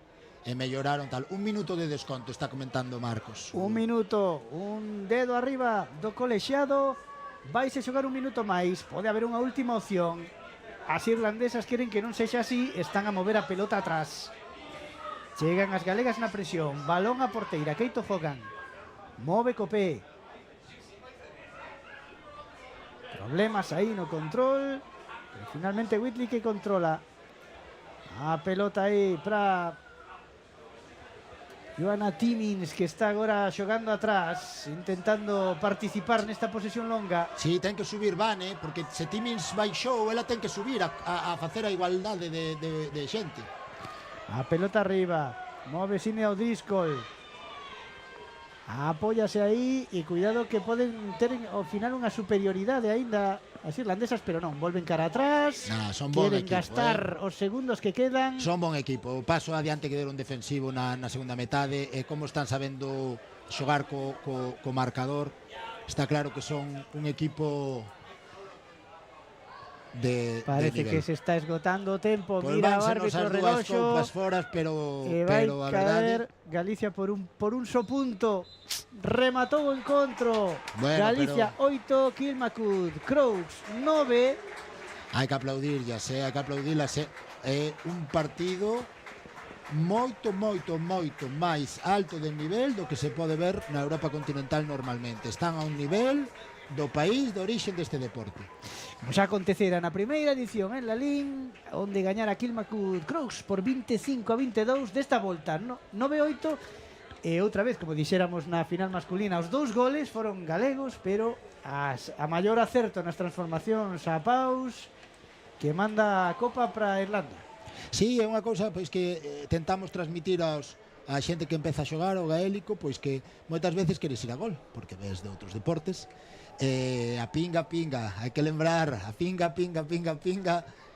B: e melloraron tal. 1 minuto de desconto, está comentando Marcos.
F: 1 minuto, un dedo arriba do colexiado. Vais a xogar 1 minuto máis. Pode haber unha última opción. As irlandesas queren que non sexa así, están a mover a pelota atrás. Chegan as galegas na presión. Balón a porteira, Keito Hogan. Move co pé. Problemas aí no control. Pero finalmente Whitley que controla. A pelota aí para Johanna Timmins, que está agora xogando atrás, intentando participar nesta posesión longa.
B: Si, ten que subir Vane, porque se Timmins baixou, ela ten que subir a facer a igualdade de xente.
F: A pelota arriba. Move Sine O'Driscoll. Apóyase aí e cuidado que poden ter ao final unha superioridade aínda as irlandesas, pero non, volven cara atrás.
B: Son bon
F: queren
B: equipo,
F: gastar os segundos que quedan.
B: Son bon equipo. O paso adiante que deron defensivo na segunda metade e como están sabendo xogar co marcador. Está claro que son un equipo de
F: Parece
B: nivel.
F: que se está esgotando o tempo.
B: Pues
F: Mira o
B: vánsenos
F: árbitro
B: as dúas
F: reloxo.
B: copas foras, pero
F: Vai
B: a
F: caer
B: verdade
F: Galicia por un só punto. Rematou o encontro.
B: Bueno,
F: Galicia 8, Kilmacud Crowes 9.
B: hai que aplaudirlas, hai que aplaudirlas. É un partido moito máis alto de nivel do que se pode ver na Europa continental normalmente. Están a un nivel do país de orixe deste deporte.
F: Como xa acontecera na primeira edición en Lalín, onde gañara Kilmacud Crowes por 25-22 desta volta, 9-8. E outra vez, como dixéramos na final masculina, os 2 goles foron galegos, pero a maior acerto nas transformacións a Paus, que manda a copa para Irlanda.
B: Sí, é unha cousa pois que tentamos transmitir a xente que empeza a xogar o gaélico, pois que moitas veces queres ir a gol, porque ves de outros deportes. A pinga, hai que lembrar, a pinga,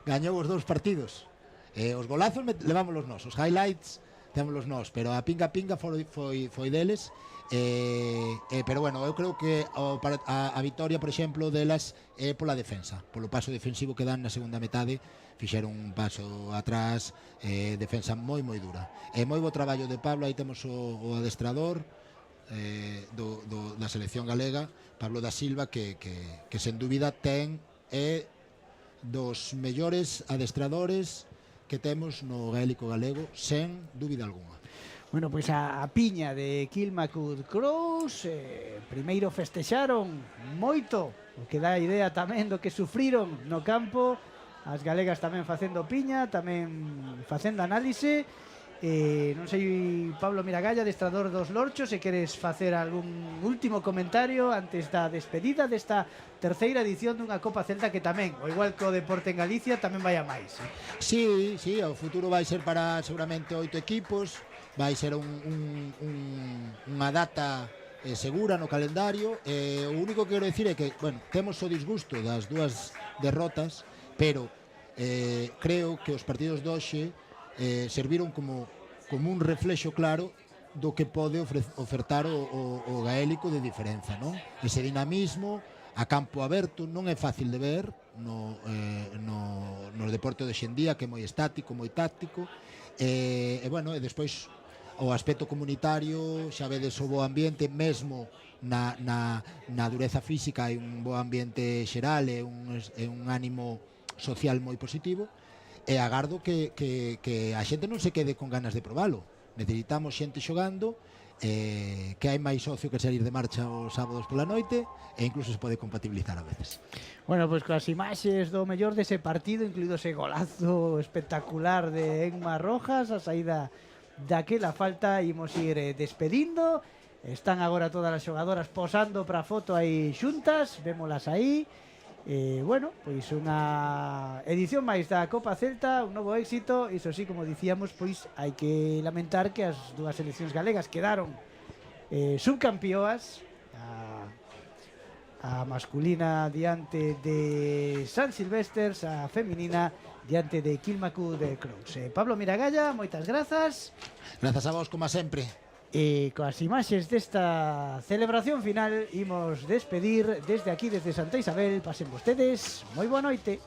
B: gañou os 2 partidos. Os golazos levámolos nós, os highlights témolos nós, pero a pinga foi deles. Pero bueno, eu creo que a vitoria, por exemplo, delas é pola defensa, polo paso defensivo que dan na segunda metade. Fixeron un paso atrás, defensa moi dura. Moi bo traballo de Pablo, aí temos o adestrador da selección galega, Pablo da Silva, que sen dúbida ten dos mellores adestradores que temos no gaélico galego, sen dúbida algunha.
F: Bueno, pois a piña de Kilmacud Crowes, primeiro festexaron moito, o que dá a idea tamén do que sufriron no campo. As galegas tamén facendo piña, tamén facendo análise. Non sei, Pablo Miragalla, adestrador dos Lorchos, se queres facer algún último comentario antes da despedida desta terceira edición dunha Copa Celta que tamén, o igual que o deporte en Galicia, tamén vai a máis.
B: Sí, o futuro vai ser para seguramente 8 equipos, vai ser unha data segura no calendario. O único que quero dicir é que, bueno, temos o disgusto das 2 derrotas, pero creo que os partidos de hoxe serviron como un reflexo claro do que pode ofertar o gaélico de diferenza, non? Ese dinamismo a campo aberto non é fácil de ver no deporte de hoxendía, que é moi estático, moi táctico, e bueno, e despois o aspecto comunitario, xa vedes o bo ambiente, mesmo na dureza física hai un bo ambiente xeral e un ánimo social moi positivo. E agardo que a xente non se quede con ganas de probalo. Necesitamos xente xogando, que hai máis ocio que salir de marcha os sábados pola noite, e incluso se pode compatibilizar a veces.
F: Bueno, pois coas imaxes do mellor dese partido, incluído ese golazo espectacular de Enma Rojas, a saída daquela falta, imos ir despedindo. Están agora todas as xogadoras posando para a foto aí xuntas, vémolas aí. Bueno, pois unha edición máis da Copa Celta, un novo éxito. Iso sí, como dicíamos, pois hai que lamentar que as dúas seleccións galegas quedaron subcampeoas, a masculina diante de San Silvestres, a feminina diante de Kilmacu de Crows. Pablo Miragalla, moitas grazas.
B: Grazas a vos, como sempre.
F: E coas imaxes desta celebración final imos despedir desde aquí, desde Santa Isabel. Pasen vostedes moi boa noite.